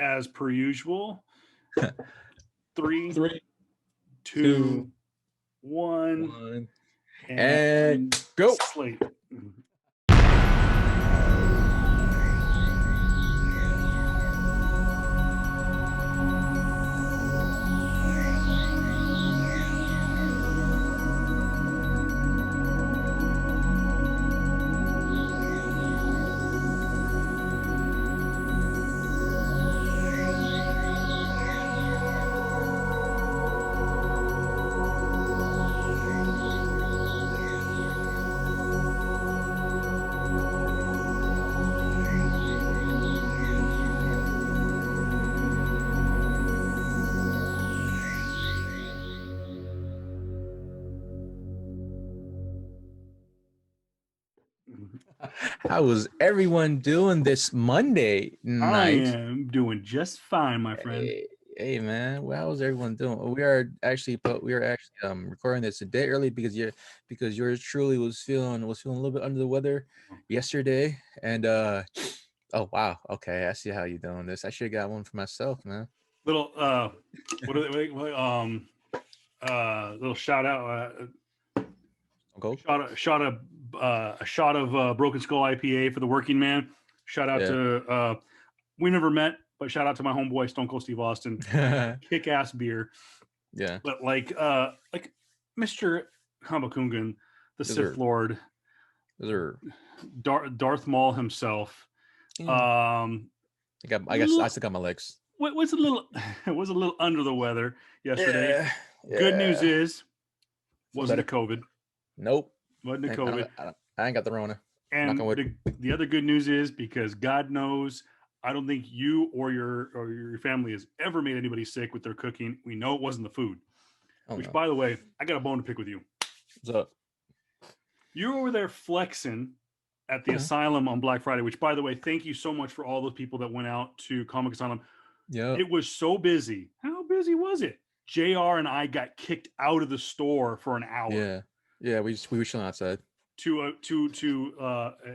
as per usual. 3, Three, 2, 1, one, and go. slate. How is everyone doing this Monday night? I am doing just fine, my friend. Hey man, well, how's everyone doing? We are actually recording this a day early because yours truly was feeling a little bit under the weather yesterday, and oh wow, okay, I see how you're doing this. I should have got one for myself, man. Little little shout out. Go. A shot of Broken Skull IPA for the working man. Shout out to we never met, but shout out to my homeboy Stone Cold Steve Austin. Kick ass beer. Yeah. But like Mr. Cabacungan, the Sith Lord, Darth Maul himself. I guess I still got my legs. Was a little under the weather yesterday. Yeah. Good news is wasn't a COVID. Nope. Wasn't a COVID. I ain't got the Rona. And the other good news is, because God knows, I don't think you or your family has ever made anybody sick with their cooking. We know it wasn't the food. Which, by the way, I got a bone to pick with you. What's up? You were over there flexing at the Asylum on Black Friday, which, by the way, thank you so much for all those people that went out to Comic Asylum. Yeah. It was so busy. How busy was it? JR and I got kicked out of the store for an hour. Yeah, we were chilling outside. To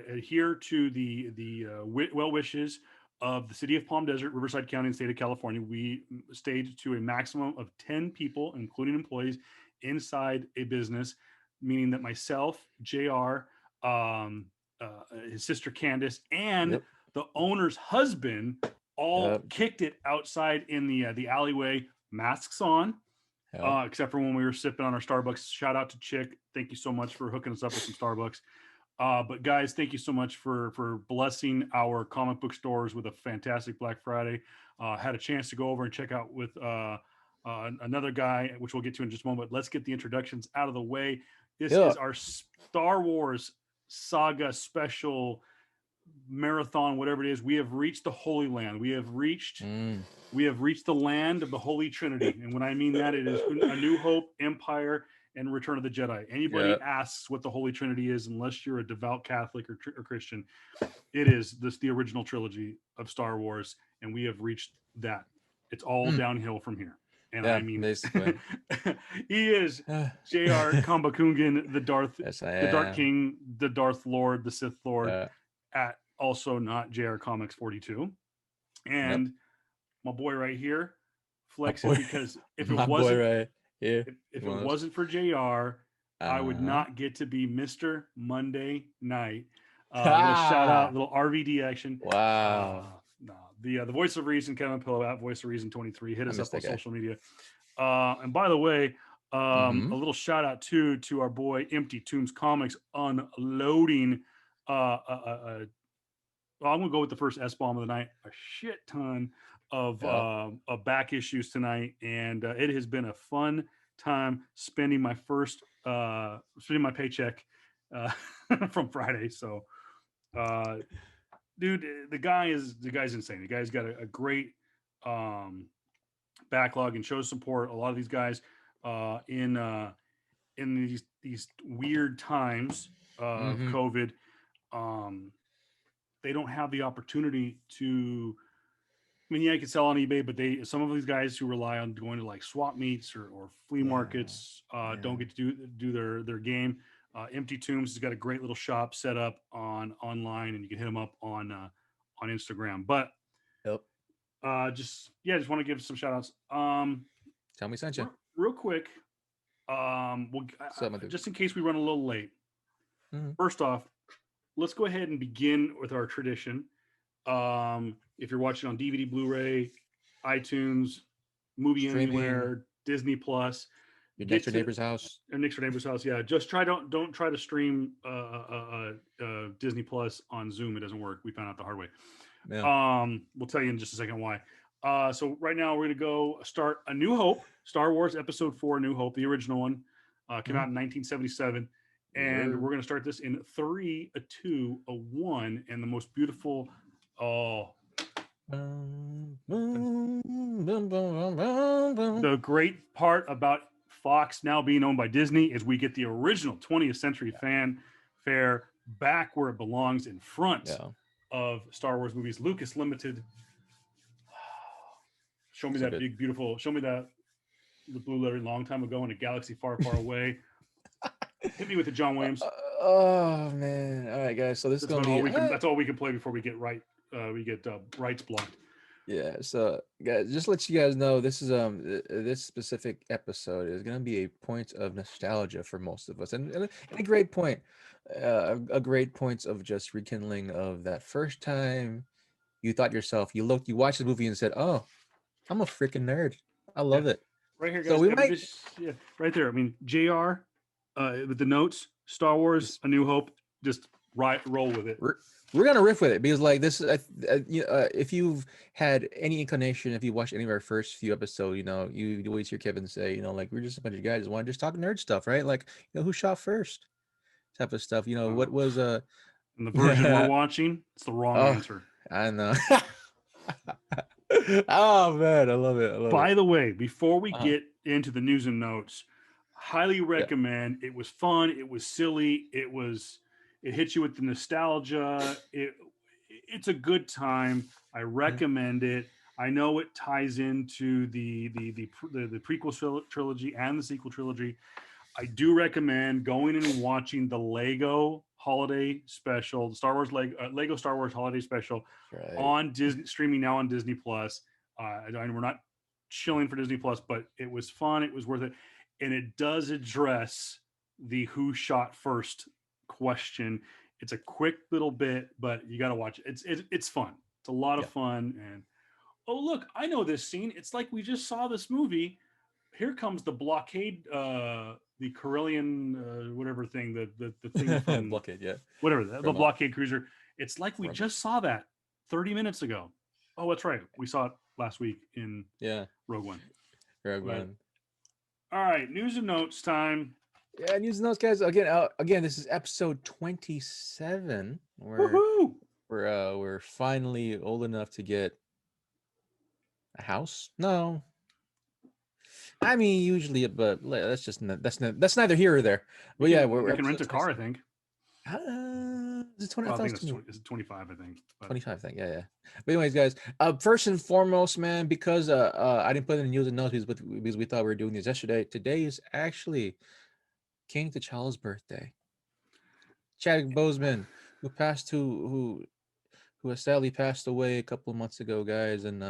adhere to the well wishes of the city of Palm Desert, Riverside County, and state of California, we stayed to a maximum of 10 people, including employees, inside a business, meaning that myself, JR, his sister Candace, and the owner's husband all kicked it outside in the alleyway, masks on. Except for when we were sipping on our Starbucks. Shout out to Chick. Thank you so much for hooking us up with some Starbucks. But guys, thank you so much for blessing our comic book stores with a fantastic Black Friday. Had a chance to go over and check out with another guy, which we'll get to in just a moment. Let's get the introductions out of the way. This is our Star Wars Saga special marathon, whatever it is. We have reached the Holy Land. We have reached the land of the Holy Trinity. And when I mean that, it is A New Hope, Empire, and Return of the Jedi. Anybody asks what the Holy Trinity is, unless you're a devout Catholic or Christian, it is the original trilogy of Star Wars, and we have reached that. It's all downhill from here. And I mean, basically. He is J.R. Cabacungan, the Darth King, the Darth Lord, the Sith Lord, at also not JR Comics 42. And my boy right here, flexing, because if it wasn't if it wasn't for JR, I would not get to be Mr. Monday Night. Little shout out, little RVD action. Wow. The voice of reason, Kevin Pillow at Voice of Reason 23. Hit us up on social media. And by the way, a little shout out to our boy Empty Tombs Comics unloading. I'm gonna go with the first S-bomb of the night. A shit ton of back issues tonight, and it has been a fun time spending my paycheck from Friday. So, dude, the guy's insane. The guy's got a great backlog and shows support. A lot of these guys in these weird times of COVID, they don't have the opportunity to. I mean, you can sell on eBay, but some of these guys who rely on going to like swap meets or flea markets don't get to do their game. Empty Tombs has got a great little shop set up online, and you can hit them up on Instagram. But just want to give some shout outs. Tell me, sent you. Real quick, just in case we run a little late. Mm-hmm. First off, let's go ahead and begin with our tradition. If you're watching on DVD, Blu-ray, iTunes, Movie Streaming. Anywhere, Disney Plus, your next door neighbor's house. Your next door neighbor's house. Yeah, just don't try to stream Disney Plus on Zoom. It doesn't work. We found out the hard way. Yeah. We'll tell you in just a second why. So right now we're gonna go start A New Hope, Star Wars Episode 4, A New Hope, the original one, came out in 1977, and we're gonna start this in 3, a 2, a 1, and the most beautiful. The great part about Fox now being owned by Disney is we get the original 20th century fanfare back where it belongs, in front of Star Wars movies. Lucas Limited. Show me that big, beautiful. Show me the blue letter long time ago in a galaxy far, far away. Hit me with the John Williams. Oh man! All right, guys. So this is gonna be. That's all we can play before we get rights blocked. Yeah. So guys, just let you guys know, this is this specific episode is gonna be a point of nostalgia for most of us, and a great point, a great point of just rekindling of that first time you thought yourself, you watched the movie and said, "Oh, I'm a freaking nerd. I love it." Right here, guys. So we might, right there. I mean, JR, with the notes, Star Wars, A New Hope, just roll with it. We're gonna riff with it because, like, this is, if you've had any inclination, if you watched any of our first few episodes, you always hear Kevin say, like, we're just a bunch of guys want to just talk nerd stuff, right? Like, who shot first, type of stuff. What was in the version we're watching? It's the wrong answer. I know. Oh man, I love it. By the way, before we get into the news and notes, highly recommend. It was fun. It was silly. It hits you with the nostalgia. It's a good time. I recommend it. I know it ties into the prequel trilogy and the sequel trilogy. I do recommend going in and watching the Lego Holiday Special, the Star Wars Lego Star Wars Holiday Special on Disney, streaming now on Disney Plus. We're not chilling for Disney Plus, but it was fun. It was worth it, and it does address the who shot first question. It's a quick little bit, but you got to watch it. It's fun. It's a lot of fun. And oh look, I know this scene. It's like we just saw this movie. Here comes the blockade, the Corellian whatever thing, the thing from blockade, whatever the blockade cruiser. It's like we just saw that 30 minutes ago. Oh, that's right. We saw it last week in Rogue One. All right, news and notes time. Yeah, news and notes, guys. Again, this is episode 27. We're finally old enough to get a house. No, I mean usually, but that's neither here or there. But we can rent a car. I think. Is it 20? I think it's 25. I think. 25. I think. Yeah. But anyways, guys. First and foremost, man, because I didn't put it in the news and notes because we thought we were doing this yesterday. Today is actually King T'Challa's birthday. Chadwick Boseman, who has sadly passed away a couple of months ago, guys, and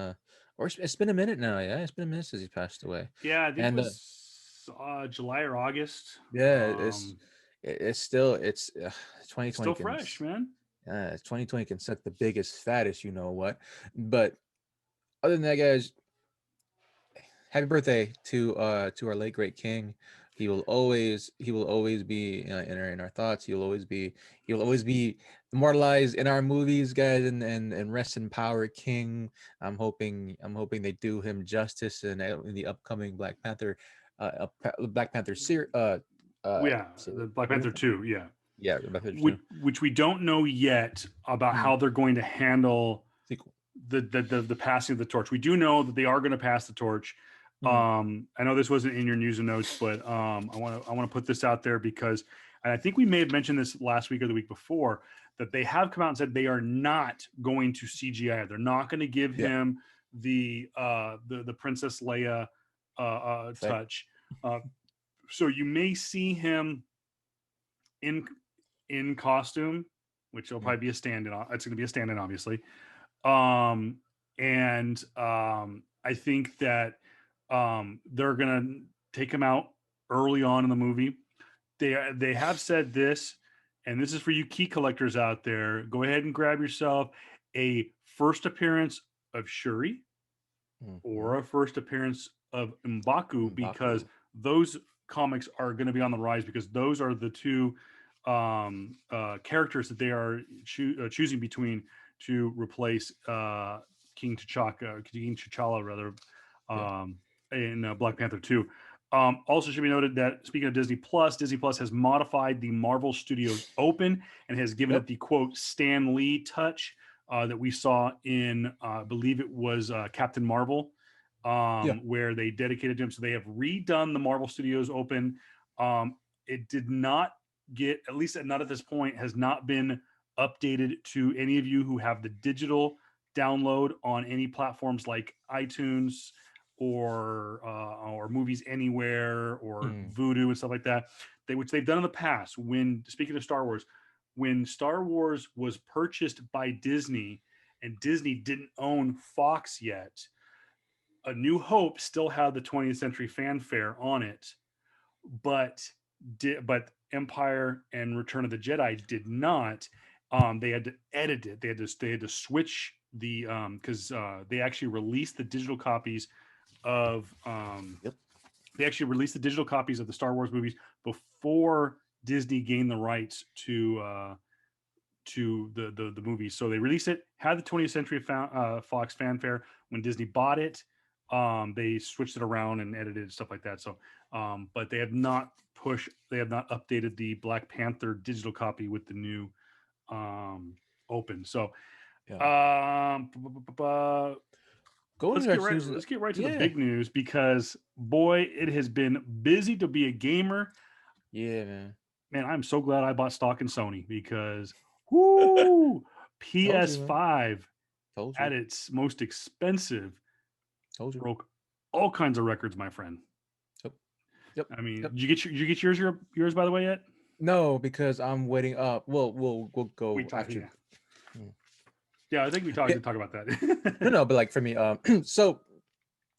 or it's been a minute now. Yeah, it's been a minute since he passed away. Yeah, I think it was July or August. Yeah, it's 2020. Still fresh, man. Yeah, 2020 can suck the biggest, fattest, you know what. But other than that, guys, happy birthday to our late great king. He will always be in our thoughts. He will always be immortalized in our movies, guys, and rest in power, King. I'm hoping they do him justice in the upcoming Black Panther series. The Black Panther 2, yeah, which we don't know yet about how they're going to handle the passing of the torch. We do know that they are going to pass the torch. I know this wasn't in your news and notes, but I want to put this out there because, and I think we may have mentioned this last week or the week before, that they have come out and said they are not going to CGI. They're not going to give him the Princess Leia touch. So you may see him in costume, which will probably be a stand-in. It's going to be a stand-in, obviously. and I think that they're gonna take him out early on in the movie. They have said this, and this is for you key collectors out there. Go ahead and grab yourself a first appearance of Shuri or Mhm. a first appearance of M'Baku, because M'Baku. those comics are going to be on the rise, because those are the two characters that they are choosing between to replace King T'Challa rather, Yeah. um, in Black Panther 2. Also should be noted that, speaking of Disney Plus has modified the Marvel Studios Open and has given it Yep. the quote Stan Lee touch that we saw in, I believe it was Captain Marvel, Yeah. where they dedicated to him. So they have redone the Marvel Studios Open. It did not get, at least not at this point, has not been updated to any of you who have the digital download on any platforms like iTunes or Movies Anywhere or Mm. Vudu and stuff like that. Which they've done in the past. When, speaking of Star Wars, when Star Wars was purchased by Disney and Disney didn't own Fox yet, A New Hope still had the 20th Century Fanfare on it, but but Empire and Return of the Jedi did not. They had to edit it. They had to switch the because they actually released the digital copies of Yep. they actually released the digital copies of the Star Wars movies before Disney gained the rights to the movies. So they released it, had the 20th Century Fox fanfare. When Disney bought it, they switched it around and edited and stuff like that. So, but they have not updated the Black Panther digital copy with the new um, open. So, Yeah. um, Going let's back get to right. news. Let's get right to the Yeah. big news, because boy, it has been busy to be a gamer. Yeah, man. Man, I'm so glad I bought stock in Sony, because whoo, Told you, man. PS5 Told at you. its most expensive Told you. broke all kinds of records, my friend. Yep. Yep. I mean, Yep. did you get yours by the way yet? No, because I'm waiting up. We'll We go talked, after. yeah, Mm. yeah. I think we talked Yeah. to talk about No, that. no, but like for me, so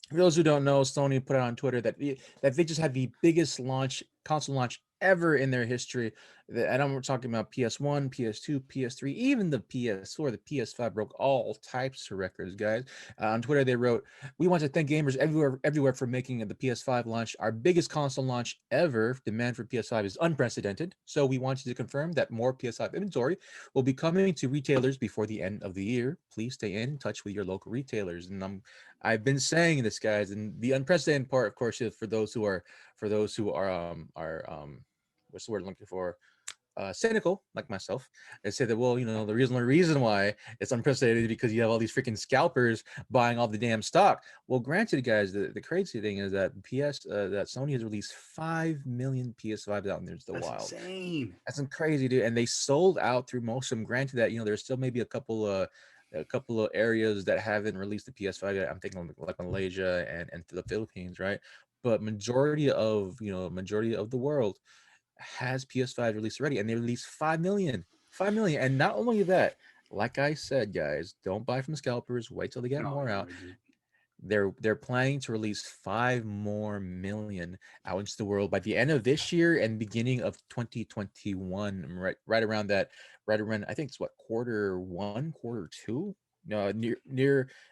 for those who don't know, Sony put out on Twitter that that they just had the biggest console launch ever in their history. And I'm talking about PS1, PS2, PS3, even the PS4, the PS5 broke all types of records, guys. On Twitter, they wrote, "We want to thank gamers everywhere for making the PS5 launch our biggest console launch ever. Demand for PS5 is unprecedented. So we wanted to confirm that more PS5 inventory will be coming to retailers before the end of the year. Please stay in touch with your local retailers." And I've been saying this, guys, and the unprecedented part, of course, is for those who are what's the word I'm looking for? Cynical, like myself, and say that, well, the reason why it's unprecedented is because you have all these freaking scalpers buying all the damn stock. Well, granted, guys, the crazy thing is that that Sony has released 5 million PS5s out in the That's wild. insane. That's some crazy, dude. And they sold out through most of them. Granted that there's still maybe a couple of areas that haven't released the PS5 yet. I'm thinking like Malaysia and the Philippines, right? But majority of the world has PS5 released already, and they released 5 million, 5 million. And not only that, like I said, guys, don't buy from scalpers. Wait till they get No, more you're out. right, dude. They're planning to release 5 more million out into the world by the end of this year and beginning of 2021. Right around that, right around, I think it's what, quarter 1, quarter 2. No, near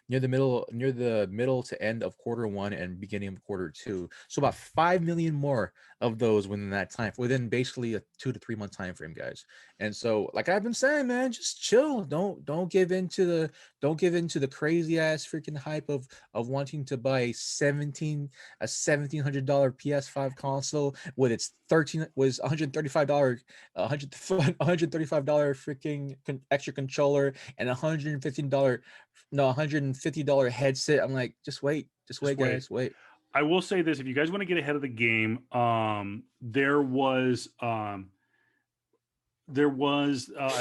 the middle to end of quarter 1 and beginning of quarter 2. So about 5 million more of those within that time, within basically a 2 to 3 month time frame, guys. And so, like I've been saying, man, just chill. Don't give into the crazy ass freaking hype of wanting to buy a $1,700 PS5 console with its 13 was $135 $135 freaking extra controller and $115 no $150 headset. I'm like, just Just wait, wait. guys, wait. I will say this: if you guys want to get ahead of the game, there was at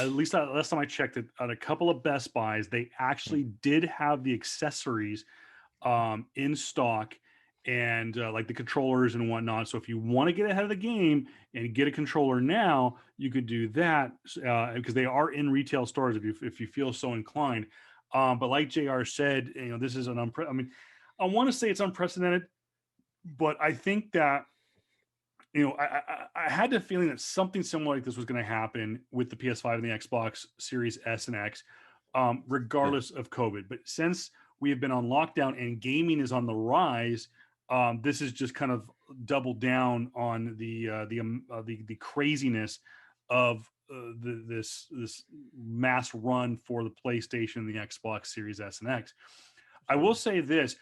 least last time I checked it, at a couple of Best Buys, they Mm. actually did have the accessories in stock, and like the controllers and whatnot. So if you want to get ahead of the game and get a controller now, you could do that, because they are in retail stores if you feel so inclined. But like JR said, this is I mean, I want to say it's unprecedented, but I think that I had the feeling that something similar like this was going to happen with the PS5 and the Xbox Series S and X, Yeah. regardless of COVID. But since we have been on lockdown and gaming is on the rise, this is just kind of doubled down on the craziness of this mass run for the PlayStation and the Xbox Series S and X. I will Sure. say this.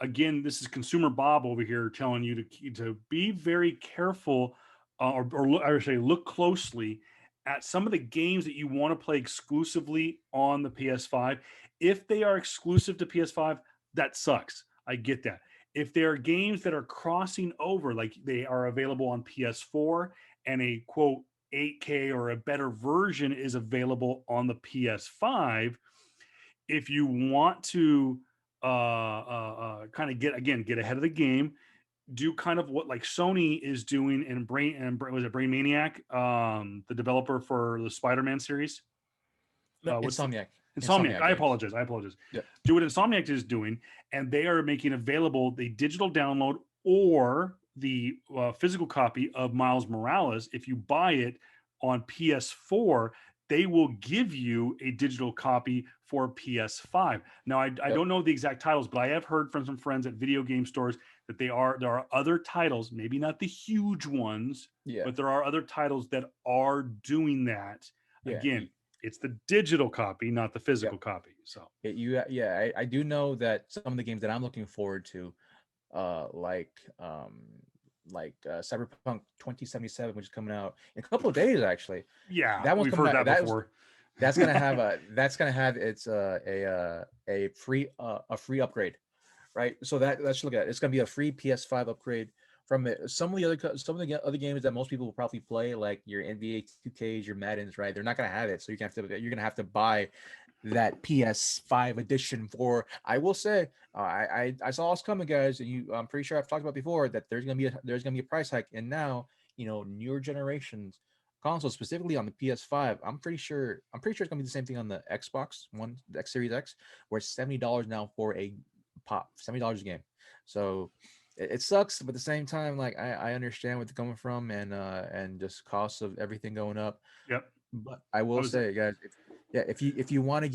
Again, this is Consumer Bob over here telling you to be very careful, I would say look closely at some of the games that you want to play exclusively on the PS5. If they are exclusive to PS5, that sucks. I get that. If there are games that are crossing over, like they are available on PS4 and a quote 8K or a better version is available on the PS5, if you want to kind of get ahead of the game, do kind of what like Sony is doing in was it Brain Maniac, the developer for the Spider-Man series. No, What's the Insomniac. Insomniac? Insomniac I games. apologize. I apologize. Yep. Do what Insomniac is doing, and they are making available the digital download or the physical copy of Miles Morales. If you buy it on PS4, they will give you a digital copy for PS5. Now, I Yep. don't know the exact titles, but I have heard from some friends at video game stores that there are other titles, maybe not the huge ones, Yeah. but there are other titles that are doing that. Yeah. Again, it's the digital copy, not the physical Yep. copy. So I do know that some of the games that I'm looking forward to, uh, like um, Cyberpunk 2077, which is coming out in a couple of days actually. yeah, That one's we've coming heard out. that before. That's gonna have its a free upgrade, right? So that let's look at it. It's gonna be a free PS5 upgrade from it. Some of the other games that most people will probably play, like your NBA 2Ks, your Maddens, right? They're not gonna have it, so you're gonna have to buy that PS5 edition for. I will say, I saw us coming, guys, and I'm pretty sure I've talked about before that there's gonna be a price hike, and now newer generations consoles, specifically on the PS5. I'm pretty sure it's gonna be the same thing on the Xbox One, the X Series X, where it's $70 now for a pop, $70 a game. So it sucks, but at the same time, like I understand where they're coming from, and just costs of everything going up. Yep. But I I will was say, guys, if you want to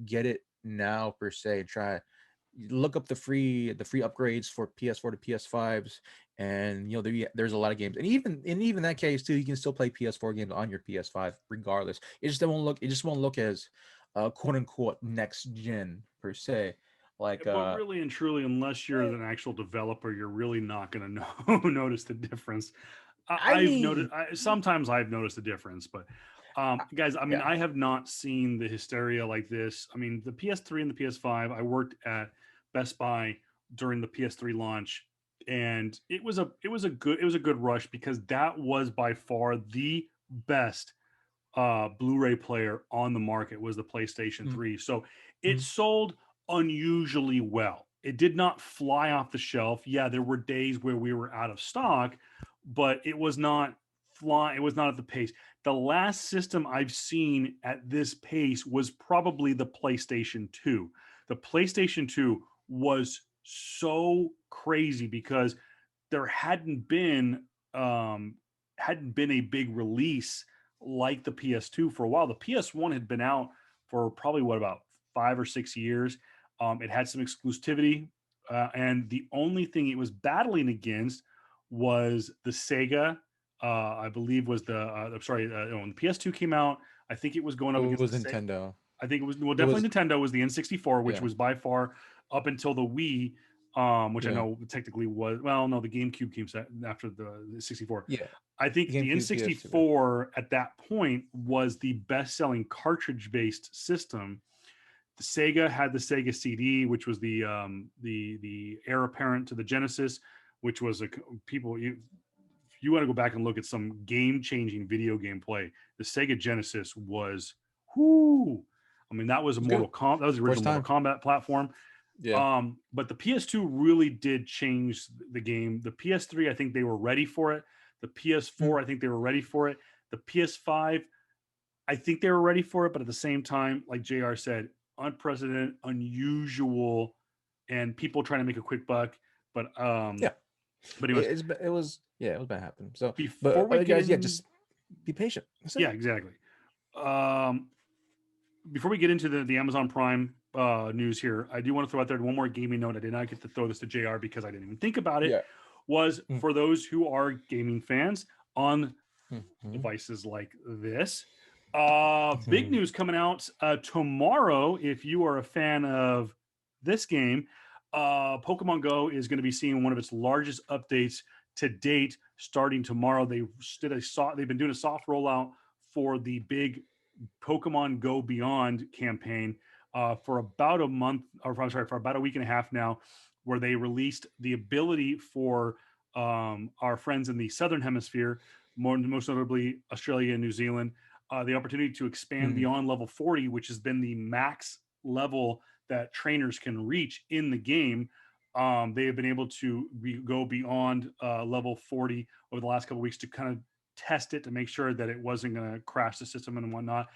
get it now per se, try look up the free upgrades for PS4 to PS5s, and there's a lot of games, and even that case too, you can still play PS4 games on your PS5 regardless. It just won't look as quote unquote next gen per se, like but really and truly, unless you're an actual developer, you're really not going to know notice the difference. I I've noticed. mean, Sometimes I've noticed a difference, but guys, I mean, yeah. I have not seen the hysteria like this. I mean, the PS3 and the PS5. I worked at Best Buy during the PS3 launch, and it was a good rush because that was by far the best Blu-ray player on the market was the PlayStation Mm, 3. So it mm, sold unusually well. It did not fly off the shelf. Yeah, there were days where we were out of stock, but it was not it was not at the pace. The last system I've seen at this pace was probably the PlayStation 2. The PlayStation 2 was so crazy because there hadn't been a big release like the PS2 for a while. The PS1 had been out for probably what about 5 or 6 years. It had some exclusivity, and the only thing it was battling against was the Sega. I believe was the I'm sorry, when the PS2 came out, I think it was going it up against was the Sega. Nintendo. I think it was well, It was definitely Nintendo was the N64, which Yeah, was by far up until the Wii, which I yeah, know technically was well, no, the GameCube came after the 64. yeah. I think the GameCube, PS2. N64 at that point was the best-selling cartridge-based system. The Sega had the Sega CD, which was the heir apparent to the Genesis, which was people you want to go back and look at some game-changing video game play. The Sega Genesis was whoo. I mean, that was a It's good. That was the First original Mortal time. Kombat platform. Yeah. But the PS2 really did change the game. The PS3, I think they were ready for it. The Mm, PS4, I think they were ready for it. The PS5, I think they were ready for it, but at the same time, like JR said, unprecedented, unusual, and people trying to make a quick buck. But Yeah, anyways, it was yeah, it was bad happen. So, before but we other get guys, yeah, in, just be patient. That's it. yeah, exactly. Um, before we get into the Amazon Prime news here, I do want to throw out there one more gaming note. I did not get to throw this to JR because I didn't even think about it. Yeah. Was Mm, for those who are gaming fans on mhm, devices like this. Big mhm, news coming out tomorrow. If you are a fan of this game, Pokemon Go is going to be seeing one of its largest updates to date starting tomorrow. They've been doing a soft rollout for the big Pokemon Go Beyond campaign for about a month, or I'm sorry, for about a week and a half now, where they released the ability for our friends in the Southern Hemisphere, most notably Australia and New Zealand, the opportunity to expand mhm. beyond level 40, which has been the max level that trainers can reach in the game. They have been able to go beyond level 40 over the last couple of weeks to kind of test it to make sure that it wasn't going to crash the system and whatnot.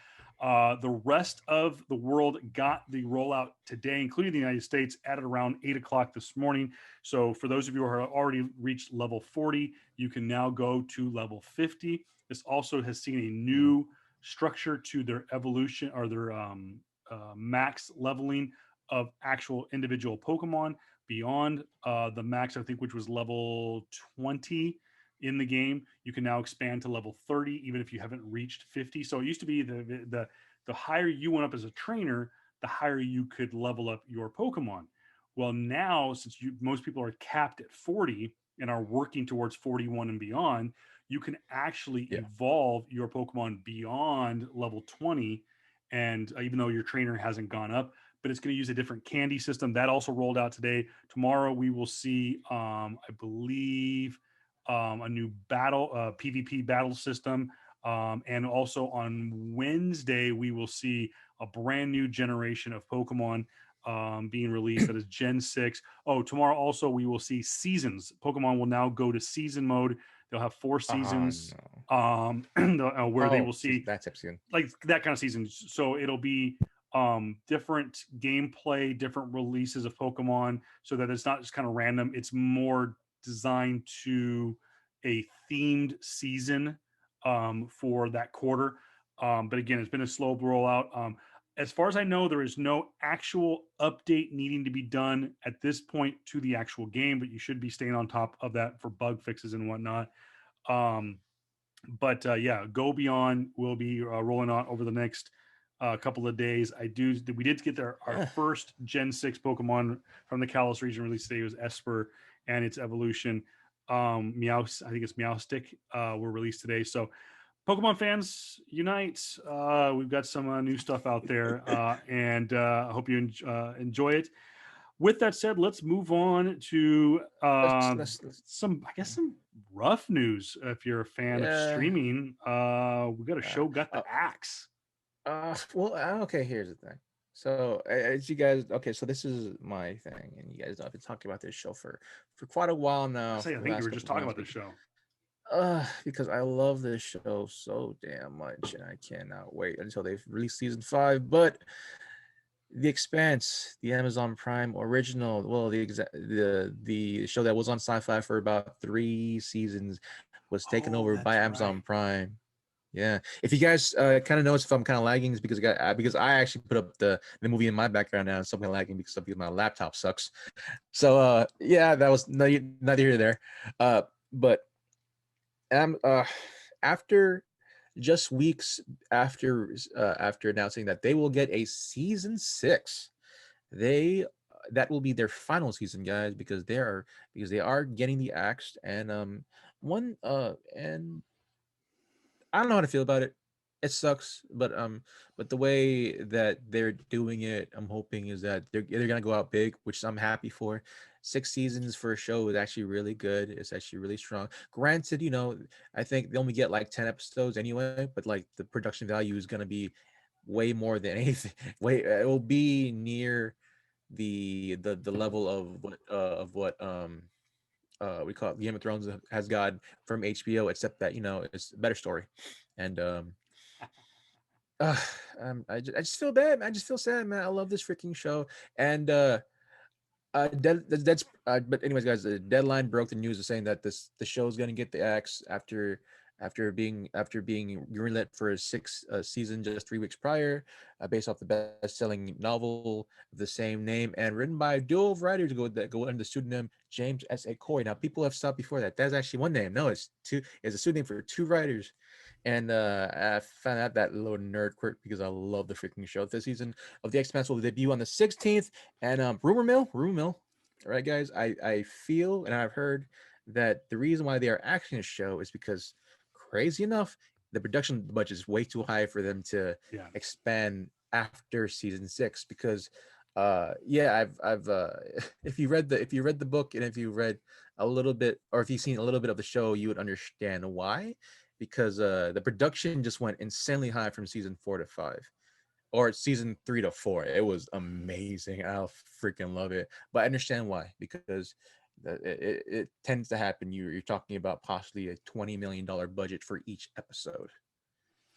The rest of the world got the rollout today, including the United States, at around 8 o'clock this morning. So, for those of you who have already reached level 40, you can now go to level 50. This also has seen a new structure to their evolution or their max leveling of actual individual Pokemon beyond the max, I think, which was level 20 in the game. You can now expand to level 30 even if you haven't reached 50. So it used to be the higher you went up as a trainer, the higher you could level up your Pokemon. Well, now since most people are capped at 40 and are working towards 41 and beyond, you can actually Yeah. evolve your Pokemon beyond level 20. And even though your trainer hasn't gone up, but it's going to use a different candy system that also rolled out today. Tomorrow we will see, I believe, a new battle PvP battle system, and also on Wednesday we will see a brand new generation of Pokemon being released. That is Gen 6. Oh, tomorrow also we will see seasons. Pokemon will now go to season mode. They'll have 4 seasons, No. where they Oh, will see, see that type soon. like that kind of season. So it'll be different gameplay, different releases of Pokemon, so that it's not just kind of random. It's more designed to a themed season for that quarter. But again, it's been a slow rollout. As far as I know, there is no actual update needing to be done at this point to the actual game, but you should be staying on top of that for bug fixes and whatnot. Um, but yeah, Go Beyond will be rolling out over the next couple of days. We did get our Yeah. first Gen 6 Pokemon from the Kalos region released today. It was Esper and its evolution. I think it's Meowstic, were released today. So Pokemon fans, unite. We've got some new stuff out there, and I hope you enjoy it. With that said, let's move on to I guess, some rough news. If you're a fan of yeah. streaming, we got a Uh, show, got the uh, axe. well, okay. Here's the thing. So, as you guys, okay, so this is my thing, and you guys know I've been talking about this show for quite a while I now, say, for I the think you last were just couple talking months, about this show. because I love this show so damn much, and I cannot wait until they release season 5. But The Expanse, the Amazon Prime original, well, the show that was on Sci-Fi for about 3 seasons, was taken Oh, over by that's Amazon right. Prime. Yeah, if you guys kind of notice if I'm kind of lagging, it's because I actually put up the movie in my background now, and so I'm lagging because my laptop sucks. So yeah, that was neither here nor there. But after just weeks after announcing that they will get a season 6, they that will be their final season, guys, because they are getting the axe. And one and I don't know how to feel about it. It sucks, but the way that they're doing it, I'm hoping is that they're gonna go out big, which I'm happy for. 6 seasons for a show is actually really good. It's actually really strong. Granted, I think they only get like 10 episodes anyway, but like the production value is gonna be way more than anything. Way it will be near the level of what we call it Game of Thrones has got from HBO, except that it's a better story. And uh, I just feel bad, man. I just feel sad, man. I love this freaking show, and but anyways, guys, the deadline broke the news of saying that the show is gonna get the axe after being greenlit for a six season just 3 weeks prior, based off the best-selling novel of the same name and written by a duo of writers that go under the pseudonym James S. A. Coy. Now, people have stopped before that. That's actually one name. No, it's two. It's a pseudonym for two writers. And I found out that little nerd quirk because I love the freaking show. This season of The Expanse will debut on the 16th. And rumor mill, all right, guys. I feel and I've heard that the reason why they are acting a show is because, crazy enough, the production budget is way too high for them to Yeah. expand after season 6. Because, yeah, I've if you read the book and if you read a little bit or if you've seen a little bit of the show, you would understand why. Because the production just went insanely high from season 4 to 5 or season 3 to 4. It was amazing. I freaking love it. But I understand why, because it tends to happen. You're talking about possibly a $20 million budget for each episode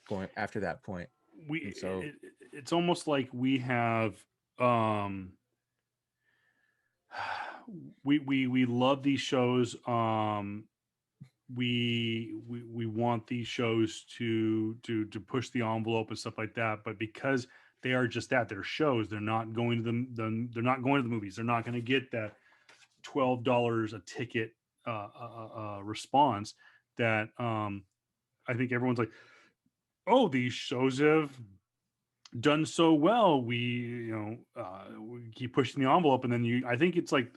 going after that point. We And so, it's almost like we have um we love these shows. We want these shows to push the envelope and stuff like that, but because they are just that, they're shows, they're not going to they're not going to the movies, they're not going to get that $12 a ticket response that I think everyone's like, oh, these shows have done so well, we keep pushing the envelope, and then I think it's like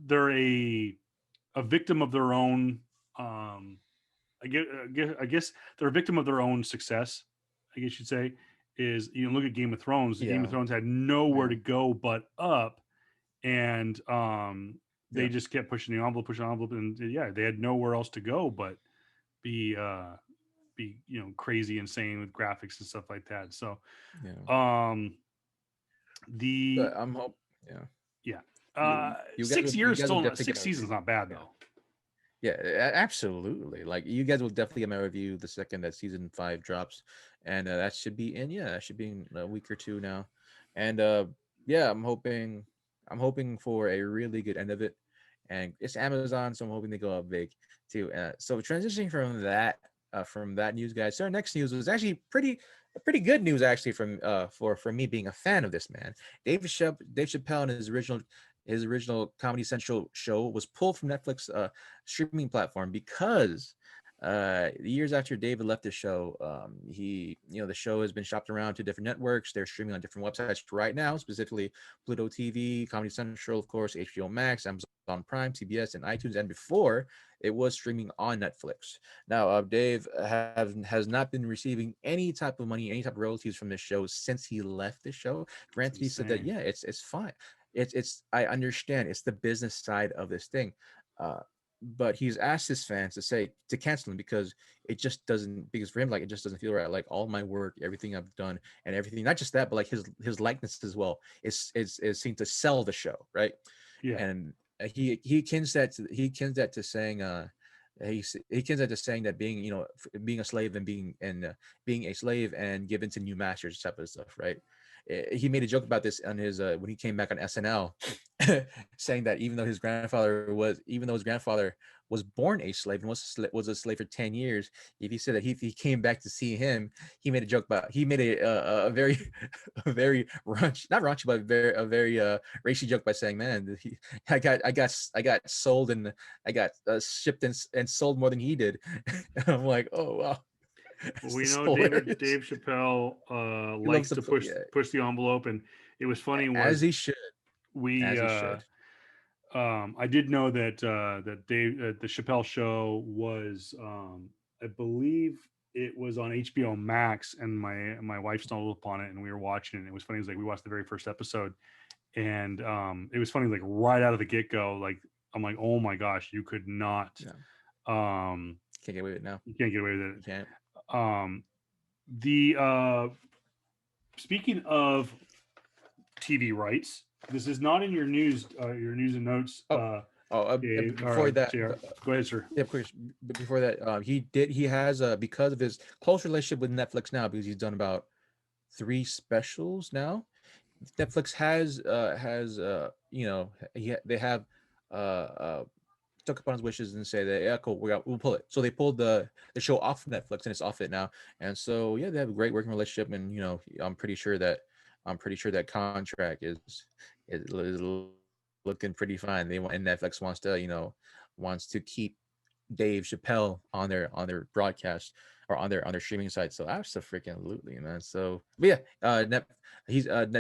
they're a victim of their own. um I guess they're a victim of their own success. I guess you'd say is, look at Game of Thrones. Game of yeah, Thrones had nowhere yeah, to go but up, and they yeah, just kept pushing the envelope, and yeah, they had nowhere else to go but be crazy insane with graphics and stuff like that. So yeah. um the But yeah, yeah, you 6 years guys will still, definitely get six my seasons review. not bad Yeah. though. Yeah, absolutely. Like, you guys will definitely get my review the second that season 5 drops, and that should be in. Yeah, that should be in a week or two now, and yeah, I'm hoping for a really good end of it, and it's Amazon, so I'm hoping they go up big too. So transitioning from that news, guys. So our next news was actually pretty good news actually from for me being a fan of this man. Dave Chappelle and his original Comedy Central show was pulled from Netflix streaming platform because years after David left the show, the show has been shopped around to different networks. They're streaming on different websites right now, specifically Pluto TV, Comedy Central, of course, HBO Max, Amazon Prime, CBS, and iTunes. And before, it was streaming on Netflix. Now, Dave has not been receiving any type of money, any type of royalties from this show since he left the show. It's Granted, he said that insane. yeah, it's fine. It's I understand it's the business side of this thing. Uh, but he's asked his fans to cancel him because it just doesn't, because for him, like, it just doesn't feel right. Like, all my work, everything I've done and everything, not just that, but like his likeness as well is seen to sell the show, right? Yeah. And he kins that to saying he kins that to saying that being, being a slave and being a slave and given to new masters type of stuff, right? He made a joke about this on his when he came back on SNL, saying that even though his grandfather was born a slave and was a slave for 10 years, if he said that he came back to see him, he made a joke about he made a very a very not raunchy, but a very racy joke by saying, man, I got sold and I got shipped and sold more than he did. And I'm like, oh wow, Well, this we is know hilarious. Dave Chappelle He loves likes to to put, push yeah, push the envelope, and it was funny as was he should, we as he should. I did know that the Chappelle show was I believe it was on HBO Max, and my wife stumbled upon it and we were watching it. And it was funny. It was like we watched the very first episode, and it was funny, like right out of the get go. Like I'm like, oh my gosh, you could not, Yeah, um, can't get away with it now. you can't get away with it. You can't. Um, the Speaking of TV rights, this is not in your news and notes, Oh, oh, Dave or before that, JR. Go ahead, sir. yeah, of course. Before that, he has because of his close relationship with Netflix now, because he's done about 3 specials now. Netflix has they have uh took upon his wishes and say that, yeah, cool, we'll pull it. So they pulled the show off of Netflix and it's off it now. And so yeah, they have a great working relationship. And I'm pretty sure that contract is looking pretty fine. And Netflix wants to keep Dave Chappelle on their broadcast or on their streaming site. So absolutely, man. So but yeah,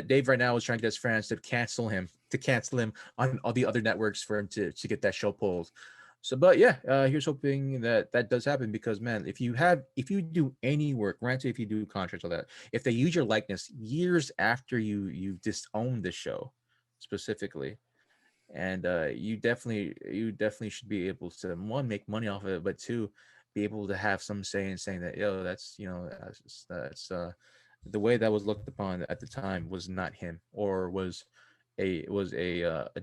Dave right now is trying to get his friends to cancel him on all the other networks for him to get that show pulled. So, but yeah, here's hoping that that does happen because, man, if you do any work, granted, if you do contracts or that, if they use your likeness years after you disown the show, specifically, and you definitely should be able to, one, make money off of it, but two, be able to have some say in saying that, yo, that's the way that was looked upon at the time was not him, or was a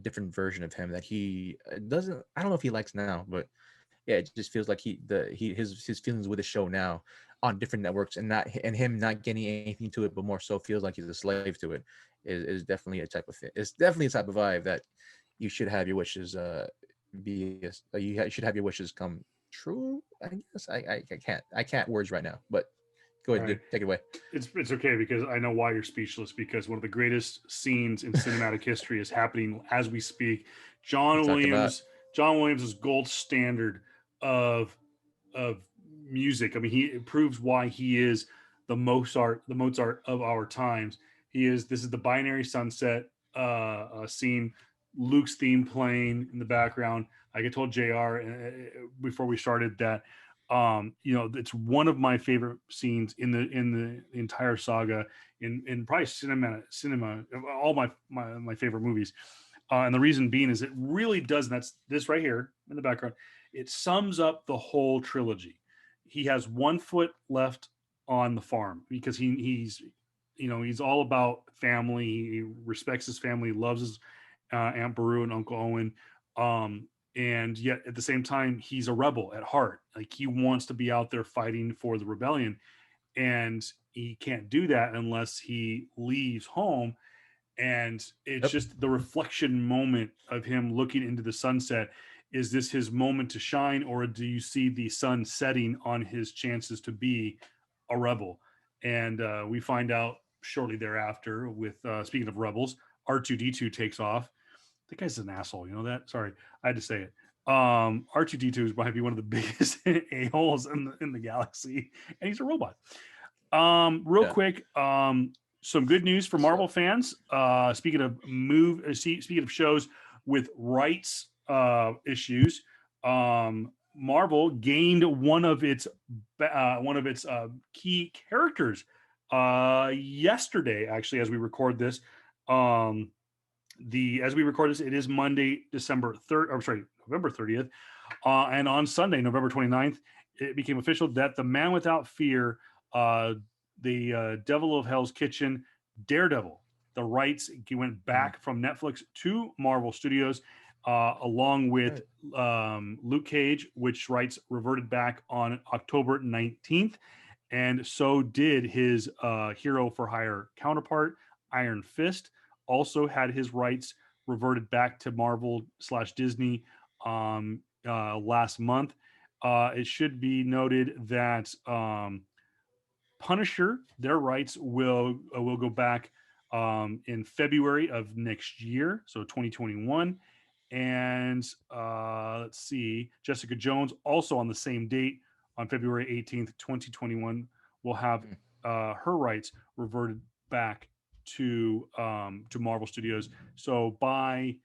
different version of him that he doesn't, I don't know if he likes now, but yeah, it just feels like his feelings with the show now on different networks, and him not getting anything to it, but more so feels like he's a slave to it, is definitely a type of thing. It's definitely a type of vibe that you should have your wishes should have your wishes come true. I guess I can't words right now, but go All ahead, right. dude, take it away. It's okay because I know why you're speechless, because one of the greatest scenes in cinematic history is happening as we speak. John Talk about Williams, John Williams is gold standard of of music. I mean, he it proves why he is the Mozart of our times. This is the binary sunset scene, Luke's theme playing in the background. Like I told JR before we started that it's one of my favorite scenes in the entire saga, in probably cinema, all my favorite movies. And the reason being is it really does, and that's this right here in the background. It sums up the whole trilogy. He has one foot left on the farm because he's all about family. He respects his family, loves his Aunt Beru and Uncle Owen. And yet at the same time, he's a rebel at heart. Like he wants to be out there fighting for the rebellion, and he can't do that unless he leaves home. And it's yep, just the reflection moment of him looking into the sunset. Is this his moment to shine, or do you see the sun setting on his chances to be a rebel? And we find out shortly thereafter with speaking of rebels, R2D2 takes off. That guy's an asshole. You know that? Sorry, I had to say it. R2D2 might be one of the biggest a-holes in the galaxy, and he's a robot. Real yeah. quick, some good news for So Marvel fans. Speaking of shows with rights issues, Marvel gained one of its key characters yesterday. Actually, as we record this, um, it is Monday, December 3rd. I'm sorry, November 30th, and on Sunday, November 29th, it became official that the Man Without Fear, uh, the Devil of Hell's Kitchen, Daredevil, the rights went mm, back from Netflix to Marvel Studios, along with right. Luke Cage, which rights reverted back on October 19th. And so did his Hero for Hire counterpart, Iron Fist, also had his rights reverted back to Marvel/Disney last month. It should be noted that Punisher, their rights will go back in February of next year, so 2021. And let's see, Jessica Jones also on the same date, on February 18th, 2021, will have Mm, her rights reverted back to Marvel Studios. So by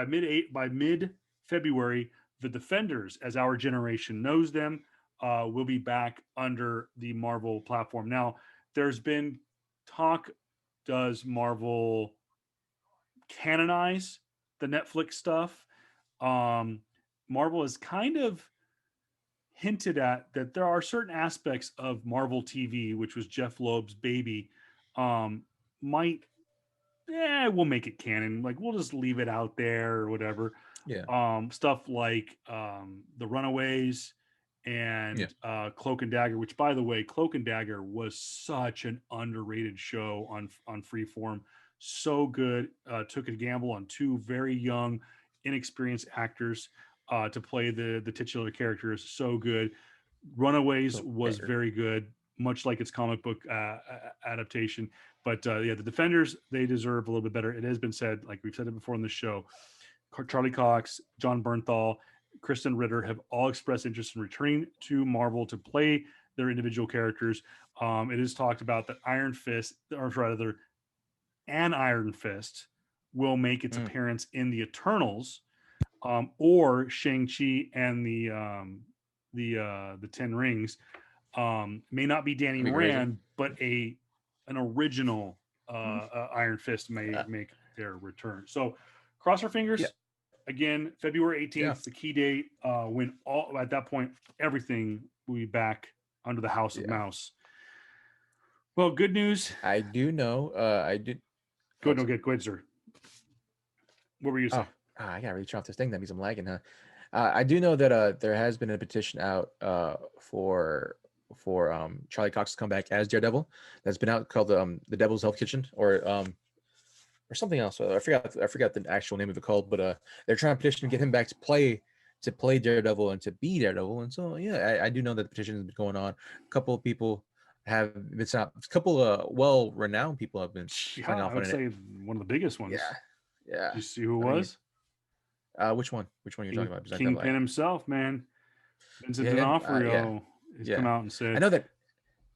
mid February, the Defenders, as our generation knows them, will be back under the Marvel platform. Now, there's been talk: does Marvel canonize the Netflix stuff? Um, Marvel has kind of hinted at that there are certain aspects of Marvel TV, which was Jeff Loeb's baby, might we'll make it canon. Like we'll just leave it out there or whatever. yeah. Stuff like the Runaways and Cloak and Dagger, which, by the way, Cloak and Dagger was such an underrated show on Freeform. So good. Took a gamble on two very young, inexperienced actors to play the titular characters. So good. Runaways was very good, much like its comic book adaptation. But yeah, the Defenders, they deserve a little bit better. It has been said, like we've said it before in the show, Charlie Cox, John Bernthal, Kristen Ritter have all expressed interest in returning to Marvel to play their individual characters. It is talked about that Iron Fist, or rather, an Iron Fist, will make its appearance in the Eternals, or Shang-Chi and the Ten Rings. May not be Danny Rand, but an original Iron Fist may make their return. So cross our fingers. Again, February 18th, the key date, when all at that point, everything will be back under the House of Mouse. Well, good news. I do know. I did. Go ahead, sir. What were you saying? I gotta reach off this thing. That means I'm lagging, huh? I do know that there has been a petition out for Charlie Cox to come back as Daredevil. That's been out, called the Devil's Health Kitchen, or something else. I forgot the actual name of it called, but they're trying to petition to get him back to play Daredevil and to be Daredevil. And so I do know that the petition has been going on. A couple of people have been out. A couple of well-renowned people have been signing off on it. I would say one of the biggest ones. Yeah. Did you see who it was? Which one? Which one are you talking about? Kingpin himself, man. Vincent D'Onofrio has come out and said, I know that.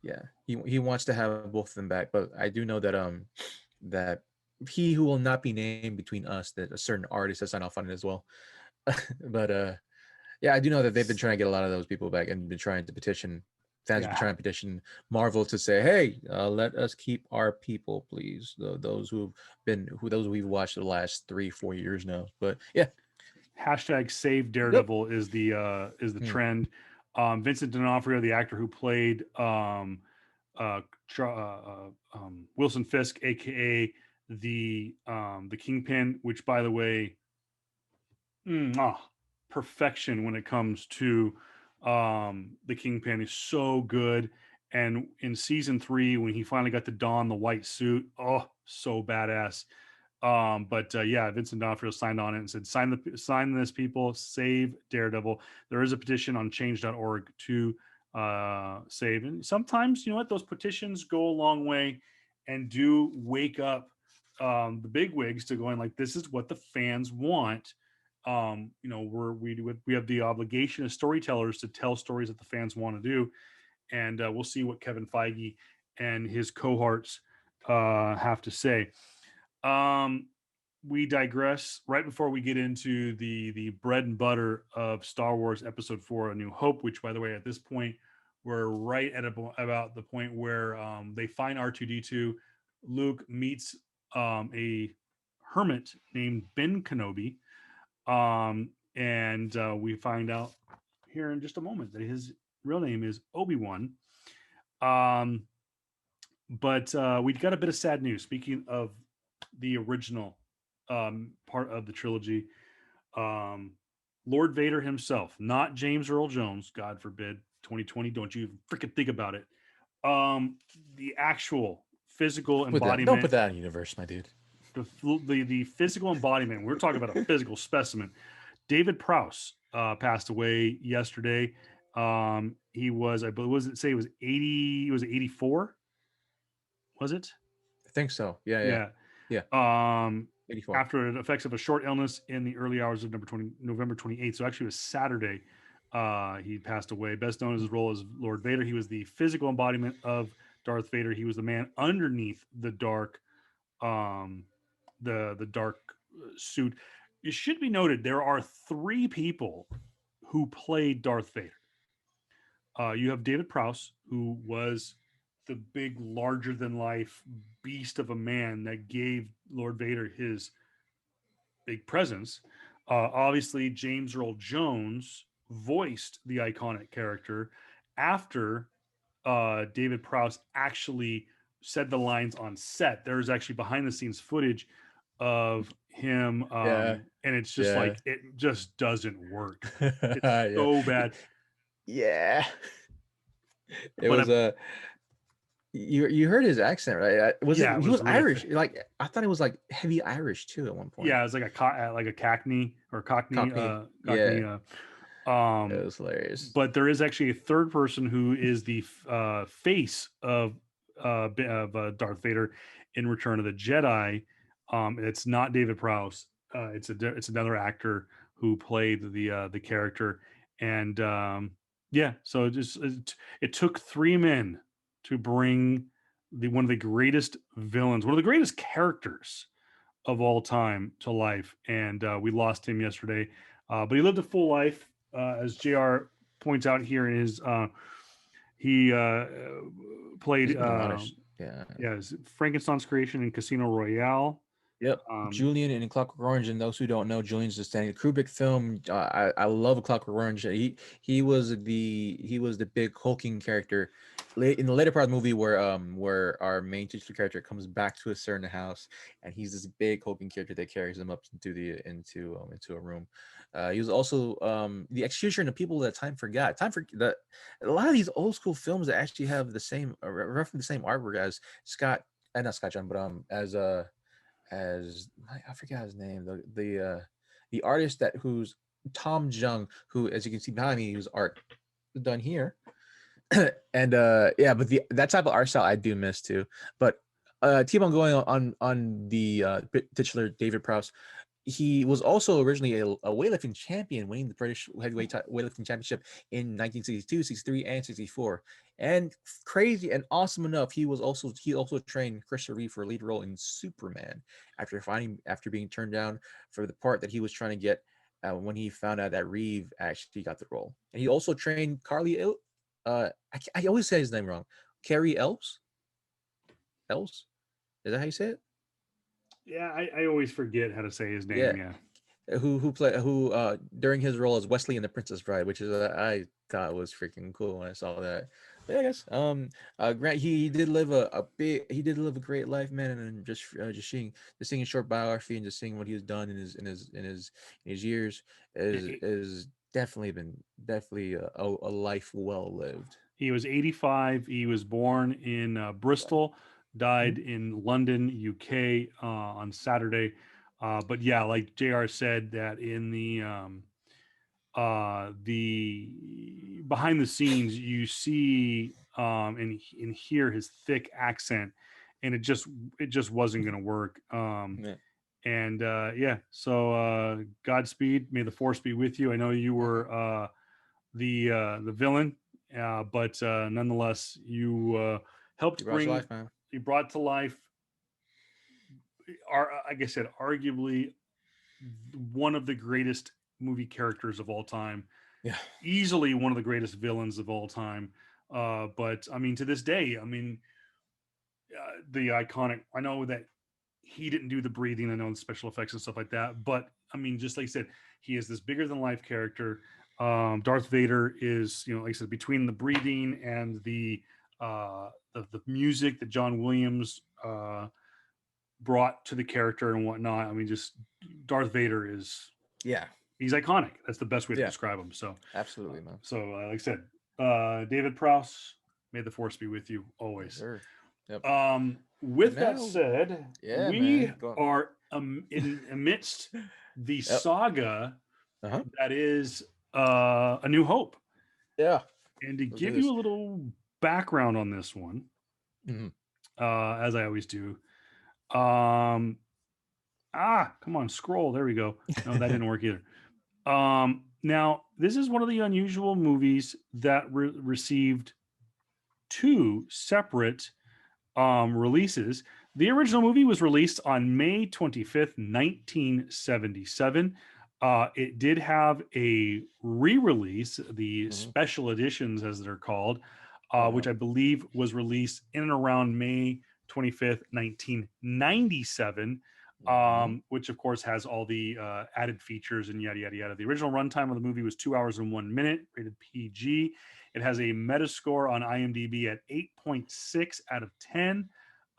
Yeah, he wants to have both of them back, but I do know that that he who will not be named between us, that a certain artist has signed off on it as well. But yeah, I do know that they've been trying to get a lot of those people back and been trying to petition. Fans have been trying to petition Marvel to say, "Hey, let us keep our people, please." Those we've watched the last 3-4 years now. But yeah, hashtag Save Daredevil is the trend. Vincent D'Onofrio, the actor who played Wilson Fisk, aka the Kingpin, which, by the way, perfection when it comes to the Kingpin, is so good. And in season 3, when he finally got to don the white suit, so badass. But yeah, Vincent D'Onofrio signed on it and said, sign this, people, save Daredevil. There is a petition on change.org to save. And sometimes, you know what, those petitions go a long way and do wake up the bigwigs to going like, this is what the fans want. You know, we have the obligation as storytellers to tell stories that the fans want to do. And we'll see what Kevin Feige and his cohorts have to say. We digress right before we get into the bread and butter of Star Wars Episode 4: A New Hope, which, by the way, at this point, we're right at about the point where they find R2-D2. Luke meets a hermit named Ben Kenobi, and we find out here in just a moment that his real name is Obi-Wan. But we got a bit of sad news. Speaking of the original part of the trilogy, Lord Vader himself, not James Earl Jones, God forbid, 2020, don't you freaking think about it. The actual physical embodiment. Don't put that in the universe, my dude. The physical embodiment. We're talking about a physical specimen. David Prowse passed away yesterday. He was, I believe, was it 80? Was it 84? Was it? I think so. Yeah. 84. After the effects of a short illness in the early hours of November 28th. So actually it was Saturday. He passed away. Best known as his role as Lord Vader. He was the physical embodiment of Darth Vader. He was the man underneath the dark, the dark suit. It should be noted there are 3 people who played Darth Vader. You have David Prowse, who was the big, larger than life beast of a man that gave Lord Vader his big presence. Obviously, James Earl Jones voiced the iconic character after David Prowse actually said the lines on set. There's actually behind the scenes footage of him, and it's just like, it just doesn't work. It's so bad. Yeah. It But was a you heard his accent, right? Was it yeah, it he was was really Irish? Like I thought it was like heavy Irish too at one point. yeah, it was like a Cockney or Cockney Cockney. Cockney Yeah. It was hilarious. but there is actually a third person who is the face of Darth Vader in Return of the Jedi. It's not David Prowse. It's another actor who played the character, and yeah, so it took three men to bring the one of the greatest villains, one of the greatest characters of all time to life, and we lost him yesterday. But he lived a full life, as Jr. points out here in his. He He's played, been a lot of yeah. yeah, Frankenstein's creation in Casino Royale. Yep. Um, Julian in Clockwork Orange, and those who don't know, Julian's the Stanley Kubrick film. I love Clockwork Orange. He was the big hulking character in the later part of the movie where our main titular character comes back to a certain house, and he's this big hulking character that carries him up into a room. He was also the executioner and the people that time forgot. A lot of these old school films that actually have the same roughly the same artwork as not Scott John, but as I forgot his name, the artist who's Tom Jung, who as you can see behind me, he was art done here. And yeah, but that type of art style I do miss too. But keep on going on the titular David Prowse. He was also originally a weightlifting champion, winning the British heavyweight weightlifting championship in 1962, 63, and 64. And crazy and awesome enough, he also trained Christopher Reeve for a lead role in Superman after being turned down for the part that he was trying to get when he found out that Reeve actually got the role. And he also trained I always say his name wrong. Carrie Elves. Elves. Is that how you say it? yeah, I always forget how to say his Yeah. name. Yeah, Who during his role as Wesley in The Princess Bride, which is I thought was freaking cool when I saw that. But yeah, I guess Grant he did live he did live a great life, man, and seeing a short biography and just seeing what he's done in his years is definitely a life well lived. he was 85. He was born in Bristol, Mhm. died in London, UK, on Saturday. But yeah, like Jr. said, that in the behind the scenes, you see and hear his thick accent, and it just wasn't going to work. Yeah. And yeah, so Godspeed. May the force be with you. I know you Yeah, man. were the villain, but nonetheless, you You helped brought your bring, life, man. you brought to life, like I said, arguably one of the greatest movie characters of all time, Yeah. easily one of the greatest villains of all time. But I mean, to this day, I mean, the iconic. I know that he didn't do the breathing. I know the special effects and stuff like that. But I mean, just like I said, he is this bigger than life character. Darth Vader is, like I said, between the breathing and the music that John Williams brought to the character and whatnot. I mean, just Darth Vader is Yeah. he's iconic. That's the best way to Yeah. describe him. So, Absolutely, man. like I said, David Prowse, may the force be with you Yes, always. sir. Yep. And With that now, said, yeah, we man. Go on. are in amidst the Yep. saga Uh-huh. that is A New Hope. Yeah. And to Let's do give you this. a little background on this one, Hmm. as I always do, come on, scroll. There we go. No, that didn't work either. Now, this is one of the unusual movies that received two separate releases. The original movie was released on May 25th, 1977. It did have a re release, the Hmm. special editions, as they're called, Uh-huh. which I believe was released in and around May 25th, 1997. Hmm. Which of course has all the added features and yada yada yada. The original runtime of the movie was 2 hours and 1 minute, rated PG. It has a Metascore on IMDb at 8.6 out of 10.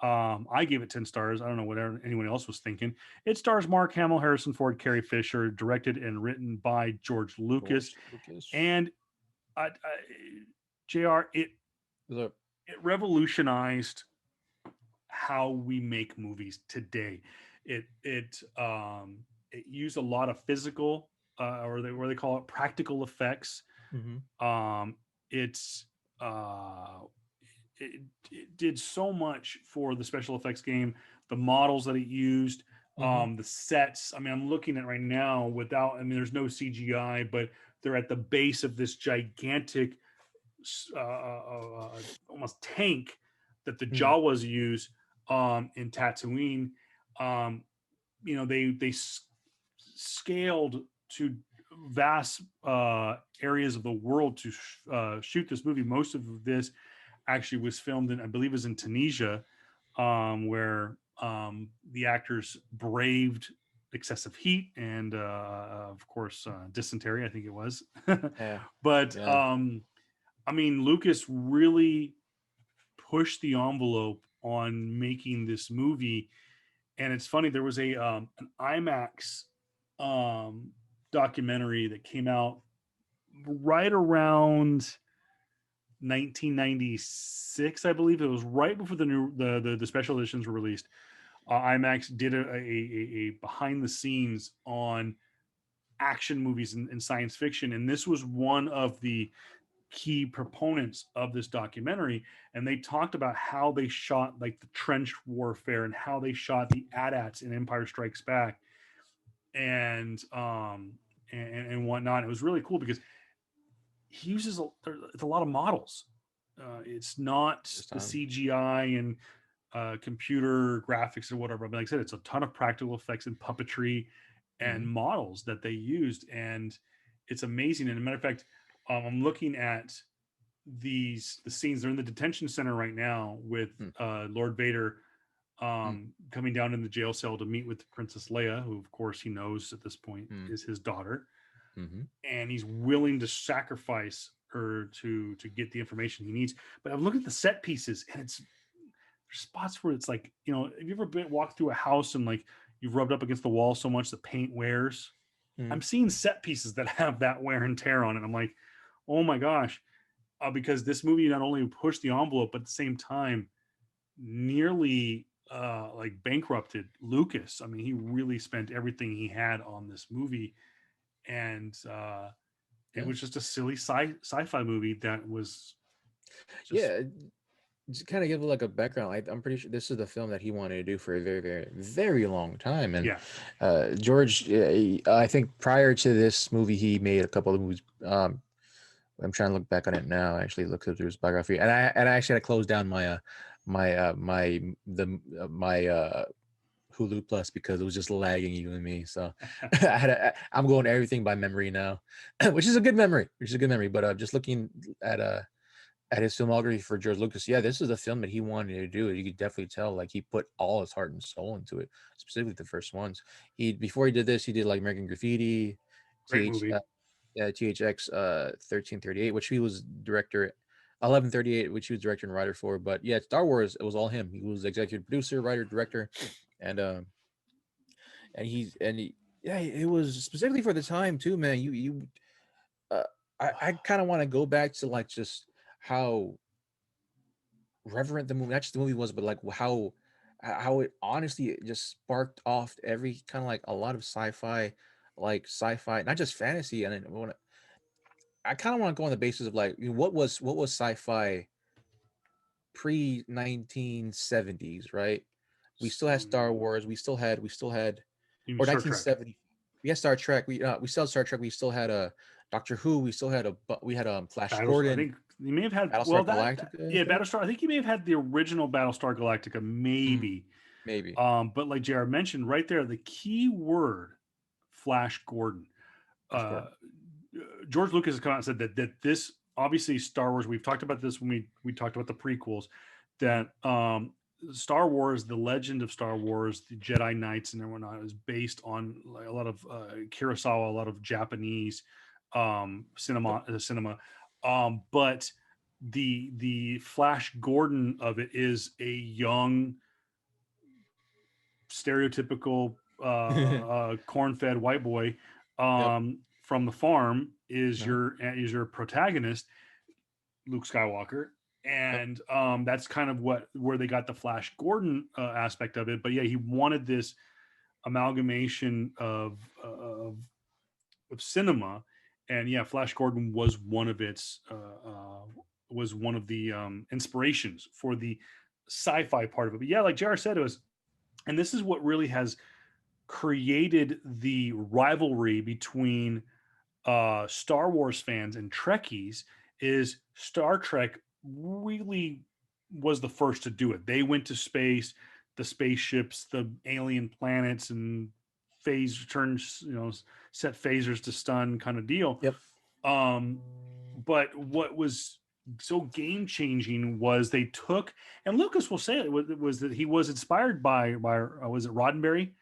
I gave it 10 stars. I don't know what anyone else was thinking. It stars Mark Hamill, Harrison Ford, Carrie Fisher, directed and written by George Lucas. George Lucas. And Jr. Look. It revolutionized how we make movies today. It used a lot of physical, where they call it practical effects. Mm-hmm. Um, it's uh, it did so much for the special effects game, the models that it used, Mm-hmm. the sets. I mean, I'm looking at right now without. I mean, there's no CGI, but they're at the base of this gigantic, almost tank that the Mm. Jawas use in Tatooine. Um, they scaled to vast areas of the world to shoot this movie. Most of this actually was filmed in, I believe, is in Tunisia, where the actors braved excessive heat and, of course, dysentery. I think it was, Yeah. but Yeah. I mean, Lucas really pushed the envelope on making this movie. And it's funny, there was a an IMAX um, documentary that came out right around 1996, I believe. It was right before the special editions were released. IMAX did a behind the scenes on action movies and science fiction, and this was one of the key proponents of this documentary. And they talked about how they shot like the trench warfare and how they shot the AT-ATs in Empire Strikes Back, and and whatnot. It was really cool because he uses it's a lot of models. It's not This the time. CGI and computer graphics or whatever. But like I said, it's a ton of practical effects and puppetry Mm-hmm. and models that they used, and it's amazing. And as a matter of fact, I'm looking at the scenes. They're in the detention center right now with Lord Vader coming down in the jail cell to meet with Princess Leia, who of course he knows at this point Mm-hmm. is his daughter, Mm-hmm. and he's willing to sacrifice her to get the information he needs. But I'm looking at the set pieces, and it's there's spots where it's like, have you ever walked through a house and like you've rubbed up against the wall so much the paint wears? Mm-hmm. I'm seeing set pieces that have that wear and tear on it. I'm like, oh my gosh, because this movie not only pushed the envelope, but at the same time nearly like bankrupted Lucas. I mean, he really spent everything he had on this movie, and it Yeah. was just a silly sci-fi movie that was just Yeah. Just kind of give like a background. I'm pretty sure this is the film that he wanted to do for a very, very, very long time. And yeah. George, I think prior to this movie, he made a couple of movies. I'm trying to look back on it now. I actually looked through his biography, and I actually had to close down my Hulu Plus because it was just lagging you and me. So I'm going everything by memory now, which is a good memory. But just looking at his filmography for George Lucas, yeah, this is a film that he wanted to do. You could definitely tell, like he put all his heart and soul into it. Specifically, the first ones. Before he did this, he did like American Graffiti, Great TH, movie. THX 1338, which he was director. 1138, which he was director and writer for. But yeah, Star Wars, it was all him. He was executive producer, writer, director, and yeah, it was specifically for the time too, man. Uh, I kind of want to go back to like just how reverent the movie, not just the movie was, but like how it honestly just sparked off every kind of like a lot of sci-fi, not just fantasy. And I kind of want to go on the basis of like what was sci-fi pre 1970s, right? We still had Star Wars, we still had You mean or Star Trek? 1970. We had Star Trek. We still had Star Trek. We still had a Doctor Who. We still had Flash Battles. I Gordon, think you may have had Battlestar Galactica. I yeah, think Battlestar. I think you may have had the original Battlestar Galactica, Mm, maybe. maybe. But like JR mentioned right there, the key word, Flash Gordon. Flash Uh, Gordon. George Lucas has come out and said that this obviously Star Wars. We've talked about this when we talked about the prequels. Mm, That Star Wars, the legend of Star Wars, the Jedi Knights and whatnot, is based on like a lot of Kurosawa, a lot of Japanese yep. cinema. But the Flash Gordon of it is a young, stereotypical corn-fed white boy Yep. from the farm No. is your protagonist, Luke Skywalker, Yep. and that's kind of where they got the Flash Gordon aspect of it. But yeah, he wanted this amalgamation of cinema, and yeah, Flash Gordon was one of its was one of the inspirations for the sci-fi part of it. But yeah, like JR said, it was, and this is what really has created the rivalry between Star Wars fans and Trekkies. Is Star Trek really was the first to do it? They went to space, the spaceships, the alien planets, and phase turns, set phasers to stun kind of deal. Yep. Um, but what was so game changing was they took, and Lucas will say it was that he was inspired by was it Roddenberry?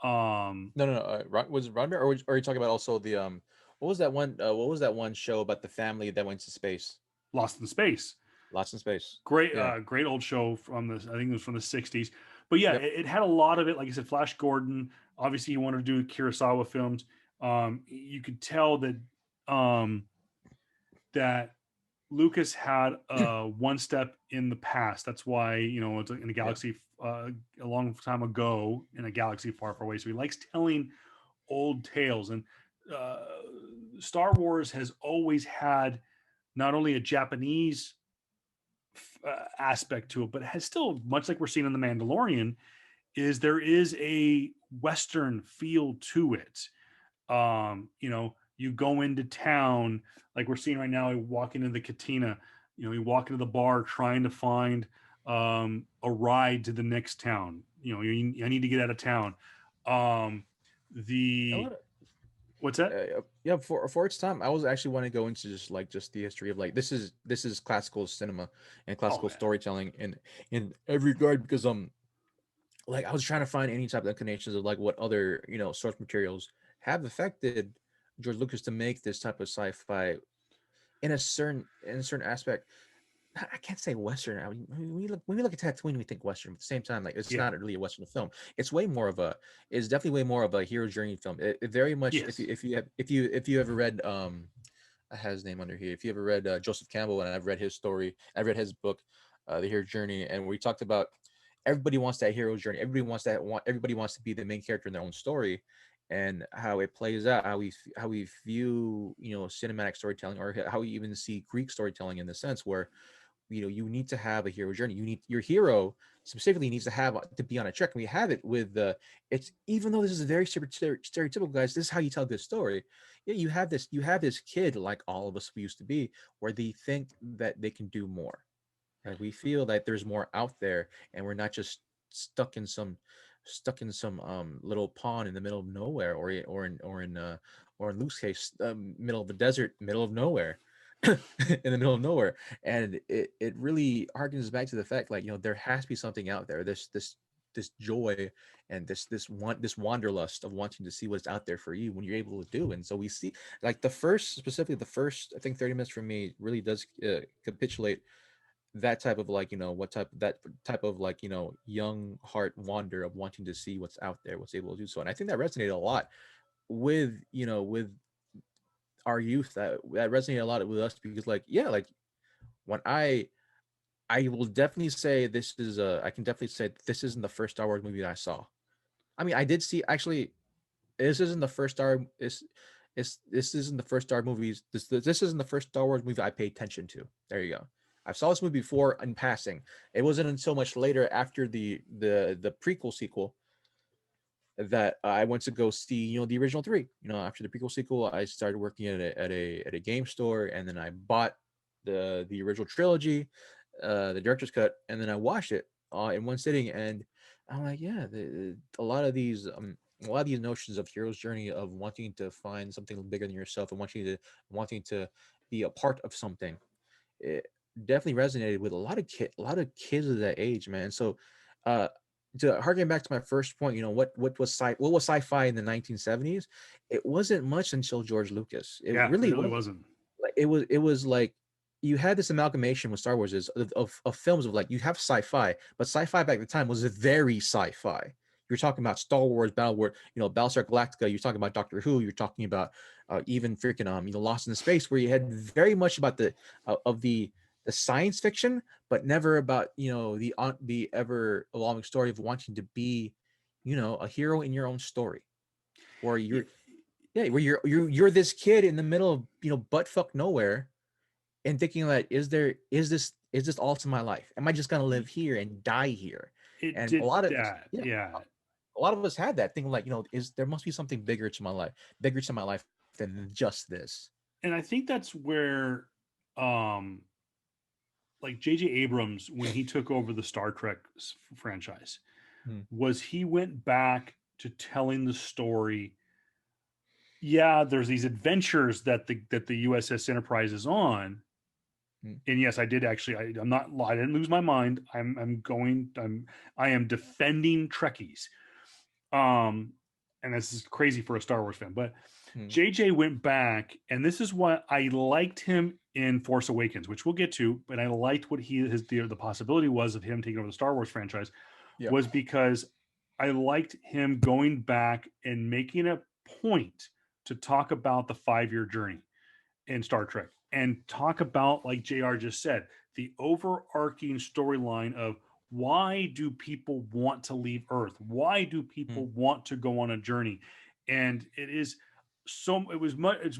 Um, No, no, no. Was it Ron Bear, or are you talking about also the what was that one? What was that one show about the family that went to space? Lost in Space. Lost in Space. Great, Yeah. great old show from the, I think it was from the '60s. But yeah, Yep. it had a lot of it. Like I said, Flash Gordon. Obviously, he wanted to do Kurosawa films. You could tell um, that Lucas had one step in the past. That's why it's in a Yeah. galaxy a long time ago in a galaxy far, far away. So he likes telling old tales, and uh, Star Wars has always had not only a Japanese aspect to it, but it has still, much like we're seeing in the Mandalorian, is there is a Western feel to it. You go into town, like we're seeing right now, you walk into the cantina, you walk into the bar trying to find a ride to the next town. I need to get out of town. Um, A the lot of What's that? yeah, for its time, I was actually want to go into just the history of like this is classical cinema and Oh classical man, storytelling in every regard because like I was trying to find any type of inclinations of like what other source materials have affected George Lucas to make this type of sci-fi in a certain aspect. I can't say Western. I mean, when we look at Tatooine, we think Western. But at the same time, like it's yeah, not really a Western film. It's way more of a. It's definitely way more of a hero journey film. It very much. If you yes, if you have if you ever read I have his name under here. If you ever read Joseph Campbell, and I've read his story, I've read his book, The Hero Journey, and we talked about everybody wants that hero journey. Everybody wants to be the main character in their own story, and how it plays out, how we view cinematic storytelling, or how we even see Greek storytelling in the sense where you need to have a hero journey. You need your hero specifically needs to have to be on a track. And we have it with the it's even though this is very stereotypical, guys. This is how you tell a good story. Yeah, you have this kid like all of us we used to be, where they think that they can do more. Right? We feel that there's more out there, and we're not just stuck in some little pond in the middle of nowhere, or in Luke's case, middle of the desert, middle of nowhere. In the middle of nowhere, and it really harkens back to the fact like there has to be something out there, this joy, and this wanderlust of wanting to see what's out there for you when you're able to do. And so we see like the first I think 30 minutes for me really does capitulate that type of like what type that type of like young heart wander of wanting to see what's out there, what's able to do so. And I think that resonated a lot with our youth. That resonated a lot with us because like yeah, like when I will definitely say this is I can definitely say this isn't the first Star Wars movie that I saw. I mean, I did see actually. This isn't the first Star. This isn't the first Star movies. This isn't the first Star Wars movie I paid attention to. There you go. I saw this movie before in passing. It wasn't until much later after the prequel sequel that I went to go see the original three. After the prequel sequel, I started working at a game store, and then I bought the original trilogy, the director's cut, and then I watched it in one sitting. And I'm like, yeah, a lot of these notions of hero's journey, of wanting to find something bigger than yourself, and wanting to be a part of something, it definitely resonated with a lot of kids of that age, man. So uh to harken back to my first point, what was sci-fi in the 1970s? It wasn't much until George Lucas. It yeah, it really really wasn't. wasn't. Like it was like you had this amalgamation with Star Wars of films of like you have sci-fi, but sci-fi back at the time was very sci-fi. You're talking about Star Wars, Battlestar Galactica. You're talking about Doctor Who. You're talking about even freaking Lost in Space, where you had very much about the science fiction, but never about the ever evolving story of wanting to be, a hero in your own story, where Y- where you're this kid in the middle of butt fuck nowhere, and thinking that is this all to my life? Am I just gonna live here and die here? It And a did lot of that. yeah, Yeah. a lot of us had that thinking, like, is there must be something bigger to my life than just this. And I think that's where um like J.J. Abrams, when he took over the Star Trek franchise, Hmm. was he went back to telling the story. Yeah, there's these adventures that the USS Enterprise is on, Hmm. and yes, I did actually. I'm not. I didn't lose my mind. I am defending Trekkies. Um, and this is crazy for a Star Wars fan, but Hmm. JJ went back, and this is what I liked him in Force Awakens, which we'll get to. But I liked what the possibility was of him taking over the Star Wars franchise, Yeah. was because I liked him going back and making a point to talk about the 5 year journey in Star Trek and talk about, like JR just said, the overarching storyline of why do people want to leave Earth? Why do Hmm. people want to go on a journey? And it's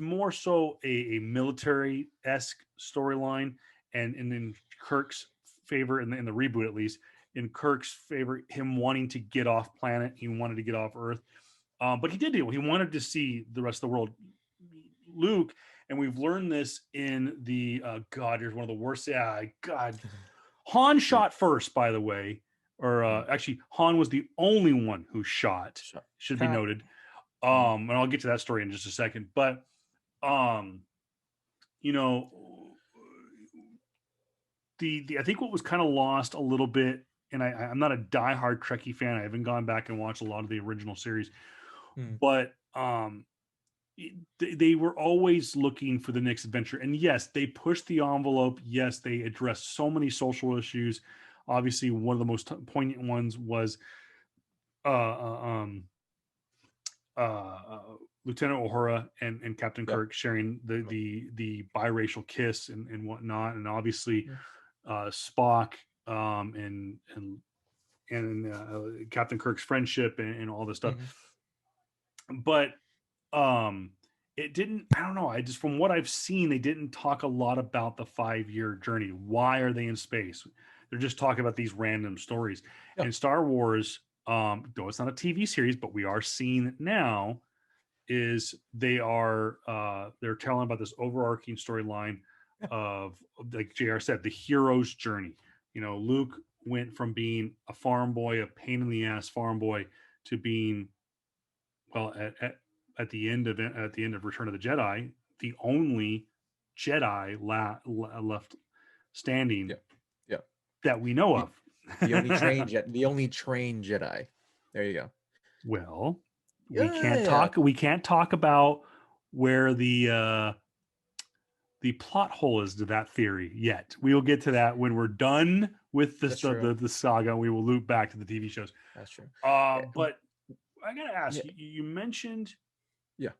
more so a military esque storyline, and in Kirk's favor, in the reboot at least, in Kirk's favor, him wanting to get off planet, he wanted to get off Earth, but he did do. He wanted to see the rest of the world. Luke, and we've learned this in the God. Here's one of the worst. Yeah, God. Han Yeah. shot first, by the way, or Hmm. actually, Han was the only one who shot. So, Should be cut. noted. Hmm. And I'll get to that story in just a second. But um, you know, the I think what was kind of lost a little bit, and I'm not a diehard Trekkie fan. I haven't gone back and watched a lot of the original series, Hmm. but they were always looking for the next adventure. And yes, they pushed the envelope. Yes, they addressed so many social issues. Obviously, one of the most poignant ones was uh, uh, um, uh, Lieutenant Uhura and Captain Yeah. Kirk sharing the biracial kiss and whatnot, and obviously Hmm. Spock and Captain Kirk's friendship and all this stuff. Hmm. But um it didn't, I don't know, I just, from what I've seen, they didn't talk a lot about the 5 year journey. Why are they in space? They're just talking about these random stories. Yeah. And Star Wars, though it's not a TV series, but we are seeing it now, is they're telling about this overarching storyline Yeah. of, like JR said, the hero's journey. Luke went from being a farm boy, a pain in the ass farm boy, to being, well, at the end of Return of the Jedi, the only Jedi left standing Yeah. Yeah. that we know The, of. the only trained Jedi. There you go. Well, Yeah. we can't talk about where the plot hole is to that theory yet. We will get to that when we're done with That's true. the saga. We will loop back to the TV shows. That's true. But I gotta ask Yeah. you. You mentioned Yeah.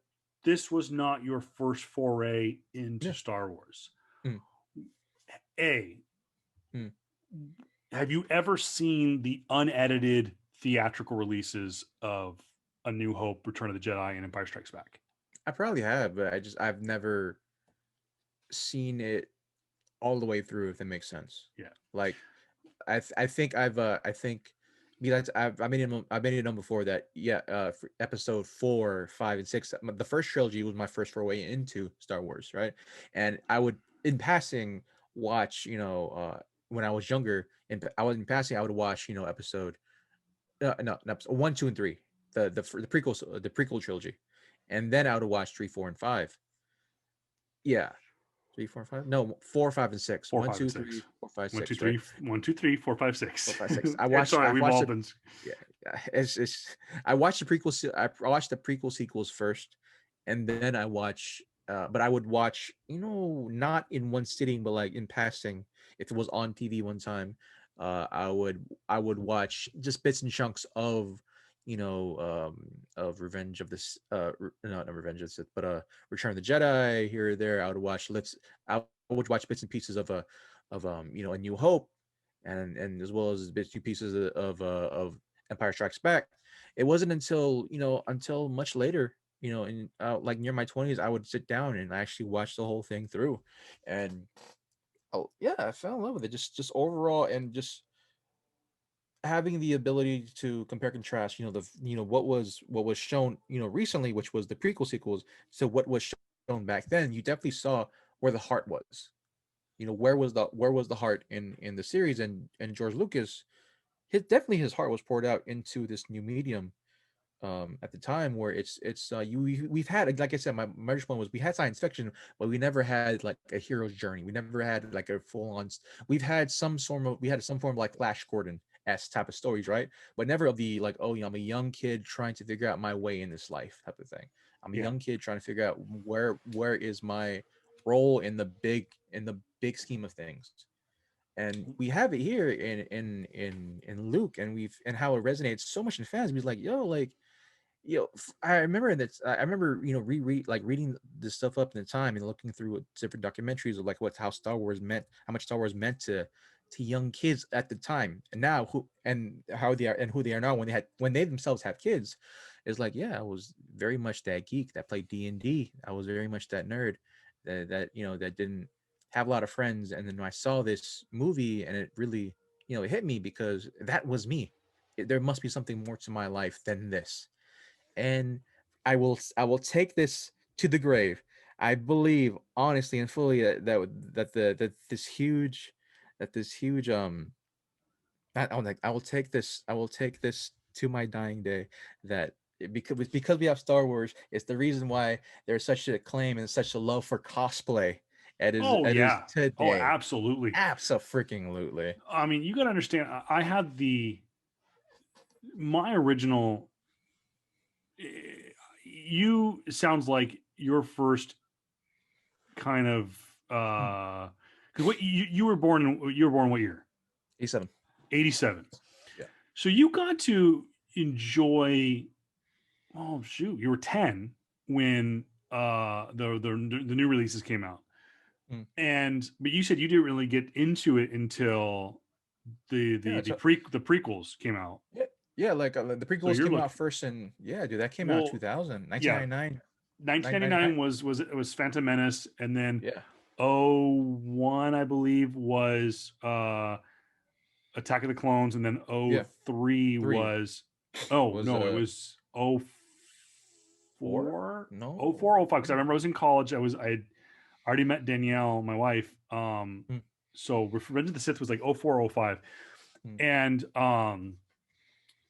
this was not your first foray into Yeah. Star Wars. Mm. A, Mm. have you ever seen the unedited theatrical releases of A New Hope, Return of the Jedi, and Empire Strikes Back? I probably have, but I've never seen it all the way through, if that makes sense. Yeah. Like, I think I think because I made it known before that, yeah, for episode 4, 5, and 6, the first trilogy was my first foray into Star Wars, right? And I would, in passing, watch, when I was younger, and I was in passing, I would watch, episode no, episode 1, 2, and 3, the prequel trilogy, and then I would watch 3, 4, and 5. Yeah, 3, 4, 5. No, 4, 5, and 6. Four, 1, five, 2, and 3, six. 4, 5, One, two, 6. Right? three. 1, 2, 3, 4, 5, 6. 4, 5, 6. It's all right. We've all been. Yeah, I watched the I watched the prequel sequels first, and then I watch. But I would watch, not in one sitting, but like in passing. If it was on TV one time, I would watch just bits and chunks of, of Revenge of this not Revenge of the Sith, but Return of the Jedi here or there. I would watch bits and pieces of A New Hope, and as well as bits and pieces of Empire Strikes Back. It wasn't until much later, in like near my 20s, I would sit down and actually watch the whole thing through, and oh yeah, I fell in love with it. Just overall, and just having the ability to compare contrast, what was shown, recently, which was the prequel sequels, to what was shown back then. You definitely saw where the heart was. Where was the heart in the series, and George Lucas, his heart was poured out into this new medium, at the time, where we've had, like I said, my point was, we had science fiction, but we never had like a hero's journey. We never had like a full on. We had some form of like Flash Gordon s type of stories, right? But never of the like, oh, I'm a young kid trying to figure out my way in this life type of thing. I'm a Yeah. young kid trying to figure out where is my role in the big scheme of things. And we have it here in Luke, and how it resonates so much in fans. He's like, yo, like, I remember that. I remember, reading this stuff up in the time and looking through different documentaries of like how much Star Wars meant to young kids at the time, and now who they are now, when they themselves have kids. Is like, yeah, I was very much that geek that played D&D. I was very much that nerd that didn't have a lot of friends, and then when I saw this movie, and it really, it hit me, because that was me. There must be something more to my life than this, and I will take this to the grave. I believe honestly and fully that I will take this to my dying day, that because we have Star Wars, it's the reason why there's such an acclaim and such a love for cosplay. Oh It is yeah. Oh, today. absolutely. Absolutely. I mean, you got to understand. I had my original. You sounds like your first kind of Hmm. because what you were born what year? 87. 87. Yeah. So you got to enjoy. Oh shoot, you were 10 when the new releases came out, Mm. but you said you didn't really get into it until the Yeah. the the pre the prequels came out. Yeah, yeah, like the So prequels you're came out looking. first, and yeah, dude, that came out Well, 2000, yeah, 1999, 1999 was Phantom Menace, and then Yeah, '01 I believe was Attack of the Clones, and then yeah. '03 Three was, oh was no, it was '04, four? '04, No. '05, because I remember I was in college. I had already met Danielle, my wife. Mm, So Revenge of the Sith was like '04, '05, mm. and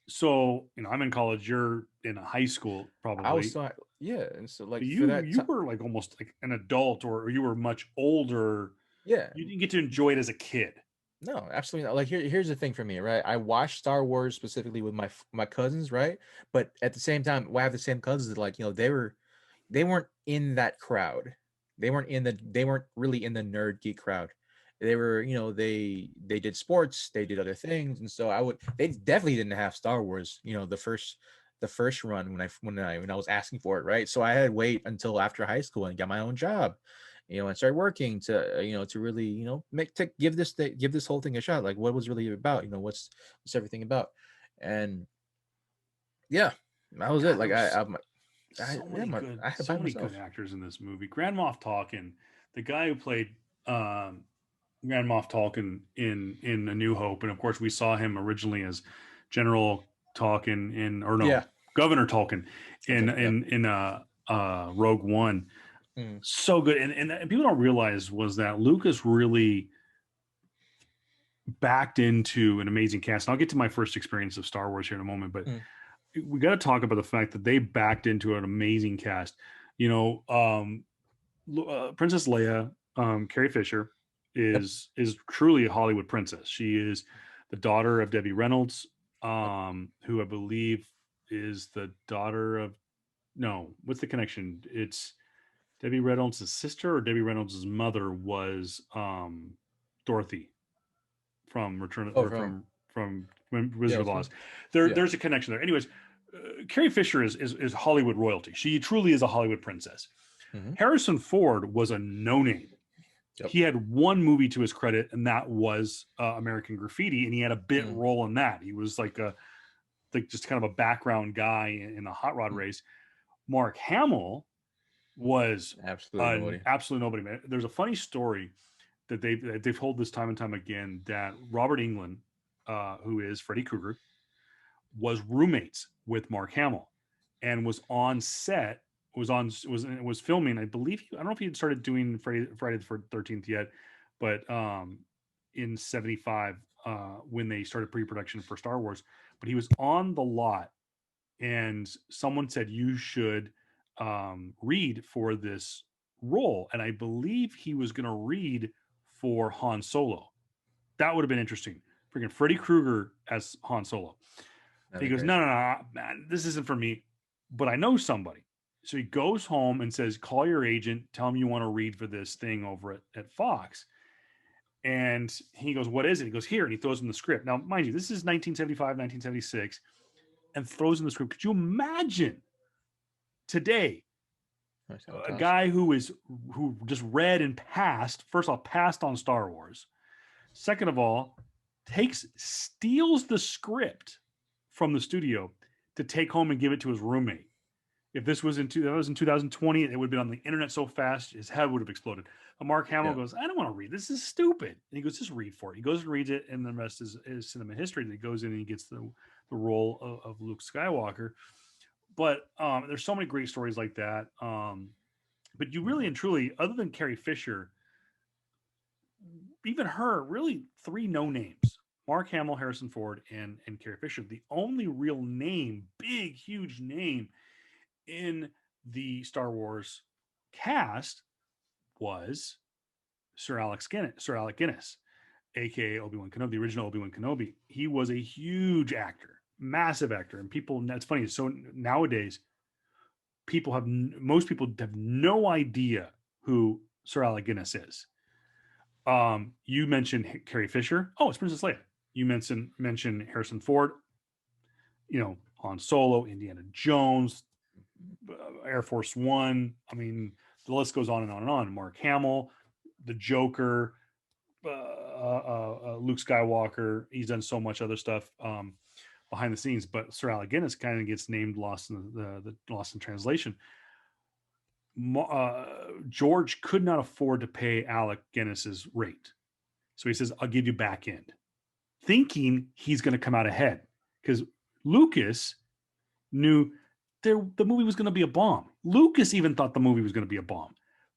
so I'm in college. You're in high school I was probably. so yeah, and so So like for that you time, were like almost like an adult, or you were much older. yeah. You didn't get to enjoy it as a kid. No, absolutely not. Like, here's the thing for me, right? I watched Star Wars specifically with my cousins, right? But at the same time, I have the same cousins that, like, they weren't in that crowd. They weren't really in the nerd geek crowd. They were, they did sports, they did other things, and so they definitely didn't have Star Wars, the first run when I was asking for it, right? So I had to wait until after high school and get my own job, and start working to really, give this whole thing a shot. Like, what was really about, what's everything about, and yeah, that was it. God, there Like, was I yeah, I had to buy so it many good myself. actors in this movie. Grand Moff Tarkin, the guy who played um, Grand Moff Tarkin in A New Hope, and of course we saw him originally as General Tarkin or no, Yeah, Governor Tarkin I'm talking. Yeah. in Rogue One. Mm, So good, and people don't realize was that Lucas really backed into an amazing cast. And I'll get to my first experience of Star Wars here in a moment, but mm. we got to talk about the fact that they backed into an amazing cast. You know, Princess Leia, Carrie Fisher, Yep. is truly a Hollywood princess. She is the daughter of Debbie Reynolds, Yep. who I believe is the daughter of, no, what's the connection? It's Debbie Reynolds' sister, or Debbie Reynolds' mother was Dorothy from Return Oh, or from Wizard yeah, of from Oz. yeah. There's a connection there. Anyways, Carrie Fisher is Hollywood royalty. She truly is a Hollywood princess. Mm-hmm. Harrison Ford was a no name. Yep. He had one movie to his credit, and that was American Graffiti, and he had a bit Mm. role in that. He was like just kind of a background guy in a hot rod race. Mark Hamill was Absolutely an nobody. absolute nobody, man. There's a funny story that they've told this time and time again that Robert Englund, who is Freddy Krueger, was roommates with Mark Hamill and was on set, was filming. I believe I don't know if he had started doing Friday the 13th yet, but in 75 when they started pre-production for Star Wars, but he was on the lot and someone said you should read for this role, and I believe he was going to read for Han Solo. That would have been interesting. Freaking Freddy Krueger as Han Solo. That'd He be goes, crazy. no, man, this isn't for me, but I know somebody. So he goes home and says, call your agent, tell him you want to read for this thing over at Fox. And he goes, what is it? He goes, here. And he throws him the script. Now, mind you, this is 1975, 1976, and throws in the script. Could you imagine today a guy who just read and passed, first off, passed on Star Wars. Second of all, steals the script from the studio to take home and give it to his roommate. If this was in 2020, it would have been on the internet so fast, his head would have exploded. But Mark Hamill goes, I don't want to read. This is stupid. And he goes, just read for it. He goes and reads it, and the rest is cinema history. That he goes in and he gets the role of Luke Skywalker. But there's so many great stories like that. But you really and truly, other than Carrie Fisher, even her, really three no names: Mark Hamill, Harrison Ford, and Carrie Fisher. The only real name, big, huge name in the Star Wars cast was Sir Alec Guinness, aka Obi-Wan Kenobi, the original Obi-Wan Kenobi. He was a huge actor, massive actor, and people. That's funny. So nowadays, most people have no idea who Sir Alec Guinness is. You mentioned Carrie Fisher. Oh, it's Princess Leia. You mentioned Harrison Ford. Han Solo, Indiana Jones, Air Force One. I mean, the list goes on and on and on. Mark Hamill, the Joker, Luke Skywalker. He's done so much other stuff behind the scenes. But Sir Alec Guinness kind of gets named lost in the lost in translation. George could not afford to pay Alec Guinness's rate. So he says, I'll give you back end, thinking he's going to come out ahead because Lucas knew the movie was going to be a bomb. Lucas even thought the movie was going to be a bomb,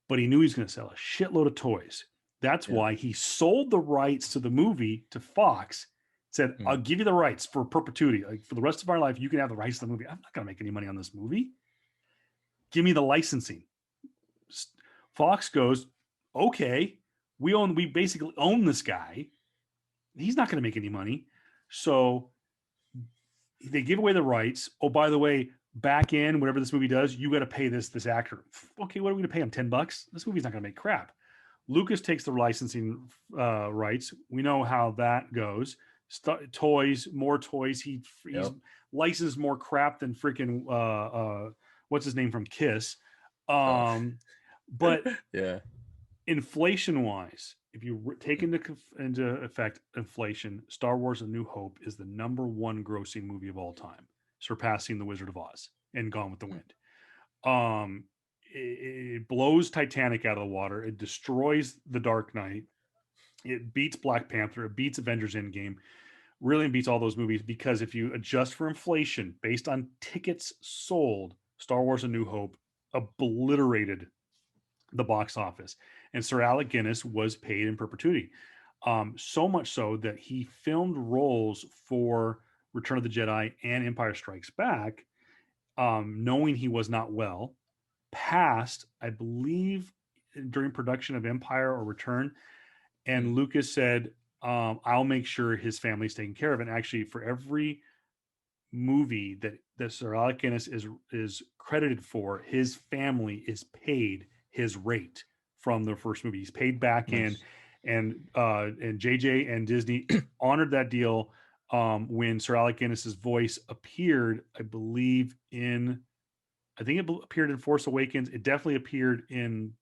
but he knew he was going to sell a shitload of toys. That's why he sold the rights to the movie to Fox, said, I'll give you the rights for perpetuity. Like for the rest of our life, you can have the rights to the movie. I'm not going to make any money on this movie. Give me the licensing. Fox goes, okay, we basically own this guy. He's not going to make any money. So they give away the rights. Oh, by the way, back in whatever this movie does, you got to pay this actor. Okay, what are we going to pay him? $10? This movie's not going to make crap. Lucas takes the licensing rights. We know how that goes. More toys. He's licensed more crap than freaking what's his name from Kiss. But inflation wise, if you take into effect inflation, Star Wars: A New Hope is the #1 grossing movie of all time, surpassing The Wizard of Oz and Gone with the Wind. It blows Titanic out of the water. It destroys The Dark Knight. It beats Black Panther. It beats Avengers Endgame. Really beats all those movies because if you adjust for inflation based on tickets sold, Star Wars: A New Hope obliterated the box office. And Sir Alec Guinness was paid in perpetuity. So much so that he filmed roles for Return of the Jedi and Empire Strikes Back, knowing he was not well, passed, I believe, during production of Empire or Return. And Lucas said, I'll make sure his family's taken care of. And actually, for every movie that Sir Alec Guinness is credited for, his family is paid his rate from the first movie. He's paid back in, and JJ and Disney honored that deal. when Sir Alec Guinness's voice appeared, I think it appeared in Force Awakens. It definitely appeared in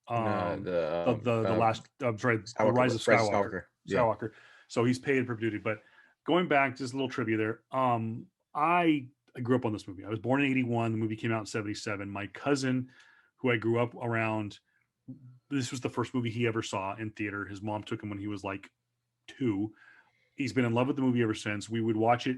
And the last I'm sorry, the Skywalker, Rise of Rise of Skywalker. Skywalker. Yeah. Skywalker. So he's paid for duty. But going back, just a little trivia there. I I grew up on this movie. I was born in '81. The movie came out in '77. My cousin, who I grew up around, this was the first movie he ever saw in theater. His mom took him when he was like 2. He's been in love with the movie ever since. We would watch it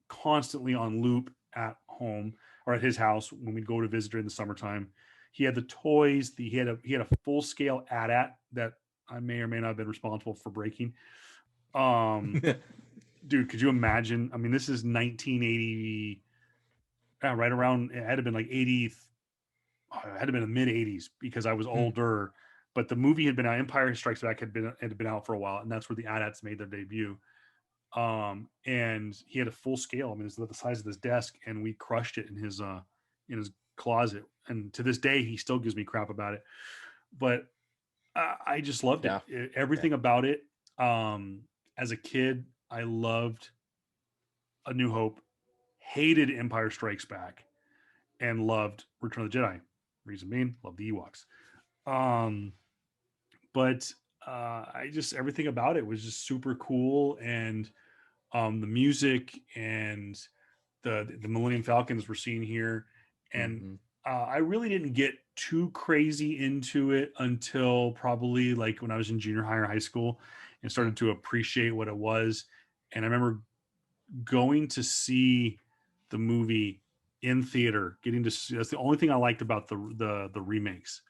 constantly on loop at home or at his house when we'd go to visit during the summertime. He had the toys. He had a full scale AT-AT that I may or may not have been responsible for breaking. Um, dude, could you imagine? I mean, this is 1980, right around. It had to have been like 80. It had to have been the mid 80s because I was older. But the movie had been out. Empire Strikes Back had been out for a while, and that's where the AT-ATs made their debut. And he had a full scale. I mean, it's the size of this desk, and we crushed it in his closet. And to this day, he still gives me crap about it. But I just loved Yeah. everything about it. As a kid, I loved A New Hope, hated Empire Strikes Back, and loved Return of the Jedi. Reason being, love the Ewoks. Um, but I just everything about it was just super cool, and the music and the Millennium Falcons we're seeing here, and I really didn't get too crazy into it until probably like when I was in junior high or high school, and started to appreciate what it was. And I remember going to see the movie in theater, getting to see, that's the only thing I liked about the remakes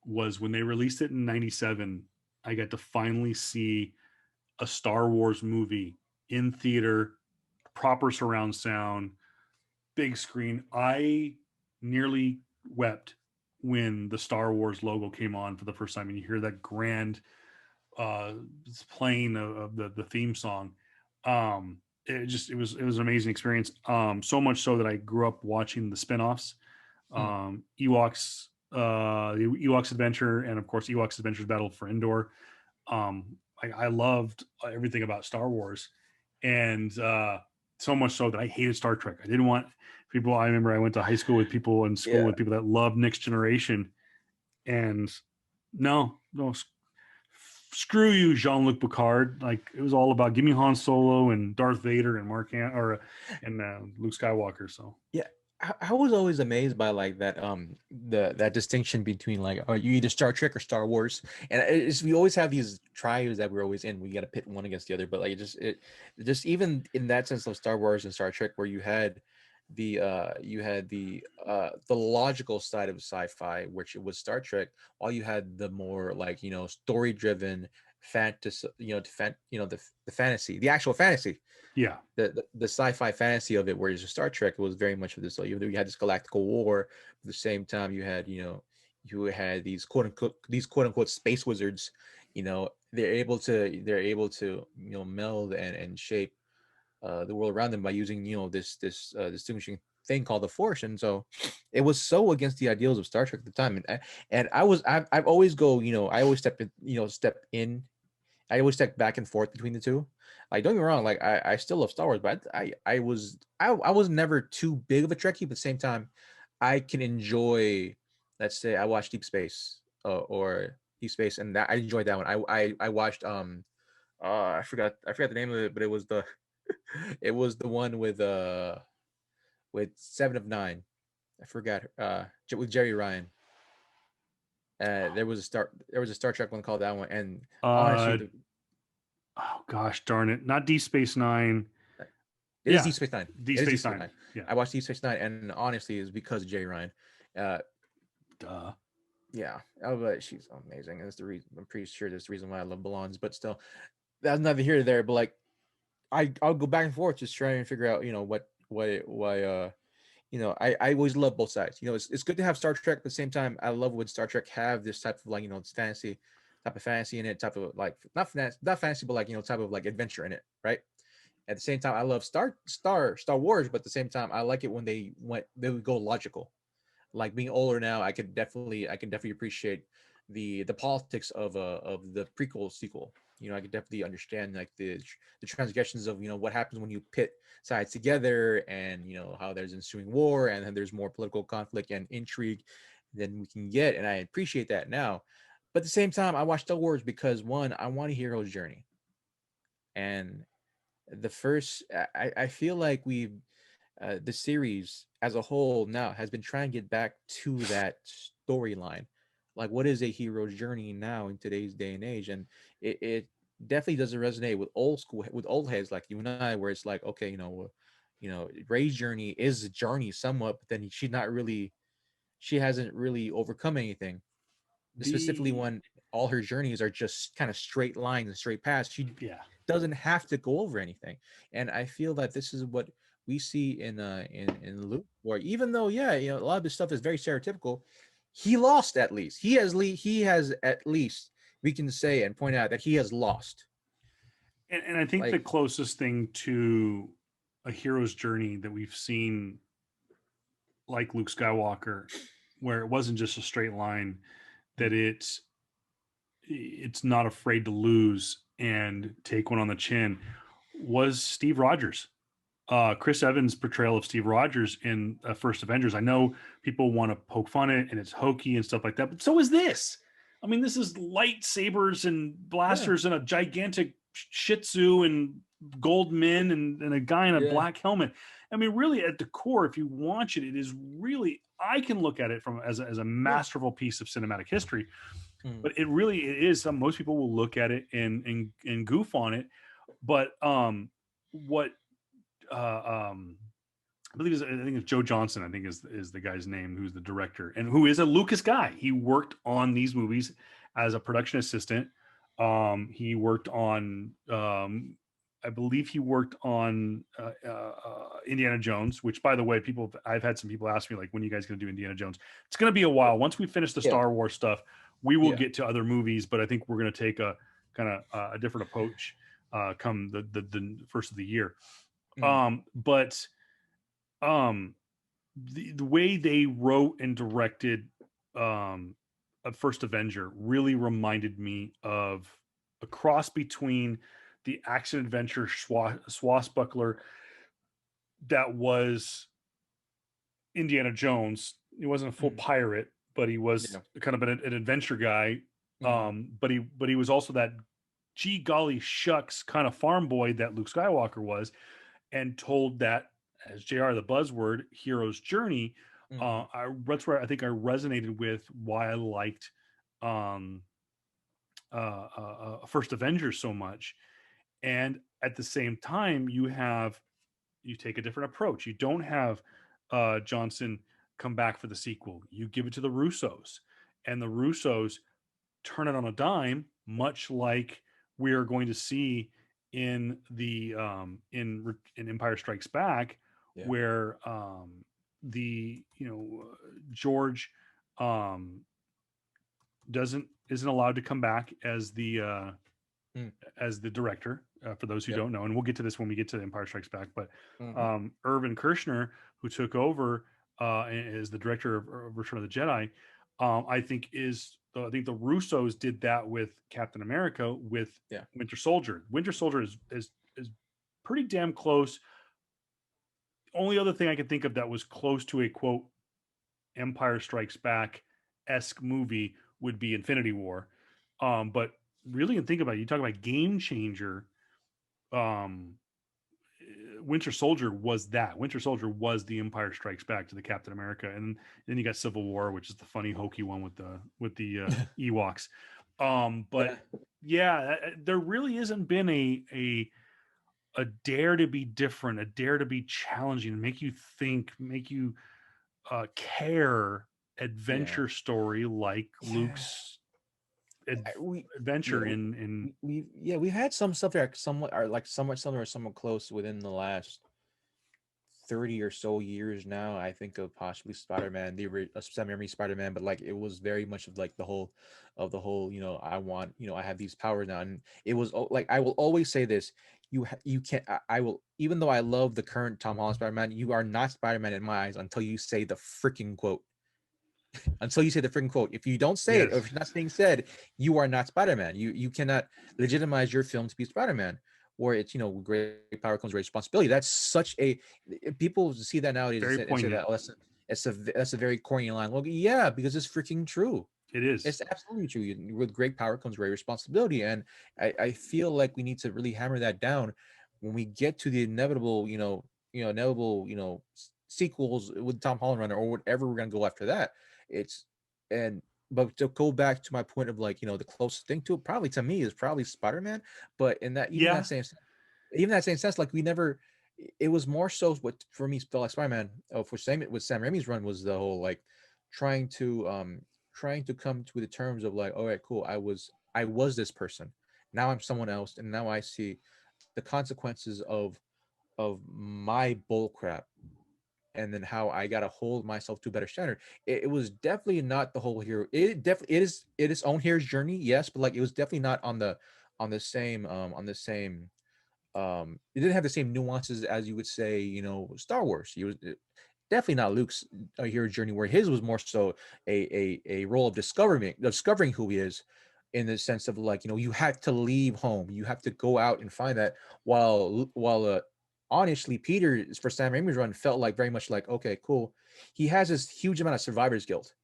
was when they released it in '97. I got to finally see a Star Wars movie in theater, proper surround sound, big screen. I nearly wept when the Star Wars logo came on for the first time, and you hear that grand uh, playing of the theme song. It was an amazing experience. So much so that I grew up watching the spinoffs, Ewoks, the Ewoks Adventure, and of course Ewoks Adventures Battle for Endor. I loved everything about Star Wars, and so much so that I hated Star Trek. I didn't want people. I remember I went to high school with people in school with people that loved Next Generation, and no, screw you, Jean-Luc Picard. Like it was all about give me Han Solo and Darth Vader and Luke Skywalker. So Yeah, I was always amazed by like that that distinction between like are you either Star Trek or Star Wars, and we always have these trios that we're always in. We got to pit one against the other, but like just even in that sense of Star Wars and Star Trek, where you had the logical side of sci-fi, which was Star Trek, while you had the more like story driven fantasy, the fantasy, the actual fantasy, yeah, the sci-fi fantasy of it, whereas Star Trek was very much of this. So you had this galactical war. At the same time, you had these quote unquote space wizards. They're able to meld and shape the world around them by using this distinguishing thing called the Force. And so it was so against the ideals of Star Trek at the time. I've always I always step in. I always step back and forth between the two. Like, don't get me wrong, like I still love Star Wars, but I was never too big of a Trekkie. But at the same time, I can enjoy. Let's say I watched Deep Space or Deep Space, and that I enjoyed that one. I watched I forgot the name of it, but it was the it was the one with Seven of Nine. I forgot with Jerry Ryan. There was a Star Trek one called that one, and honestly, oh gosh darn it, not Deep Space Nine. it is Deep Space Nine. Deep It is Deep Space Space Nine. Nine. Yeah. I watched Deep Space Nine, and honestly, it's because of Jerry Ryan. Uh, Duh. yeah, but she's amazing, and that's the reason. I'm pretty sure that's the reason why I love Blondes. But still, that's neither here nor there. But like, I'll go back and forth just trying to figure out, why I always love both sides. It's good to have Star Trek, but at the same time, I love when Star Trek have this type of like, it's type of fantasy in it, type of like not fantasy, but like type of like adventure in it, right? At the same time, I love Star Wars, but at the same time, I like it when they would go logical. Like being older now, I can definitely appreciate the politics of the prequel sequel. I could definitely understand like the transgressions of what happens when you pit sides together, and how there's ensuing war, and then there's more political conflict and intrigue than we can get, and I appreciate that now. But at the same time, I watch Star Wars because one, I want a hero's journey, and the first I feel like the series as a whole now has been trying to get back to that storyline. Like, what is a hero's journey now in today's day and age? And it definitely doesn't resonate with with old heads like you and I, where it's like, okay, Ray's journey is a journey somewhat, but then she hasn't really overcome anything. Specifically, The when all her journeys are just kind of straight lines and straight paths, she yeah, doesn't have to go over anything. And I feel that this is what we see in Luke, where even though a lot of this stuff is very stereotypical, he lost at least. He has at least, we can say and point out that he has lost. and I think the Like, closest thing to a hero's journey that we've seen, like Luke Skywalker, where it wasn't just a straight line, that it's not afraid to lose and take one on the chin, was Steve Rogers. Chris Evans' portrayal of Steve Rogers in First Avengers. I know people want to poke fun at it and it's hokey and stuff like that, but so is this. I mean, this is lightsabers and yeah, blasters and a gigantic Shih Tzu and gold men and a guy in a yeah, black helmet. I mean, really, at the core, if you watch it, it is really. I can look at it from as a yeah. masterful piece of cinematic history, Mm, but it is. Most people will look at it and goof on it, but what I believe I think it's Joe Johnson. I think is the guy's name, who's the director and who is a Lucas guy. He worked on these movies as a production assistant. He worked on, I believe he worked on Indiana Jones. Which, by the way, I've had some people ask me like, when are you guys going to do Indiana Jones? It's going to be a while. Once we finish the yeah, Star Wars stuff, we will yeah. get to other movies. But I think we're going to take a kind of a different approach come the first of the year. Mm, But um the way they wrote and directed a first Avenger really reminded me of a cross between the action adventure swashbuckler that was Indiana Jones. He wasn't a full mm, pirate, but he was yeah. kind of an adventure guy. Mm, But he was also that gee golly shucks kind of farm boy that Luke Skywalker was, and told that, as JR, the buzzword, hero's journey. mm, That's where I think I resonated with why I liked um, First Avengers so much. And at the same time, you take a different approach. You don't have Johnson come back for the sequel. You give it to the Russos, and the Russos turn it on a dime, much like we are going to see in in Empire Strikes Back, yeah. where the George um, doesn't isn't allowed to come back Mm, as the director. For those who yep. don't know, and we'll get to this when we get to Empire Strikes Back, but Hmm. Irvin Kershner, who took over as the director of Return of the Jedi, I think the Russos did that with Captain America with Yeah. Winter Soldier. Winter Soldier is pretty damn close. Only other thing I can think of that was close to a quote Empire Strikes Back esque movie would be Infinity War. But really, and think about it, you talk about game changer. Um, Winter Soldier was that. Winter Soldier was the Empire Strikes Back to the Captain America, and then you got Civil War, which is the funny hokey one with the Ewoks. But Yeah. yeah, there really hasn't been a dare to be different, a dare to be challenging, make you think, make you care Yeah. adventure story like Yeah. Luke's ad- We yeah adventure in we had some stuff that are somewhat are like somewhat similar or somewhat close within the last 30 or so years now. I think of possibly Spider-Man, Sam Raimi Spider-Man, but like it was very much of like the whole, I want, I have these powers now. And it was like, I will always say this, you can't, I will, even though I love the current Tom Holland Spider-Man, you are not Spider-Man in my eyes until you say the freaking quote. until you say the freaking quote. If you don't say it, or Yes. if it's not being said, you are not Spider-Man. You cannot legitimize your film to be Spider-Man. Where it's, with great power comes great responsibility. That's such a people see that nowadays Very and say that, poignant. oh, that's a very corny line. Well, yeah, because it's freaking true. It is. It's absolutely true. With great power comes great responsibility, and I feel like we need to really hammer that down when we get to the inevitable, inevitable, sequels with Tom Holland Runner or whatever we're gonna go after that. It's and but to go back to my point of like, the closest thing to it, probably to me is probably Spider-Man. But in that Yeah. even that same sense, like we never. It was more so what for me felt like Spider-Man. For Sam with Sam Raimi's run was the whole like trying to um trying to come to the terms of like, all right, cool. I was this person. Now I'm someone else, and now I see the consequences of my bull crap, and then how I gotta hold myself to a better standard. It was definitely not the whole hero. It is own hero's journey, yes, but like it was definitely not on the same. It didn't have the same nuances as you would say, Star Wars. He was definitely not Luke's hero journey, where his was more so a role of discovering who he is, in the sense of like, you had to leave home, you have to go out and find that. While honestly, Peter for Sam Raimi's run felt like very much like, okay, cool. He has this huge amount of survivor's guilt,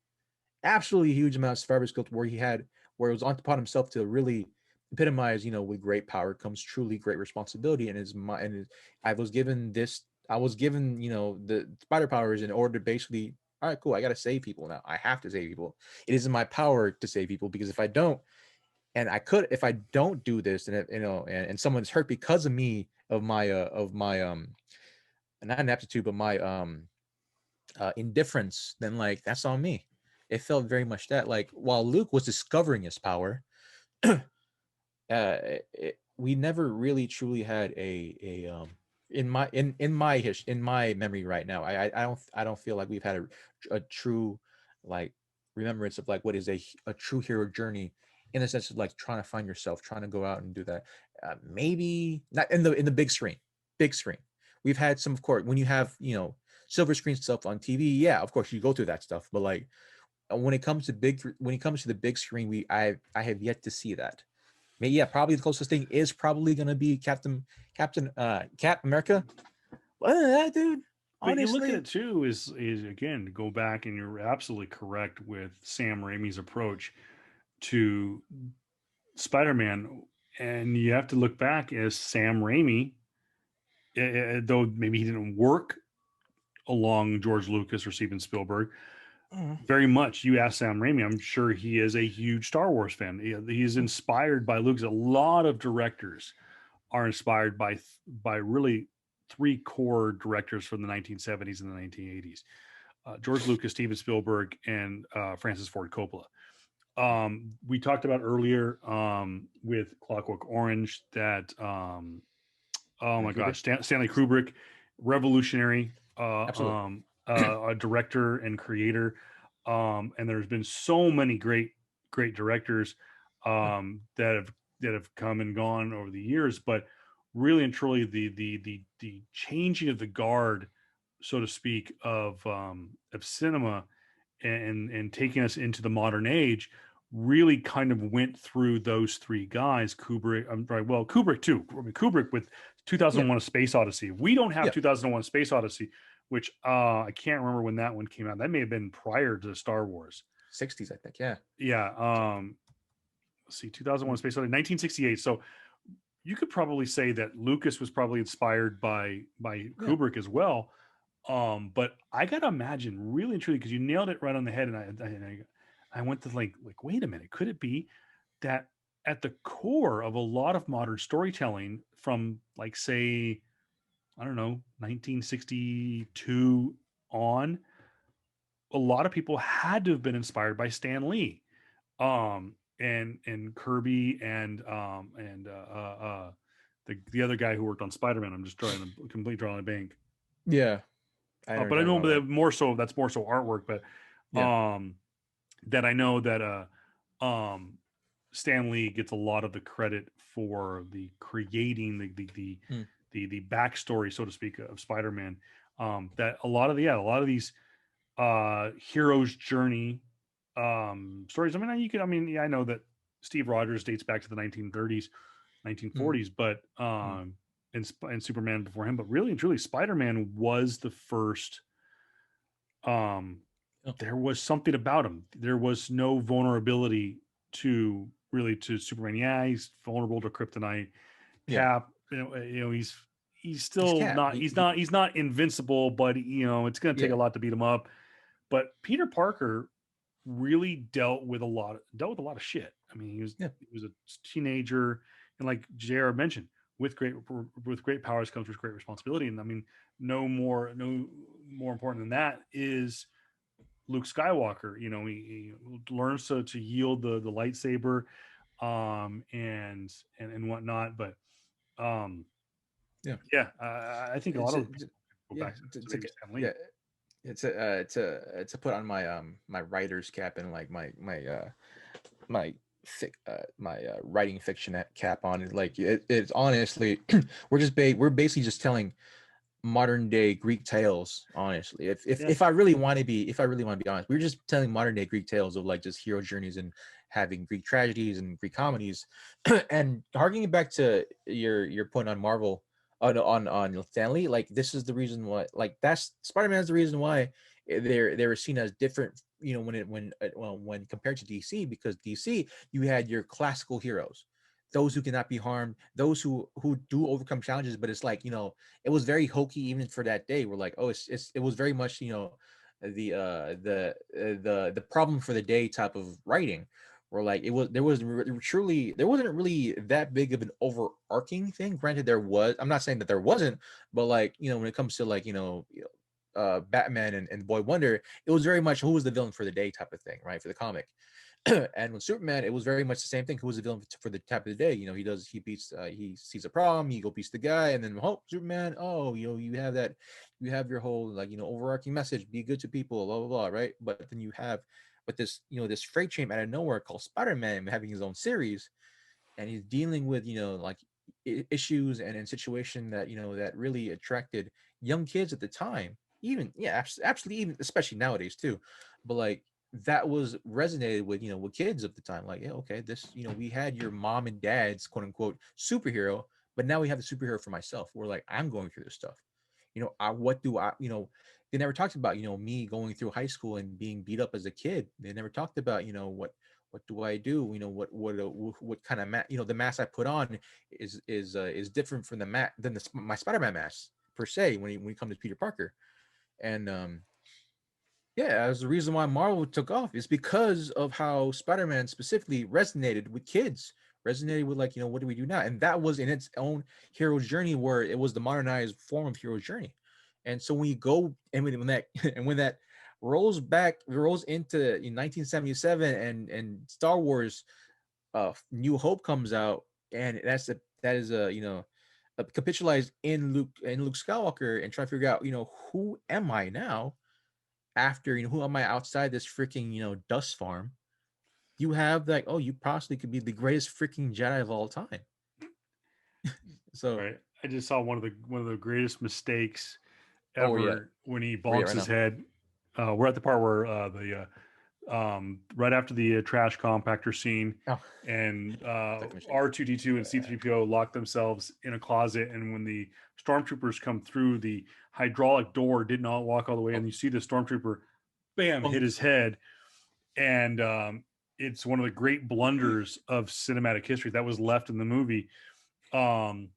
absolutely huge amount of survivor's guilt, where it was upon himself to really epitomize, with great power comes truly great responsibility. And his my and his, I was given, the spider powers in order to basically, all right, cool, I got to save people now. I have to save people. It is in my power to save people, because if I don't, if I don't do this, and and someone's hurt because of me, of my not ineptitude, but my indifference, then like that's on me. It felt very much that, like, while Luke was discovering his power, we never really truly had in my memory right now. I don't feel like we've had a true, like, remembrance of like what is a true hero journey, in the sense of like trying to find yourself, trying to go out and do that. Maybe not in the big screen. Big screen. We've had some, of course, when you have silver screen stuff on TV. Yeah, of course you go through that stuff, but like when it comes to the big screen, I have yet to see that. Maybe, yeah, probably the closest thing is probably gonna be Cap America. Other than that, dude, But you look at honestly, it too, is again, go back, and you're absolutely correct with Sam Raimi's approach to Spider-Man, and you have to look back as Sam Raimi, though maybe he didn't work along George Lucas or Steven Spielberg. mm, Very much, you ask Sam Raimi, I'm sure he is a huge Star Wars fan. He's inspired by Lucas. A lot of directors are inspired by really three core directors from the 1970s and the 1980s: George Lucas, Steven Spielberg, and Francis Ford Coppola. We talked about earlier with Clockwork Orange that oh my Kubrick, gosh, Stanley Kubrick, revolutionary absolutely, a director and creator. And there's been so many great directors mm, that have come and gone over the years, but really and truly the changing of the guard, so to speak, of cinema, and taking us into the modern age, really kind of went through those three guys. Kubrick, I'm right. Well, Kubrick too. I mean, Kubrick with yeah, 2001: A Space Odyssey. We don't have yeah, 2001: Space Odyssey, which I can't remember when that one came out. That may have been prior to Star Wars. '60s, I think, yeah, Yeah. Let's see, 2001: Space Odyssey, 1968. So you could probably say that Lucas was probably inspired by yeah, Kubrick as well. But I gotta imagine, really and truly, because you nailed it right on the head, and I went to like, wait a minute, could it be that at the core of a lot of modern storytelling, from like, say, I don't know, 1962 on, a lot of people had to have been inspired by Stan Lee, and Kirby, and the other guy who worked on Spider-Man. I'm just drawing a bank. yeah. I know what you're But I talking know about, that more so that's more so artwork, but yeah, um that I know that Stan Lee gets a lot of the credit for the creating mm, the backstory, so to speak, of Spider-Man. That a lot of these hero's journey stories. I mean, I know that Steve Rogers dates back to the 1930s, Mm, 1940s, but mm. and Superman before him, but really and truly, Spider-Man was the first. Um, Oh, there was something about him. There was no vulnerability to Superman. Yeah, he's vulnerable to kryptonite. yeah, Cap, he's he's still Cap. not. He's not invincible, but it's going to take Yeah, a lot to beat him up. But Peter Parker really dealt with a lot of shit. I mean, yeah, he was a teenager, and like JR mentioned, with great powers comes with great responsibility. And I mean, no more important than that is Luke Skywalker. He learns to yield the lightsaber, and whatnot. But um, yeah. yeah, I think a lot It's a, of people go yeah, back to it's a, maybe Stan Lee. yeah. It's a put on my my writer's cap and like my writing fiction cap on it. Like it's honestly, we're basically just telling modern day Greek tales. Honestly, Yeah, if I really want to be, if I really want to be honest, we're just telling modern day Greek tales of like just hero journeys and having Greek tragedies and Greek comedies. And harking back to your point on Marvel, on Stanley, like this is the reason why, like that's Spider-Man's the reason why they're seen as different. When compared to DC, because DC you had your classical heroes, those who cannot be harmed, those who do overcome challenges, but it's like it was very hokey even for that day. We're like, oh, it was very much the problem for the day type of writing. Where like there wasn't really that big of an overarching thing. Granted, there was. I'm not saying that there wasn't, but like when it comes to like Batman and Boy Wonder, it was very much who was the villain for the day type of thing, right? For the comic. And with Superman, it was very much the same thing. Who was the villain for the type of the day? He beats, he sees a problem, he go beats the guy, and then Superman, you have your whole like overarching message: be good to people, blah blah blah, right? But then but this this freight train out of nowhere called Spider-Man having his own series, and he's dealing with like issues and situation that that really attracted young kids at the time, even absolutely, even especially nowadays too. But like that was resonated with with kids of the time, like, yeah, okay, this we had your mom and dad's quote unquote superhero, but now we have the superhero for myself. We're like, I'm going through this stuff. What do I they never talked about me going through high school and being beat up as a kid. They never talked about what do I do? What kind of the mask I put on is different from the than my Spider-Man mask per se when he comes to Peter Parker. And yeah, as the reason why Marvel took off is because of how Spider-Man specifically resonated with kids, resonated with like what do we do now? And that was in its own hero's journey, where it was the modernized form of hero's journey. And so when you go and when that and when that rolls into 1977 and Star Wars New Hope comes out, and that is a capitalized in Luke Skywalker, and trying to figure out who am I now after who am I outside this freaking dust farm. You have like, oh, you possibly could be the greatest freaking Jedi of all time. So right. I just saw one of the greatest mistakes oh yeah, ever when he read it bonks right his now. head. We're at the part where the right after the trash compactor scene, Oh, and second mistake. R2D2 and C3PO lock themselves in a closet, and when the stormtroopers come through, the hydraulic door did not walk all the way, Oh, and you see the stormtrooper, bam, hit bunk. his head, and it's one of the great blunders of cinematic history that was left in the movie. Um,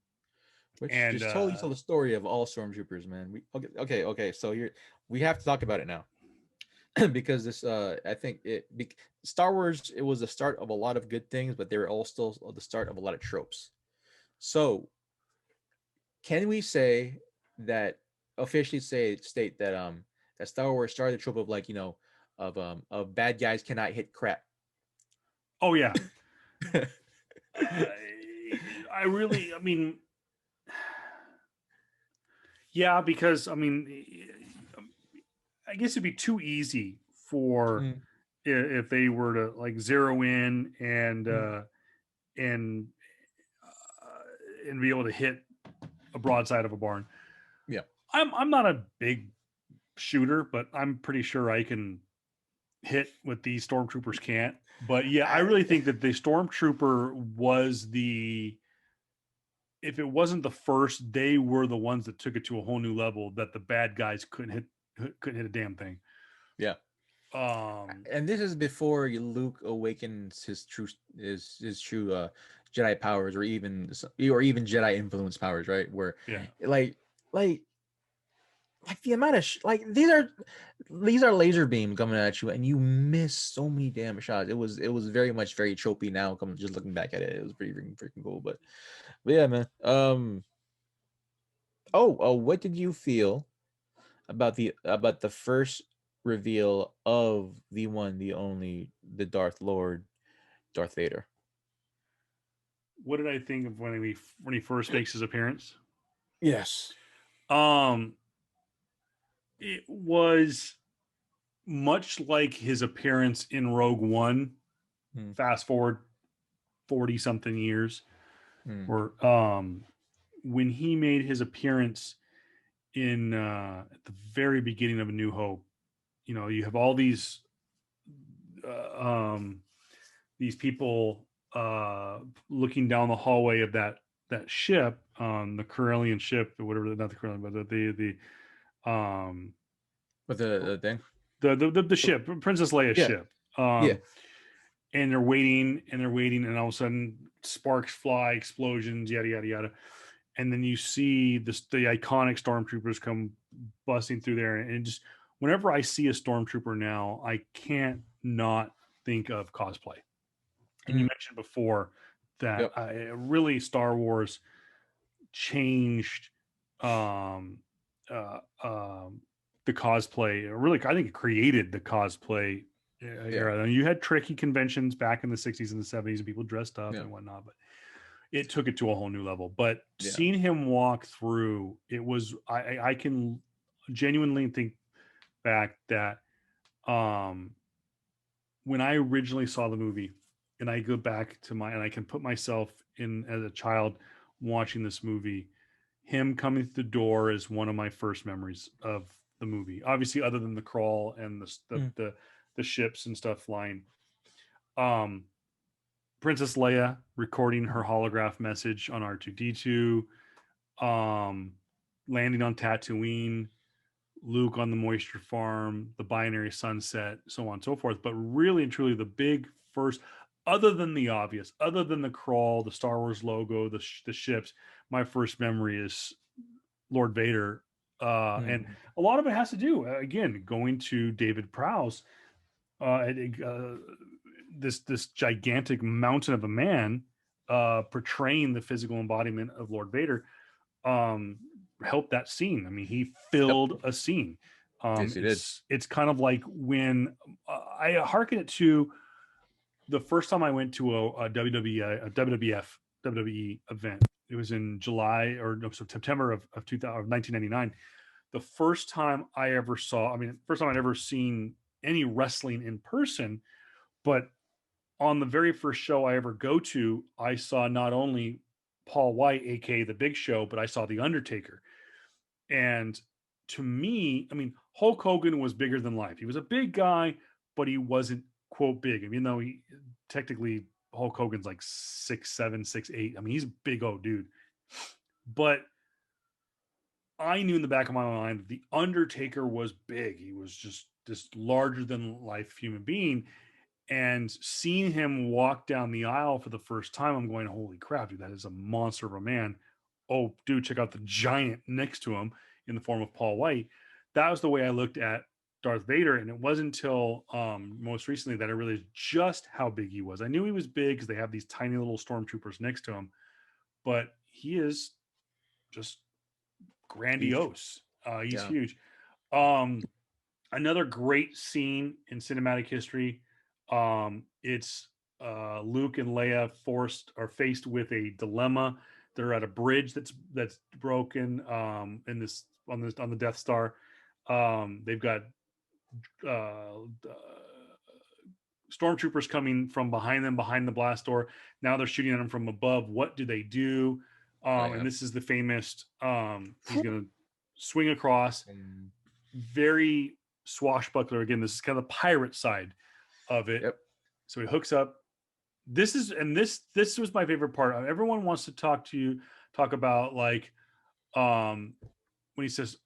Which and just totally tell the story of all stormtroopers, man. Okay. So we have to talk about it now. Because this I think Star Wars, it was the start of a lot of good things, but they were also the start of a lot of tropes. So can we say that officially state that that Star Wars started the trope of like of bad guys cannot hit crap? oh yeah, I mean, yeah, because I mean, I guess it'd be too easy for Mm, if they were to like zero in mm, and be able to hit a broadside of a barn. yeah. I'm not a big shooter, but I'm pretty sure I can hit what these stormtroopers can't. But yeah, I really think that the stormtrooper was the, if it wasn't the first, they were the ones that took it to a whole new level that the bad guys couldn't hit a damn thing. Yeah. Um, And this is before Luke awakens his true Jedi powers, or even Jedi influence powers, right? Where yeah, like like like the amount of like these are laser beam coming at you, and you miss so many damn shots. It was very much very tropey now. Coming just looking back at it, it was pretty freaking cool. But yeah, man. What did you feel about the first reveal of the one, the only, the Darth Lord, Darth Vader? what did I think of when he first makes his appearance? Yes. Um, it was much like his appearance in Rogue One. Hmm. Fast forward 40 something years, Hmm. or when he made his appearance in at the very beginning of A New Hope. You know, you have all uh, um, these people looking down the hallway of that ship, the Corellian ship, or whatever, not the Corellian, but um With the thing. the ship, Princess Leia's Yeah. ship. Yeah. And they're waiting, and all of a sudden sparks fly, explosions, yada yada yada. And then you see the iconic stormtroopers come busting through there, and just whenever I see a stormtrooper now, I can't not think of cosplay. And you Mm. mentioned before that Yep. really Star Wars changed um, uh, um, the cosplay. Really, I think it created the cosplay Yeah. era. And you had tricky conventions back in the 60s and the 70s, and people dressed up Yeah. and whatnot, but it took it to a whole new level. But Yeah. seeing him walk through, it was I can genuinely think back that um, when I originally saw the movie, and I go back to and I can put myself in as a child watching this movie, him coming through the door is one of my first memories of the movie. Obviously, other than the crawl and Mm. the ships and stuff flying. Um, Princess Leia recording her holograph message on R2D2, um, landing on Tatooine, Luke on the moisture farm, the binary sunset, so on and so forth. But really and truly, the big first, other than the obvious, other than the crawl, the Star Wars logo, the ships, my first memory is Lord Vader. And Mm. a lot of it has to do, again, going to David Prowse, uh, this gigantic mountain of a man, portraying the physical embodiment of Lord Vader, um, helped that scene. I mean, he Yep. filled a scene. Yes, he did. It's kind of like when I hearken it to the first time I went to a WWE, a WWF, WWE event. It was in July or no, so September of 2000, of 1999. The first time I ever saw, I mean, first time I'd ever seen any wrestling in person, but on the very first show I ever go to, I saw not only Paul White, aka the Big Show, but I saw the Undertaker. And to me, I mean, Hulk Hogan was bigger than life. He was a big guy, but he wasn't quote big. I mean, though he technically Hulk Hogan's like 6'7", 6'8". I mean, he's a big old dude. But I knew in the back of my mind that the Undertaker was big. He was just this larger than life human being. And seeing him walk down the aisle for the first time, I'm going, holy crap, dude, that is a monster of a man. Oh, dude, check out the giant next to him in the form of Paul White. That was the way I looked at Darth Vader. And it wasn't until most recently that I realized just how big he was. I knew he was big because they have these tiny little stormtroopers next to him, but he is just Huge. grandiose. He's Yeah. huge. Another great scene in cinematic history. It's Luke and Leia faced with a dilemma. They're at a bridge that's broken in this on the Death Star. They've got uh, stormtroopers coming from behind them, behind the blast door. Now they're shooting at them from above. What do they do? Oh And yeah. this is the famous. He's going to swing across, very swashbuckler. Again, this is kind of the pirate side of it. Yep. So he hooks up. This was my favorite part. Everyone wants to talk about like when he says,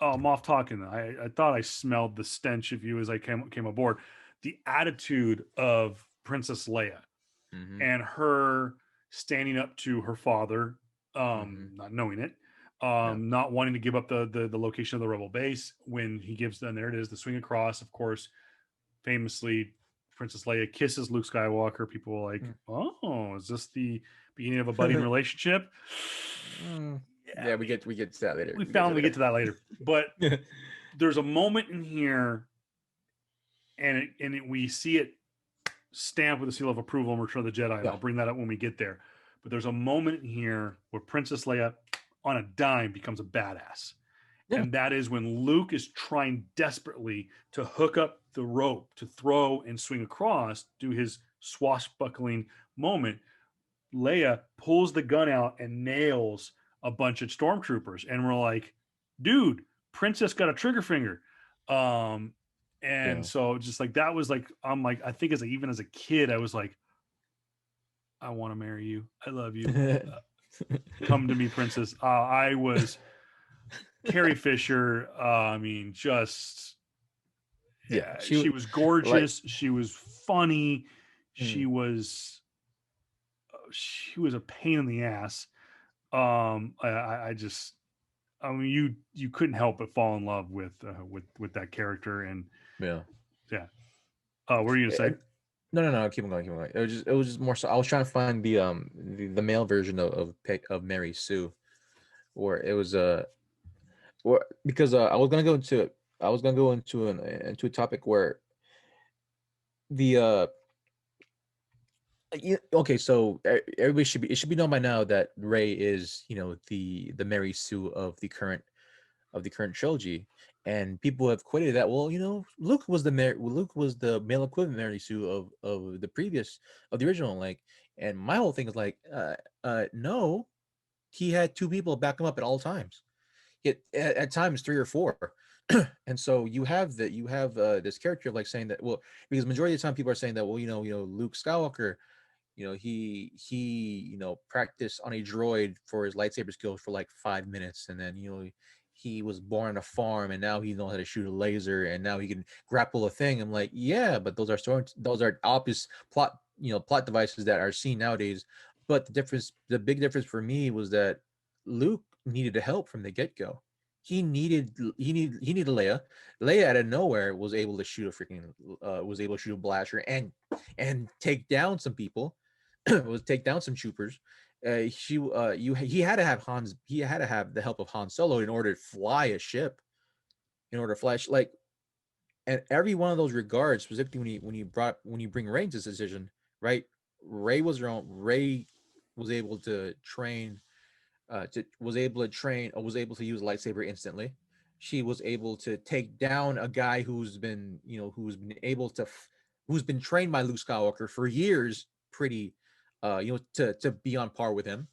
"Oh, I'm off talking." I thought I smelled the stench of you as I came aboard. The attitude of Princess Leia Mm-hmm. and her standing up to her father, Mm-hmm. not knowing it, Yeah. not wanting to give up the location of the rebel base when he gives them, there it is, the swing across. Of course, famously, Princess Leia kisses Luke Skywalker. People are like, "Oh, is this the beginning of a budding relationship?" Yeah, Yeah, we get to that later. we get to that later, but there's a moment in here, and we see it stamped with a seal of approval in Return of the Jedi, and Yeah. I'll bring that up when we get there. But there's a moment in here where Princess Leia, on a dime, becomes a badass. Yeah. And that is when Luke is trying desperately to hook up the rope to throw and swing across, do his swashbuckling moment. Leia pulls the gun out and nails a bunch of stormtroopers. And we're like, dude, Princess got a trigger finger. And Yeah. so just like that was like, I'm like, I think even as a kid, I was like, I want to marry you. I love you. Come to me, Princess. I was Carrie Fisher. I mean, just Yeah. she was Like. gorgeous. She was funny. She Mm. was she was a pain in the ass. I just, I mean, you couldn't help but fall in love with that character, and Yeah. yeah. What are you gonna say? No. Keep on going. Keep on going. It was just more so. I was trying to find the male version of Mary Sue, or it was or because I was gonna go into a topic where the okay, so everybody should be known by now that Ray is, the Mary Sue of the current trilogy, and people have quoted that. Well, Luke was the male equivalent Mary Sue of the original, like. And my whole thing is like, no, he had two people back him up at all times. At times three or four. And so you have this character of like saying that, well, because majority of the time people are saying that, well, Luke Skywalker, he practiced on a droid for his lightsaber skills for like 5 minutes, and then he was born on a farm, and now he knows how to shoot a laser, and now he can grapple a thing. I'm like, yeah, but those are obvious plot devices that are seen nowadays. But the big difference for me was that Luke needed help from the get-go. He needed Leia. Leia out of nowhere was able to shoot a blaster and take down some people. Was take down some troopers. He had to have the help of Han Solo in order to fly a ship, in order to flash, like. And every one of those regards, specifically when you bring Rey into this decision, right? Ray was able to train, or was able to use a lightsaber instantly. She was able to take down a guy who's been trained by Luke Skywalker for years, pretty, to be on par with him.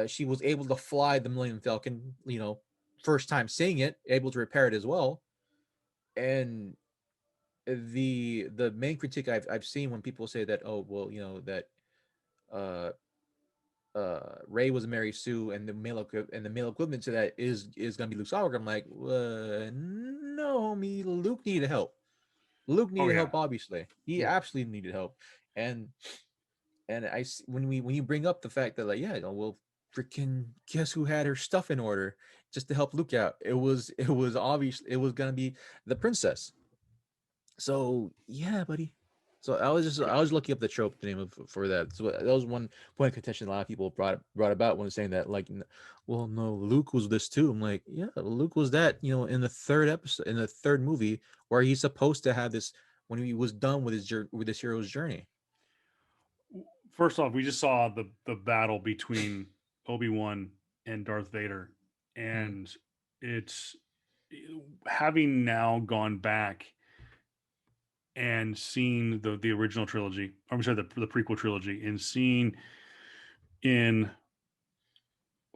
She was able to fly the Millennium Falcon, first time seeing it, able to repair it as well. And the main critique I've seen when people say that, oh, well, that uh Ray was Mary Sue, and the male equivalent to that is gonna be Luke Skywalker. I'm like, no, Luke needed help. Luke Oh needed yeah, help. Obviously, he yeah. absolutely needed help. And when you bring up the fact that, like, yeah, well, freaking guess who had her stuff in order just to help Luke out? It was obvious it was gonna be the princess. So yeah, buddy. So I was looking up the trope name for that. So that was one point of contention a lot of people brought about when saying that, like, well, no, Luke was this too. I'm like, yeah, Luke was that, in the third episode, in the third movie, where he's supposed to have this when he was done with his hero's journey. First off, we just saw the battle between Obi-Wan and Darth Vader, Mm, and it's having now gone back and seen the original trilogy. I'm sorry, the prequel trilogy, and seeing in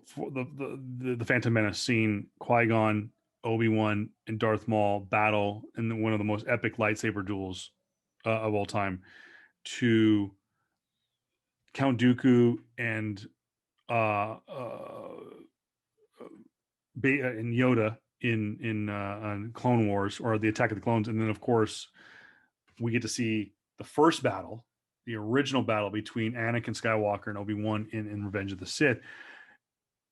for the Phantom Menace, seeing Qui-Gon, Obi-Wan and Darth Maul battle in one of the most epic lightsaber duels of all time, to Count Dooku and uh, uh, and Yoda in Clone Wars, or the Attack of the Clones, and then of course we get to see the first battle, the original battle between Anakin Skywalker and Obi-Wan in Revenge of the Sith,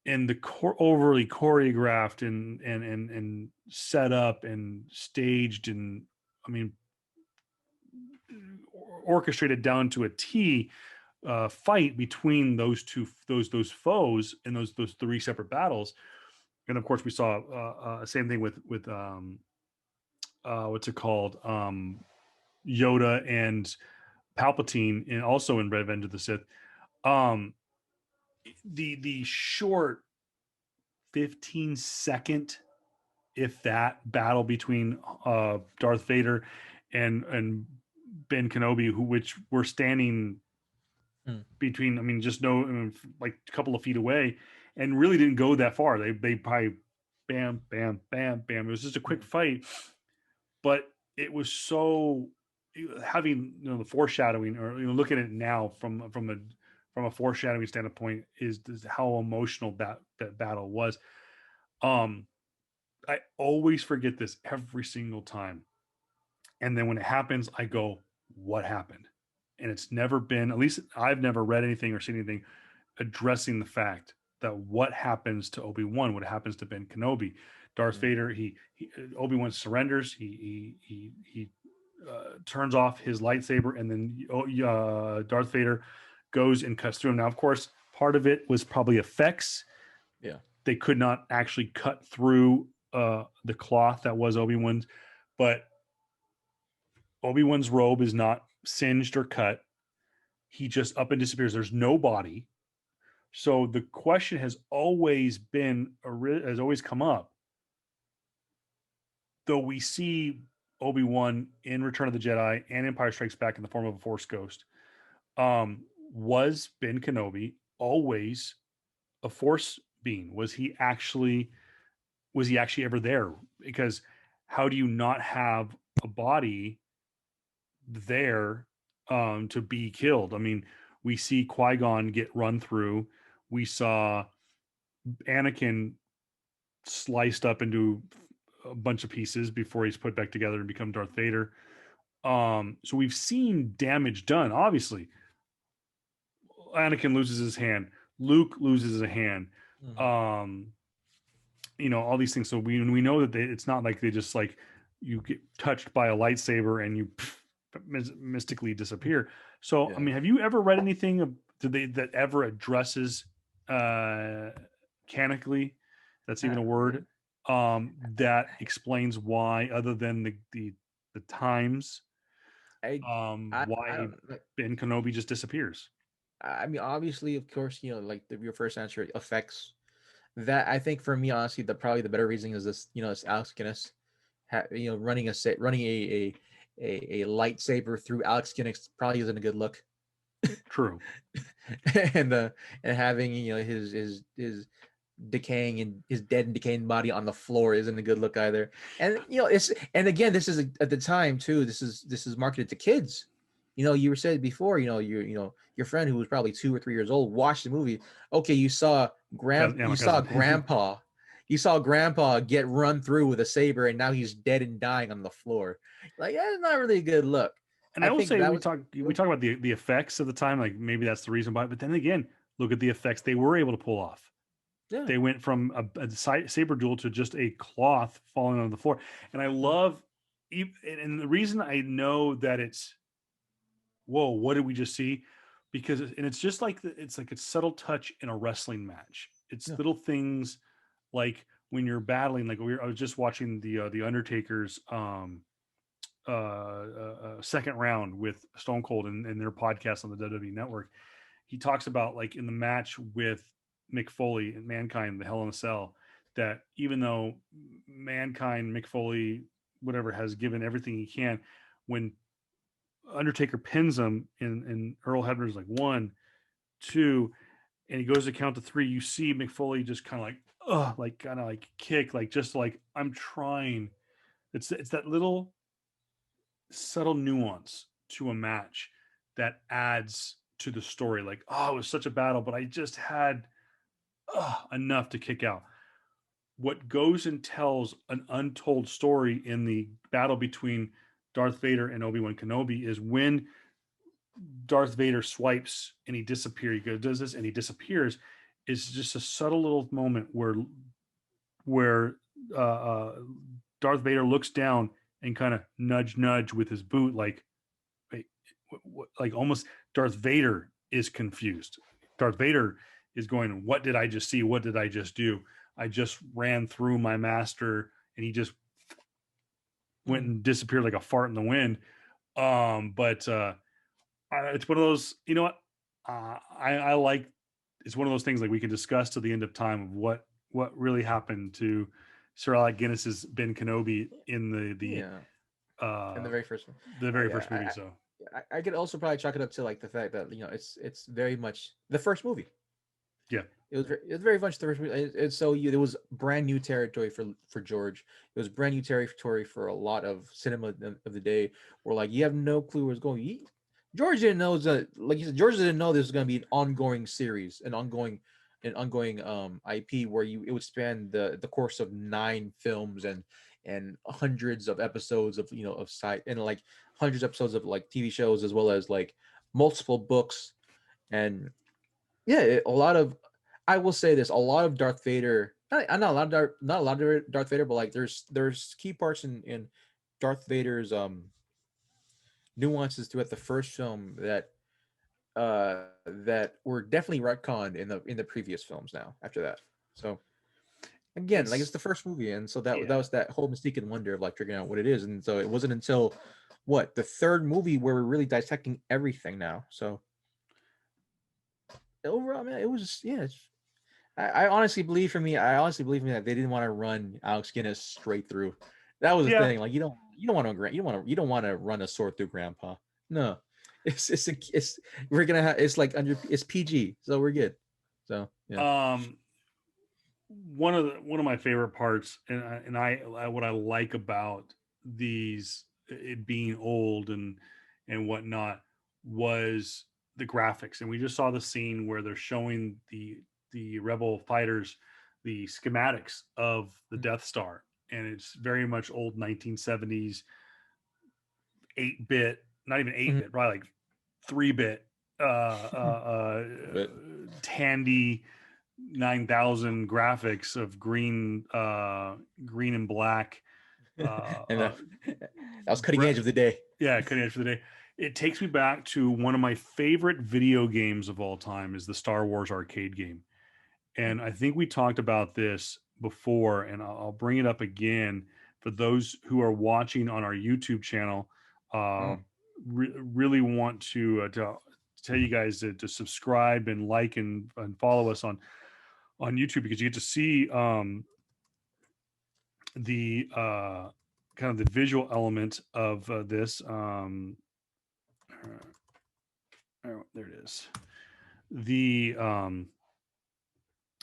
and the overly choreographed and set up and staged, and I mean orchestrated down to a T fight between those foes in those three separate battles. And of course we saw same thing with what's it called, Yoda and Palpatine, and also in Revenge of the Sith. um the short 15-second, if that, battle between Darth Vader and Ben Kenobi, which were standing between, I mean, just no, I mean, like a couple of feet away, and really didn't go that far. They probably bam, bam, bam, bam. It was just a quick fight, but it was so, having, the foreshadowing, or looking at it now from a foreshadowing standpoint, is how emotional that battle was. Um, I always forget this every single time. And then when it happens, I go, what happened? And it's never been, at least I've never read anything or seen anything addressing the fact that what happens to Obi-Wan, what happens to Ben Kenobi. Darth Vader, he Obi-Wan surrenders, he turns off his lightsaber, and then Darth Vader goes and cuts through him. Now, of course, part of it was probably effects. Yeah. They could not actually cut through the cloth that was Obi-Wan's, but Obi-Wan's robe is not singed or cut. He just up and disappears. There's no body. So the question has always come up, though we see Obi-Wan in Return of the Jedi and Empire Strikes Back in the form of a Force ghost. Was Ben Kenobi always a Force being? Was he actually ever there? Because how do you not have a body there to be killed? I mean, we see Qui-Gon get run through. We saw Anakin sliced up into a bunch of pieces before he's put back together and become Darth Vader. So we've seen damage done. Obviously, Anakin loses his hand. Luke loses a hand. All these things. So we know that it's not like they just, like, you get touched by a lightsaber and you mystically disappear. So, Yeah. I mean, have you ever read anything that ever addresses canonically, that's even a word, that explains why, other than the times, I why don't like, Ben Kenobi just disappears? I mean, obviously, of course, like your first answer affects that. I think for me, honestly, probably the better reason is this. It's Alex Guinness, running a lightsaber through Alex Guinness probably isn't a good look. True. And having his decaying and his dead and decaying body on the floor isn't a good look either. And and again, this is at the time too. This is marketed to kids. You said before, your friend who was probably 2 or 3 years old watched the movie. Okay, you saw grandpa. You saw grandpa get run through with a saber, and now he's dead and dying on the floor. Like, that's not really a good look. And I will say, we talk about the effects of the time, like maybe that's the reason why. But then again, look at the effects they were able to pull off. Yeah. They went from a saber duel to just a cloth falling on the floor. And I love, and the reason I know that it's, whoa, what did we just see? Because it's just like it's like a subtle touch in a wrestling match. It's little things, like when you're battling. Like I was just watching the Undertaker's second round with Stone Cold and their podcast on the WWE Network. He talks about, like, in the match with Mick Foley and Mankind, the Hell in a Cell, that even though Mankind, Mick Foley, whatever, has given everything he can, when Undertaker pins him and Earl Hebner's like 1, 2, and he goes to count to 3, you see Mick Foley just kind of like, like kind of like kick, like just like I'm trying. It's that little subtle nuance to a match that adds to the story. Like, oh, it was such a battle, but I just had enough to kick out. What goes and tells an untold story in the battle between Darth Vader and Obi-Wan Kenobi is when Darth Vader swipes and he disappears. He goes, does this and he disappears. It's just a subtle little moment where uh, uh, Darth Vader looks down and kind of nudge nudge with his boot, like wait, like almost Darth Vader is confused. Darth Vader is going, "What did I just see? What did I just do? I just ran through my master, and he just went and disappeared like a fart in the wind." But it's one of those. You know what? I like. It's one of those things like we can discuss to the end of time of what really happened to Sir Alec Guinness's Ben Kenobi in Yeah, in uh the very first one. the very Yeah, first movie. So I could also probably chalk it up to like the fact that it's very much the first movie. yeah, It was very much the first movie. So there was brand new territory for George. It was brand new territory for a lot of cinema of the day. Where like you have no clue where it's going. George didn't know that, like you said, George didn't know this was going to be an ongoing series, an ongoing IP where it would span the course of 9 films and hundreds of episodes of of site and like hundreds of episodes of like TV shows as well as like multiple books and yeah, a lot of I will say this, a lot of Darth Vader, not a lot of not a lot of Darth Vader, but like there's key parts in Darth Vader's nuances throughout the first film that were definitely retconned in the previous films now after that. So again, like it's it's the first movie, and so that yeah. was that whole mystique and wonder of like figuring out what it is. And so it wasn't until what the third movie where we're really dissecting everything now. So overall, man, it was just yeah. I honestly believe for me, I honestly believe me that they didn't want to run Alex Guinness straight through. That was the Yeah, thing. Like you don't want to you don't want to run a sword through Grandpa. No, it's we're gonna have it's like under it's PG, so we're good. So yeah. um one of my favorite parts and I what I like about these it being old and whatnot was the graphics. And we just saw the scene where they're showing the rebel fighters the schematics of the Death Star, and it's very much old 1970s 8-bit, not even Mhm. 8-bit, probably like 3-bit But Tandy 9,000 graphics of green and black. Uh, and uh, that was cutting edge of the day. yeah, cutting edge for the day. It takes me back to one of my favorite video games of all time is the Star Wars arcade game. And I think we talked about this before, and I'll bring it up again for those who are watching on our YouTube channel. Uh, Mm. really want to tell you guys to subscribe and like and follow us on YouTube because you get to see the kind of the visual element of this. There it is. The um,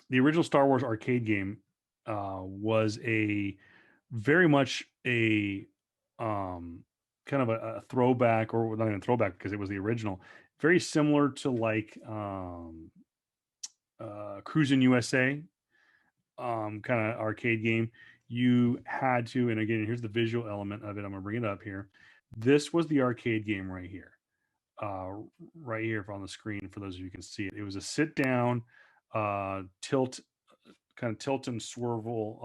the original Star Wars arcade game was a very much a kind of a throwback, or not even a throwback because it was the original. Very similar to like Cruisin' USA kind of arcade game. You had to, and again, here's the visual element of it. I'm gonna bring it up here. This was the arcade game right here, uh, right here on the screen for those of you who can see it. It was a sit down, tilt, kind of tilt and swivel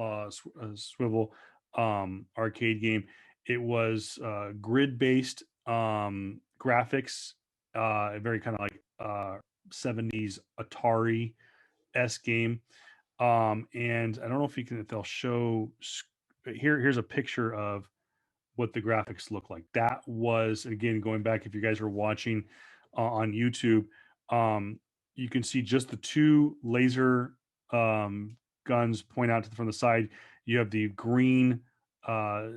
arcade game. It was grid based graphics, very kind of like 70s Atari s game. And I don't know if you can, if they'll show here's a picture of what the graphics look like. That was again going back. If you guys are watching on YouTube, um, you can see just the two laser guns point out from the side. You have the green uh,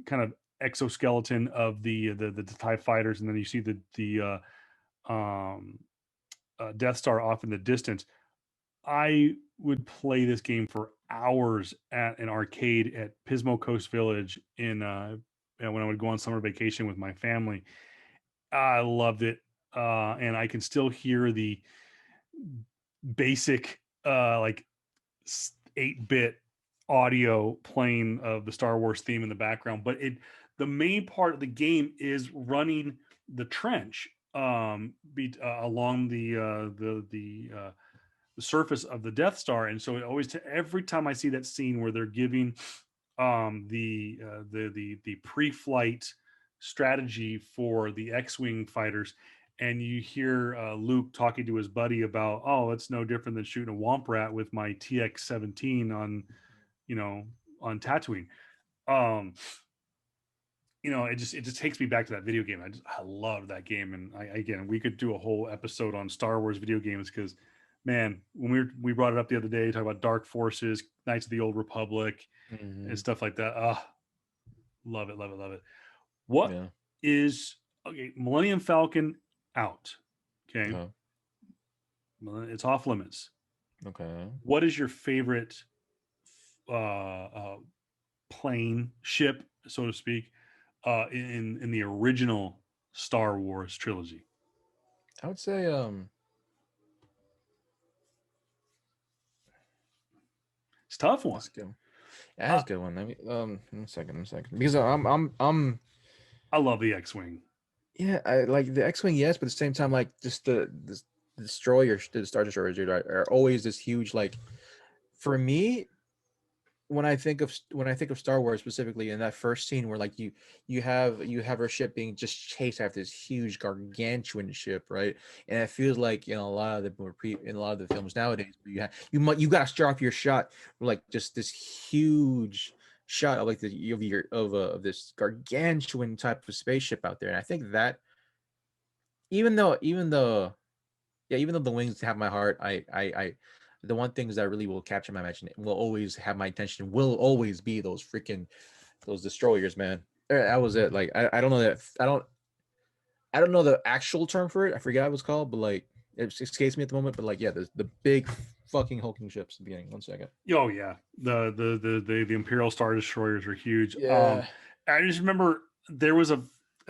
kind of exoskeleton of the TIE fighters, and then you see the Death Star off in the distance. I would play this game hours at an arcade at Pismo Coast Village in when I would go on summer vacation with my family. I loved it. And I can still hear the basic like 8-bit audio playing of the Star Wars theme in the background, but the main part of the game is running the trench along the surface of the Death Star, and so it always every time I see that scene where they're giving the pre-flight strategy for the X-wing fighters, and you hear Luke talking to his buddy about, oh, it's no different than shooting a womp rat with my TX-17 on, you know, on Tatooine. Um, it just takes me back to that video game. I love that game, and again, we could do a whole episode on Star Wars video games because, man, when we brought it up the other day, talk about Dark Forces, Knights of the Old Republic, and stuff like that. Love it, love it, love it. What Yeah. is okay? Millennium Falcon out. Okay, Uh-huh. it's off limits. Okay. What is your favorite uh, plane ship, so to speak, in the original Star Wars trilogy? I would say It's a tough one. that's good. Yeah, Uh, that's a good one. I mean, one second, because I'm I love the X-wing. yeah, I like the X-wing, yes, but at the same time, like just the destroyers, the Star Destroyers, dude, are always this huge. Like for me, when I think of Star Wars specifically, in that first scene where like you have her ship being just chased after this huge gargantuan ship, right? And it feels like in a lot of in a lot of the films nowadays, you got to start off your shot with like just this huge shot of like of this gargantuan type of spaceship out there, and I think that even though the wings have my heart, the one things that really will capture my imagination, will always have my attention, will always be those destroyers, man. That was it. Like I don't know that I don't know the actual term for it. I forgot what it was called, but like it escapes me at the moment. But like yeah, the big fucking hulking ships at the beginning. 1 second. Oh yeah, the Imperial Star Destroyers are huge. Yeah. I just remember there was a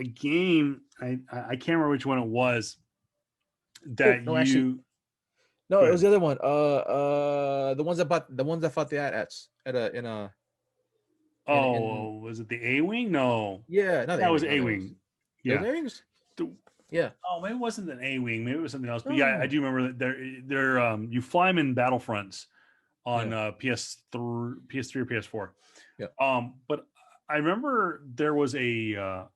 game. I can't remember which one it was Oh that no, actually, you no, go it was ahead. the other one. The ones that fought the AT-ATs at a in Oh, was it the A Wing? No, yeah, not the that was A-wings, not A the A-wings. Wing. It was Yeah. A-wings. The- Yeah. Oh, maybe it wasn't an A Wing. Maybe it was something else. But yeah, I Oh. do remember that they're you fly them in Battlefronts on Yeah. PS3, PS3 or PS4. Yeah. But I remember there was a I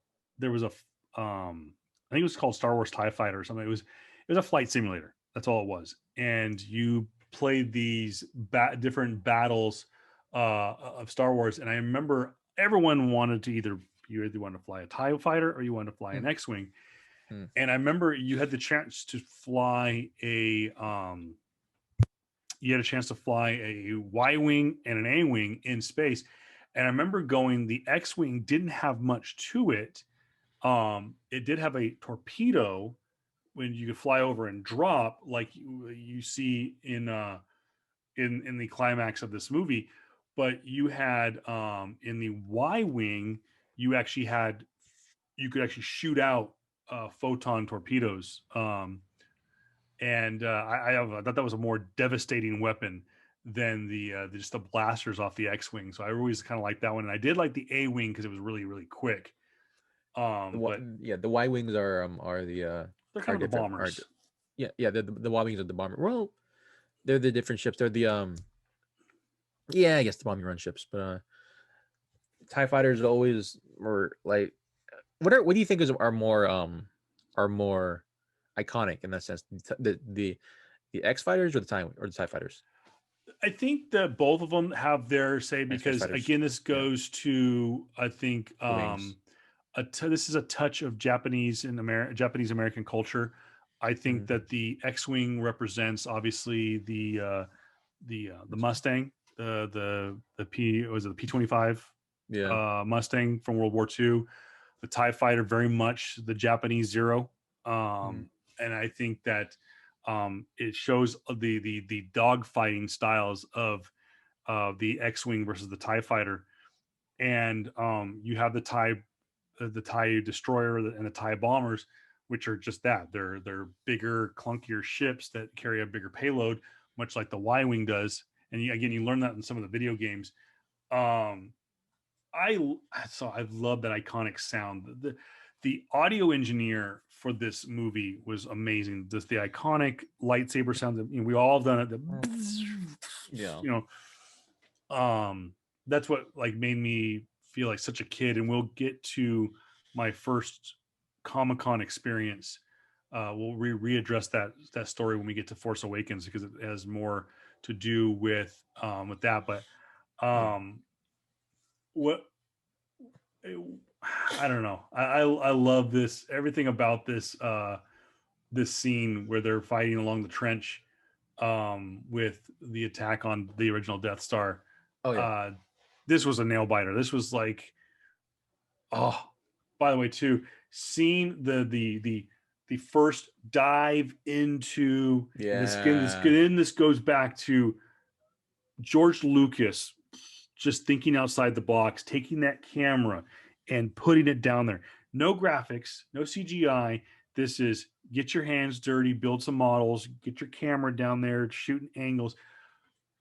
think it was called Star Wars TIE Fighter or something. It was a flight simulator. That's all it was. And you played these different battles of Star Wars. And I remember everyone wanted to you either wanted to fly a TIE fighter or you wanted to fly Hmm. an X-wing. Hmm. And I remember you had a chance to fly a Y wing and an A wing in space. And I remember the X wing didn't have much to it. It did have a torpedo when you could fly over and drop, like you see in the climax of this movie. But you had in the Y wing, you could actually shoot out photon torpedoes. And I thought that was a more devastating weapon than the just the blasters off the X-wing. So I always kind of like that one, and I did like the A-wing because it was really really quick. But The Y wings are they're kind are of the different. bombers. Yeah, the Y wings are the bomber. Well, they're the different ships. They're the yeah, I guess the bombing run ships. But TIE fighters always were like what do you think are more iconic in that sense? The X fighters or the TIE fighters? I think that both of them have their say X because fighters. again, this Yeah, goes to I think the wings. this is a touch of Japanese American culture. I think Mhm. that the X-wing represents obviously the Mustang, the P was it the P-25 Yeah. Mustang from World War II, the TIE fighter, very much the Japanese Zero. Mhm. And I think that it shows the dog fighting styles of the X-wing versus the TIE fighter, and you have the TIE destroyer and the TIE bombers, which are just that. They're bigger, clunkier ships that carry a bigger payload, much like the Y-wing does. And again, you learn that in some of the video games. Um, I love that iconic sound. The audio engineer for this movie was amazing. Just the iconic lightsaber sound that, we all have done it. Yeah. You that's what like made me feel like such a kid. And we'll get to my first Comic-Con experience. We'll readdress that story when we get to Force Awakens, because it has more to do with that. But Yeah. what I don't know. I love this, everything about this scene where they're fighting along the trench with the attack on the original Death Star. Oh yeah. This was a nail biter. This was like, oh, by the way, too, seeing the first dive into this goes back to George Lucas just thinking outside the box, taking that camera and putting it down there. No graphics, no CGI. This is get your hands dirty, build some models, get your camera down there, shooting angles.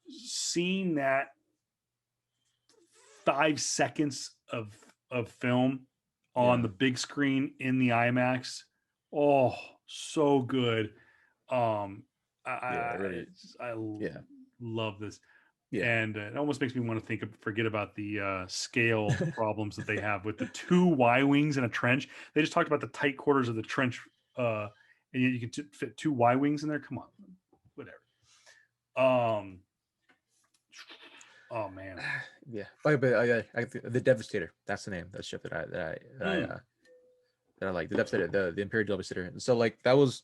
Seeing that 5 seconds of film on the big screen in the IMAX, oh, so good. I love this. Yeah. And it almost makes me want to forget about the scale problems that they have with the two Y-wings in a trench. They just talked about the tight quarters of the trench, and you can fit two Y-wings in there. Come on, whatever. Oh man, yeah. But the Devastator. That's the name. That ship that I like. The Devastator, the Imperial Devastator. And so like that was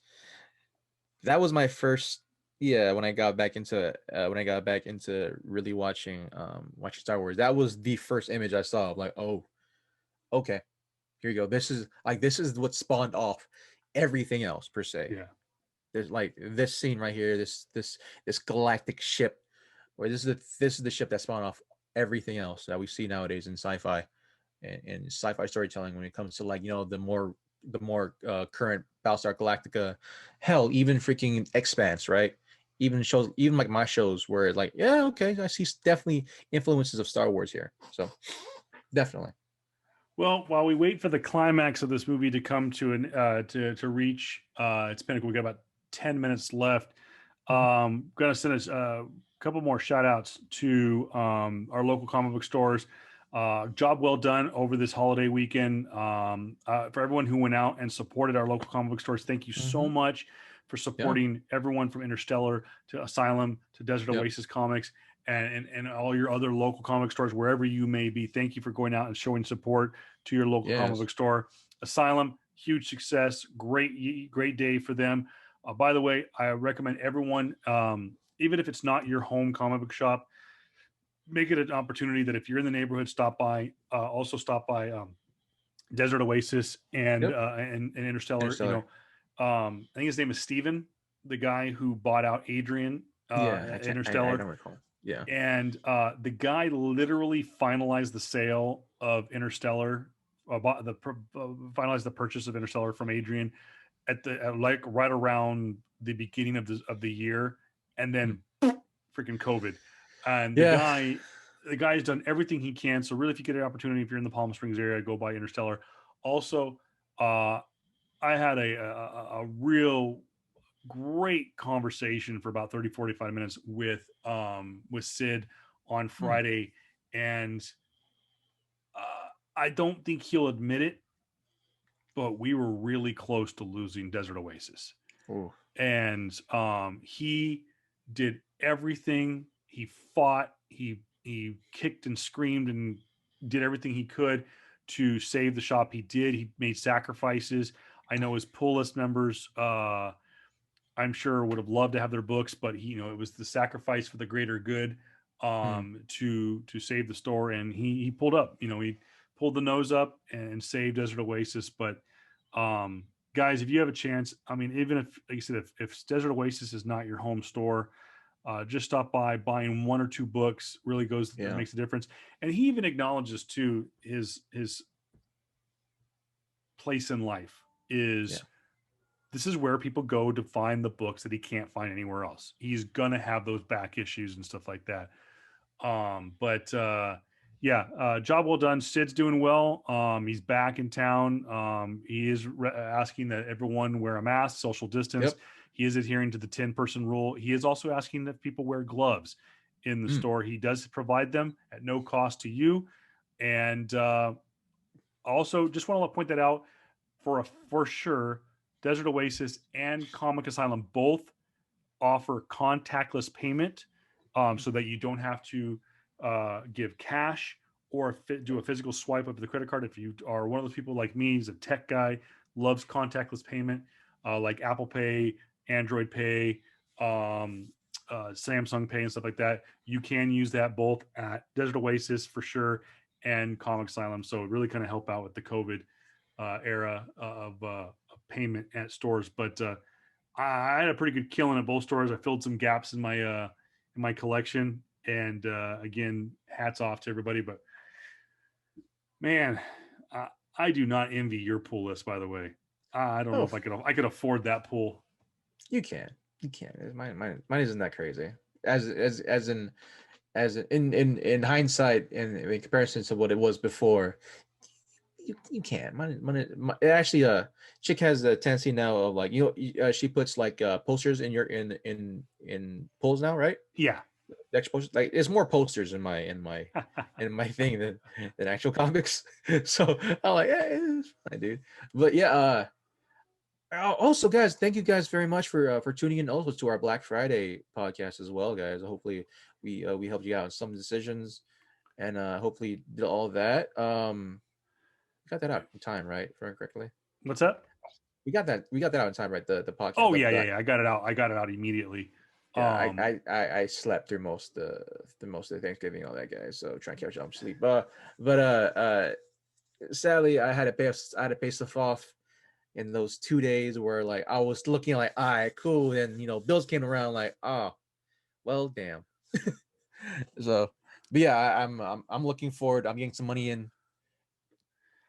my first. Yeah, when I got back into really watching Star Wars, that was the first image I saw. I'm like, oh, okay, here you go. This is what spawned off everything else per se. yeah. There's like this scene right here, this galactic ship, where this is the ship that spawned off everything else that we see nowadays in sci-fi and sci-fi storytelling when it comes to like the more current Battlestar Galactica, hell, even freaking Expanse, right? Even shows, even like my shows where like, yeah, okay, I see definitely influences of Star Wars here. So definitely. Well, while we wait for the climax of this movie to come to an to reach its pinnacle, we got about 10 minutes left. Gonna send a couple more shout outs to our local comic book stores. Job well done over this holiday weekend. For everyone who went out and supported our local comic book stores, thank you so much for supporting everyone from Interstellar to Asylum to Desert Oasis Comics and all your other local comic stores, wherever you may be. Thank you for going out and showing support to your local comic book store. Asylum, huge success, great day for them. By the way, I recommend everyone, even if it's not your home comic book shop, make it an opportunity that if you're in the neighborhood, stop by. Also stop by Desert Oasis and Interstellar. I think his name is Steven, the guy who bought out Adrian at Interstellar. I don't recall. Yeah. And the guy literally finalized the sale of Interstellar, finalized the purchase of Interstellar from Adrian like right around the beginning of the year, and then freaking COVID. And the guy's done everything he can. So really, if you get an opportunity, if you're in the Palm Springs area, go buy Interstellar. Also, I had a real great conversation for about 30-45 minutes with Sid on Friday, and I don't think he'll admit it, but we were really close to losing Desert Oasis. Ooh. And he did everything. He fought, he kicked and screamed and did everything he could to save the shop. He did. He made sacrifices. I know his pull list members I'm sure would have loved to have their books, but it was the sacrifice for the greater good to save the store. And he pulled up, he pulled the nose up and saved Desert Oasis. But guys, if you have a chance, I mean, even if, like you said, if Desert Oasis is not your home store, Just stop by, buying one or two books really goes Yeah. makes a difference. And he even acknowledges too his place in life Yeah. is this is where people go to find the books that he can't find anywhere else. He's gonna have those back issues and stuff like that. But yeah, job well done. Sid's doing well. He's back in town. He is asking that everyone wear a mask, social distance. Yep. He is adhering to the 10-person rule. He is also asking that people wear gloves in the Mm. store. He does provide them at no cost to you. And also, just want to point that out for sure. Desert Oasis and Comic Asylum both offer contactless payment, so that you don't have to give cash or do a physical swipe of the credit card. If you are one of those people like me, he's a tech guy, loves contactless payment, like Apple Pay, Android Pay, Samsung Pay, and stuff like that. You can use that both at Desert Oasis for sure and Comic Asylum. So it really kind of help out with the COVID era of payment at stores. But I had a pretty good killing at both stores. I filled some gaps in my collection, and again, hats off to everybody. But man, I do not envy your pool list. By the way, I don't know Oh, if I could afford that pool. you can. You can. Mine isn't that crazy. In hindsight, in comparison to what it was before, you can't. Actually, chick has a tendency now of like she puts like posters in your in polls now, right? Yeah, The extra posters, like it's more posters in my thing than actual comics. So I'm like, yeah, it's fine, dude. But yeah, also, guys, thank you guys very much for tuning in also to our Black Friday podcast as well, guys. Hopefully, we helped you out in some decisions, and hopefully did all that. Got that out in time, right? If I remember correctly, what's that? we got that out in time, right? The podcast, Oh the yeah, yeah, black. yeah. I got it out immediately. Yeah, Um, I slept through most of the Thanksgiving, all that, guys. So trying to catch up on sleep. Sadly, I had to pay stuff off in those 2 days where like I was looking like, all right, cool. And bills came around like, oh, well, damn. So, but yeah, I'm looking forward. I'm getting some money in.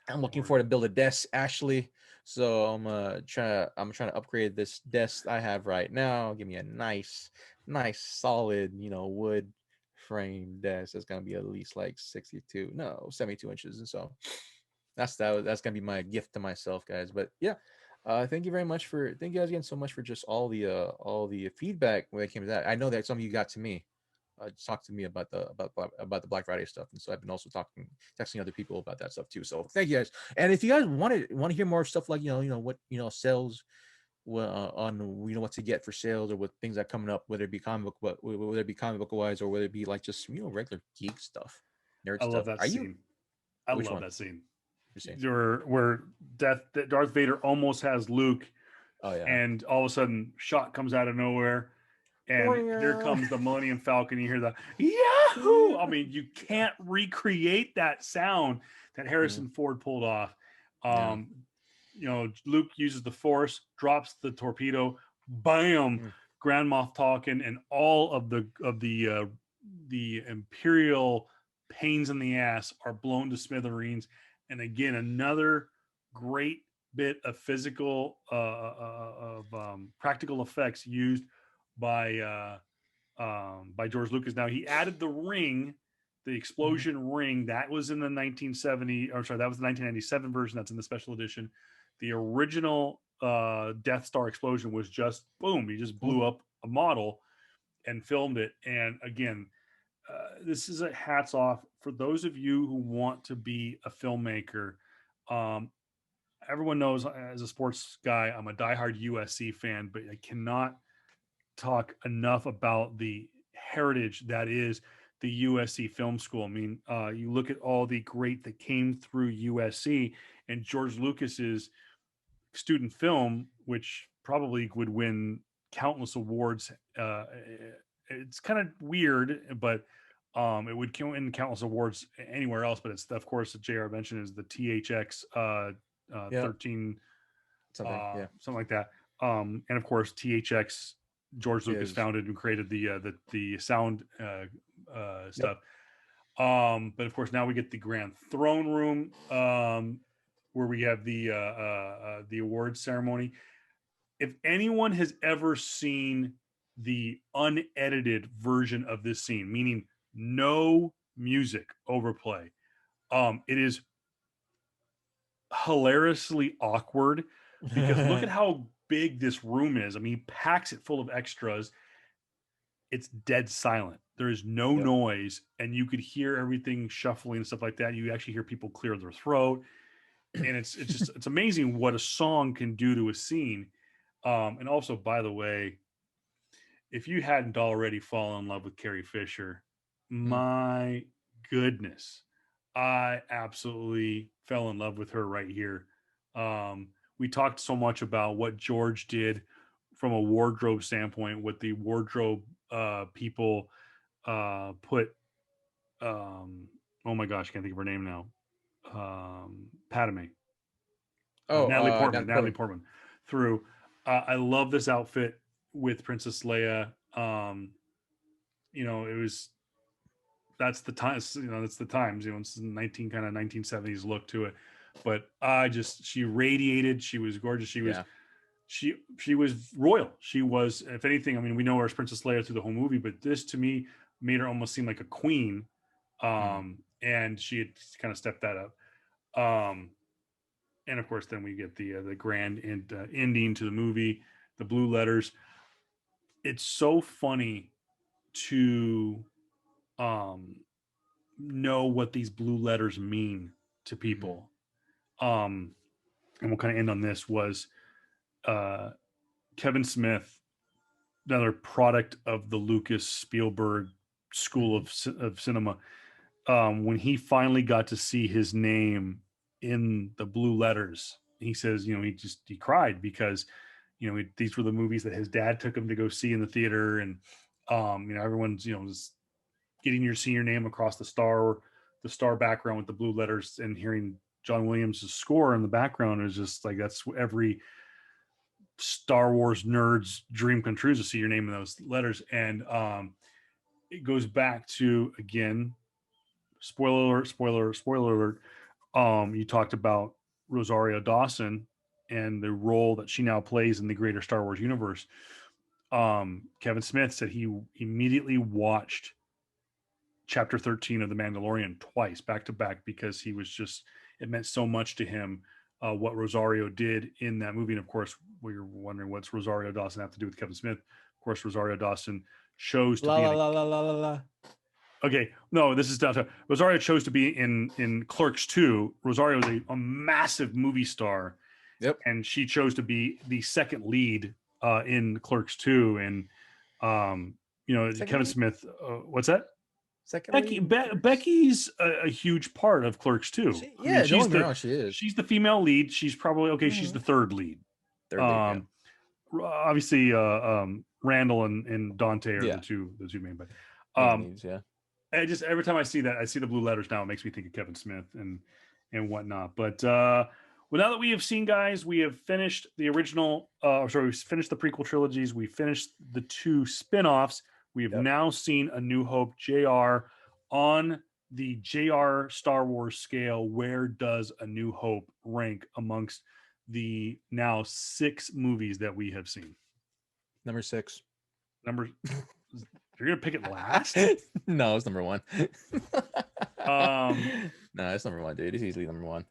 I'm looking forward to build a desk actually. So I'm trying to upgrade this desk I have right now. Give me a nice solid, wood frame desk. That's gonna be at least like 72 inches. And so that's gonna be my gift to myself, guys. But yeah, thank you guys again so much for just all the feedback when it came to that. I know that some of you got to me, talk to me about the Black Friday stuff, and so I've been also texting other people about that stuff too. So thank you guys. And if you guys want to hear more stuff like what sales, on what to get for sales or what things that are coming up, whether it be comic book wise or whether it be like just regular geek stuff, nerd I love stuff. that Are you scene. I which love one? that scene. You're saying? Where Darth Vader almost has Luke, Oh yeah. and all of a sudden, shot comes out of nowhere, and there comes the Millennium Falcon. You hear the Yahoo! I mean, you can't recreate that sound that Harrison Ford pulled off. Yeah. Um, Luke uses the Force, drops the torpedo, bam, Mm. Grand Moff talking, and all of the Imperial pains in the ass are blown to smithereens. And again, another great bit of physical of practical effects used by George Lucas. Now he added the ring, the explosion ring that was in the 1970, or sorry, that was the 1997 version. That's in the special edition. The original Death Star explosion was just boom. He just blew up a model and filmed it. And again, this is a hats off for those of you who want to be a filmmaker. Um, Everyone knows as a sports guy, I'm a diehard USC fan, but I cannot talk enough about the heritage that is the USC Film School. I mean, you look at all the great that came through USC, and George Lucas's student film, which probably would win countless awards. It's kind of weird, but it would win countless awards anywhere else. But it's, of course, the JR mentioned is the THX Yeah. 13, Something. Yeah. something like that. And of course, THX George Lucas Is founded and created the sound yep. stuff. But of course, now we get the Grand Throne Room, where we have the awards ceremony. If anyone has ever seen the unedited version of this scene, meaning no music overplay, it is hilariously awkward because look at how big this room is. I mean, he packs it full of extras. It's dead silent. There is no Yep. noise, and you could hear everything shuffling and stuff like that. You actually hear people clear their throat, and it's amazing what a song can do to a scene. And also, by the way, if you hadn't already fallen in love with Carrie Fisher, Mm. my goodness, I absolutely fell in love with her right here. We talked so much about what George did from a wardrobe standpoint, what the wardrobe people put. Oh my gosh, I can't think of her name now. Padme, Oh, Natalie Portman, Natalie Natalie Portman. Portman through. I love this outfit with Princess Leia. It was that's the time. That's the times. It's 1970s look to it. But she radiated. She was gorgeous. Yeah. She was royal. She was, if anything, I mean, we know her as Princess Leia through the whole movie, but this to me made her almost seem like a queen. Mm. And she had kind of stepped that up. And of course, then we get the grand ending to the movie, the blue letters. It's so funny to um, know what these blue letters mean to Mm-hmm. people. And we'll kind of end on this was uh, Kevin Smith, another product of the Lucas Spielberg school Mm-hmm. of cinema. When he finally got to see his name in the blue letters, he says, he cried because, these were the movies that his dad took him to go see in the theater. And, everyone's, just getting your senior name across the star background with the blue letters, and hearing John Williams' score in the background is just like, that's every Star Wars nerd's dream come true, to see your name in those letters. And it goes back to, again, spoiler alert. You talked about Rosario Dawson and the role that she now plays in the greater Star Wars universe. Kevin Smith said he immediately watched chapter 13 of The Mandalorian twice, back to back, because it meant so much to him, what Rosario did in that movie. And of course, we were wondering, what's Rosario Dawson have to do with Kevin Smith? Of course, Rosario Dawson chose to La be la in la la la la la. Okay, no, this is downtown. Rosario chose to be in Clerks 2. Rosario is a massive movie star, Yep. and she chose to be the second lead in Clerks 2. And Second Kevin lead. Smith. What's that? Second lead. In Clerks? Becky's a huge part of Clerks 2. I mean, Yeah. Don't get me wrong. She is. she's the female lead. She's probably okay. She's Mm-hmm. the third lead. Third lead. Yeah. Um, Obviously, Randall and Dante are Yeah. the two main, but Main um, leads. Yeah. I just, every time I see that, I see the blue letters now, it makes me think of Kevin Smith and whatnot. But well, now that we have seen, guys, we have finished the original. We finished the prequel trilogies. We finished the two spin-offs. We have Yep. now seen A New Hope. JR, on the JR Star Wars scale, where does A New Hope rank amongst the now 6 movies that we have seen? Number 6. Number, you're gonna pick it last? No, it's number 1. Um, No, it's number 1, dude. It's easily number 1.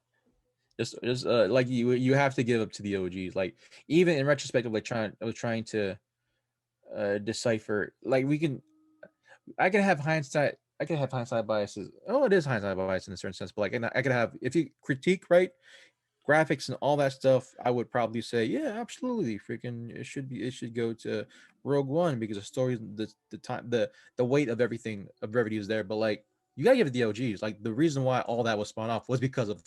Just like you have to give up to the OGs. Like, even in retrospect of trying to decipher, like, I can have hindsight. I can have hindsight biases. Oh, it is hindsight bias in a certain sense, but like, I could have, if you critique, right, graphics and all that stuff, I would probably say, yeah, absolutely, freaking, it should go to Rogue One, because the story, the time, the weight of everything of brevity is there. But like, you gotta give it the OGs. Like, the reason why all that was spun off was because of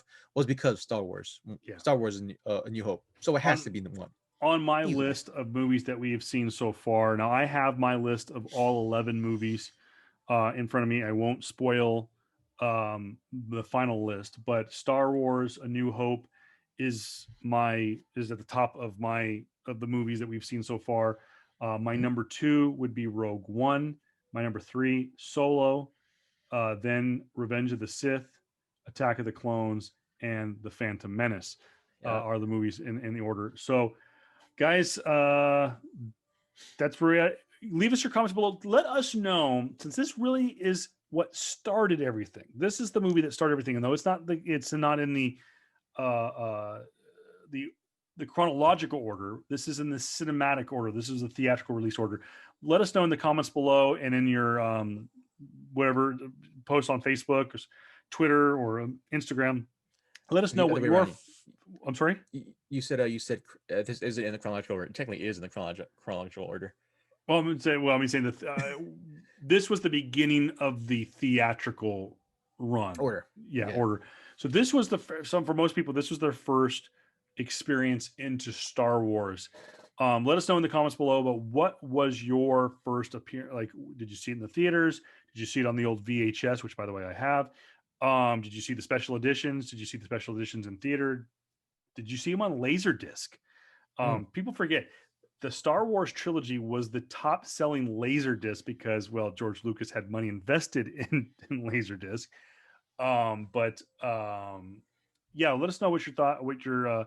Star Wars. Yeah. Star Wars and A New Hope. So it has to be the one. On my Easily. list of movies that we have seen so far, now I have my list of all 11 movies in front of me. I won't spoil the final list, but Star Wars: A New Hope is at the top of the movies that we've seen so far. My number 2 would be Rogue One. My number 3, Solo. Then Revenge of the Sith, Attack of the Clones, and The Phantom Menace Yeah. are the movies in the order. So, guys, that's where leave us your comments below. Let us know, since this really is what started everything. This is the movie that started everything. And though it's not in uh, uh, the the chronological order. This is in the cinematic order. This is the theatrical release order. Let us know in the comments below and in your whatever post on Facebook or Twitter or Instagram. Let us know The other what way your. around. I'm sorry. You said this is it in the chronological order. Technically, it is in the chronological order. I'm saying that this was the beginning of the theatrical run. Order. Yeah, order. So this was for most people, this was their first experience into Star Wars. Let us know in the comments below about what was your first appearance. Like, did you see it in the theaters? Did you see it on the old VHS, which by the way I have? Did you see the special editions? Did you see the special editions in theater? Did you see them on Laserdisc? People forget the Star Wars trilogy was the top selling Laserdisc because, well, George Lucas had money invested in Laserdisc. Yeah, let us know what your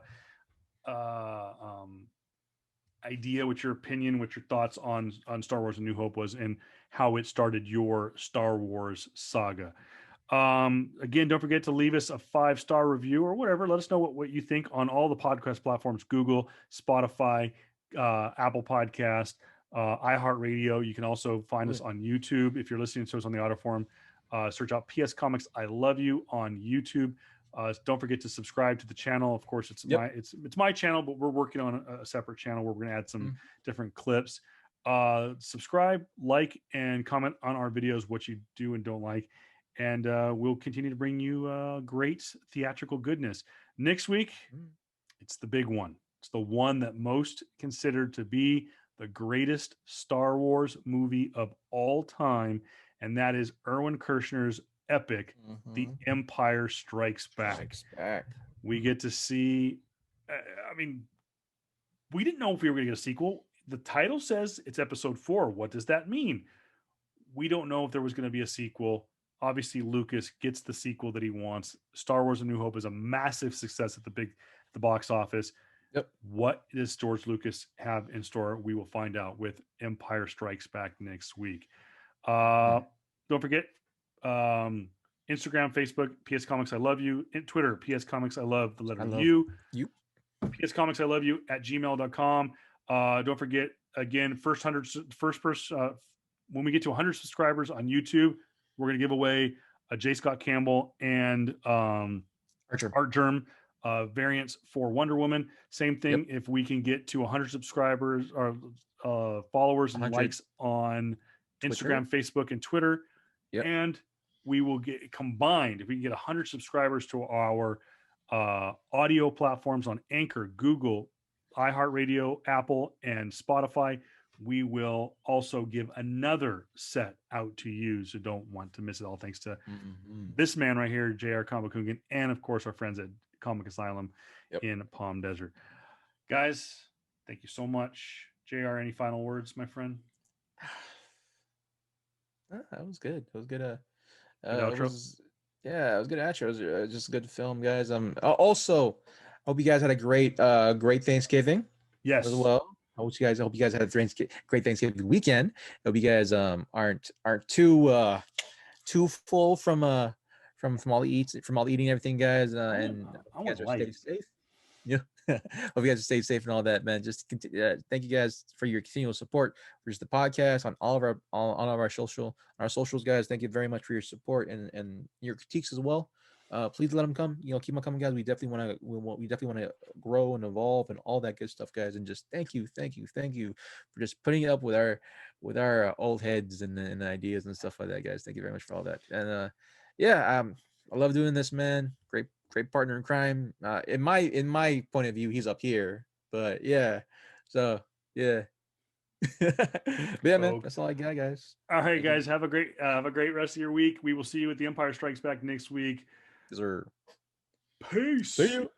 idea, what your opinion, what your thoughts on Star Wars: A New Hope was, and how it started your Star Wars saga. Again, don't forget to leave us a 5-star review or whatever. Let us know what you think on all the podcast platforms: Google, Spotify, Apple Podcast, iHeartRadio. You can also find us on YouTube if you're listening to us on the audio form. Search out PS Comics I Love You on YouTube. Don't forget to subscribe to the channel. Of course, it's my channel, but we're working on a separate channel where we're going to add some different clips. Subscribe, like, and comment on our videos what you do and don't like. And we'll continue to bring you great theatrical goodness. Next week, it's the big one. It's the one that most considered to be the greatest Star Wars movie of all time. And that is Erwin Kershner's epic, The Empire Strikes Back. We get to see, we didn't know if we were going to get a sequel. The title says it's episode 4. What does that mean? We don't know if there was going to be a sequel. Obviously, Lucas gets the sequel that he wants. Star Wars: A New Hope is a massive success at the box office. What does George Lucas have in store? We will find out with Empire Strikes Back next week. Don't forget, Instagram, Facebook, PS Comics I Love You. Twitter, PS Comics I Love the letter U. PS Comics I Love You at gmail.com. Don't forget, again, when we get to 100 subscribers on YouTube, we're going to give away a J. Scott Campbell and Art Germ variants for Wonder Woman. Same thing if we can get to 100 subscribers or followers and likes on Instagram, Facebook, and Twitter. And we will get combined, if we can get 100 subscribers to our audio platforms on Anchor, Google, iHeartRadio, Apple, and Spotify, we will also give another set out to you, so don't want to miss it all, thanks to this man right here, JR Cabacungan, and of course our friends at Comic Asylum in Palm Desert. Guys, thank you so much. JR, any final words, my friend? That was good. It was good. Good outro? It was good outro. It was just a good film, guys. Also, hope you guys had a great Thanksgiving. Yes. As well. I hope you guys had a great Thanksgiving weekend. Hope you guys aren't too full from all the eating and everything, guys. And you guys are staying safe. Yeah. Hope you guys stay safe and all that, man. Just thank you guys for your continual support for just the podcast on all of our socials, guys. Thank you very much for your support and your critiques as well. Please let them come. Keep them coming, guys. We definitely want to grow and evolve and all that good stuff, guys. And just thank you for just putting up with our old heads and ideas and stuff like that, guys. Thank you very much for all that. And I love doing this, man. Great partner in crime. In my point of view, he's up here. But yeah, so yeah. But yeah, man, that's all I got, guys. All right, guys, have a great rest of your week. We will see you at the Empire Strikes Back next week. Sir. Peace. See you.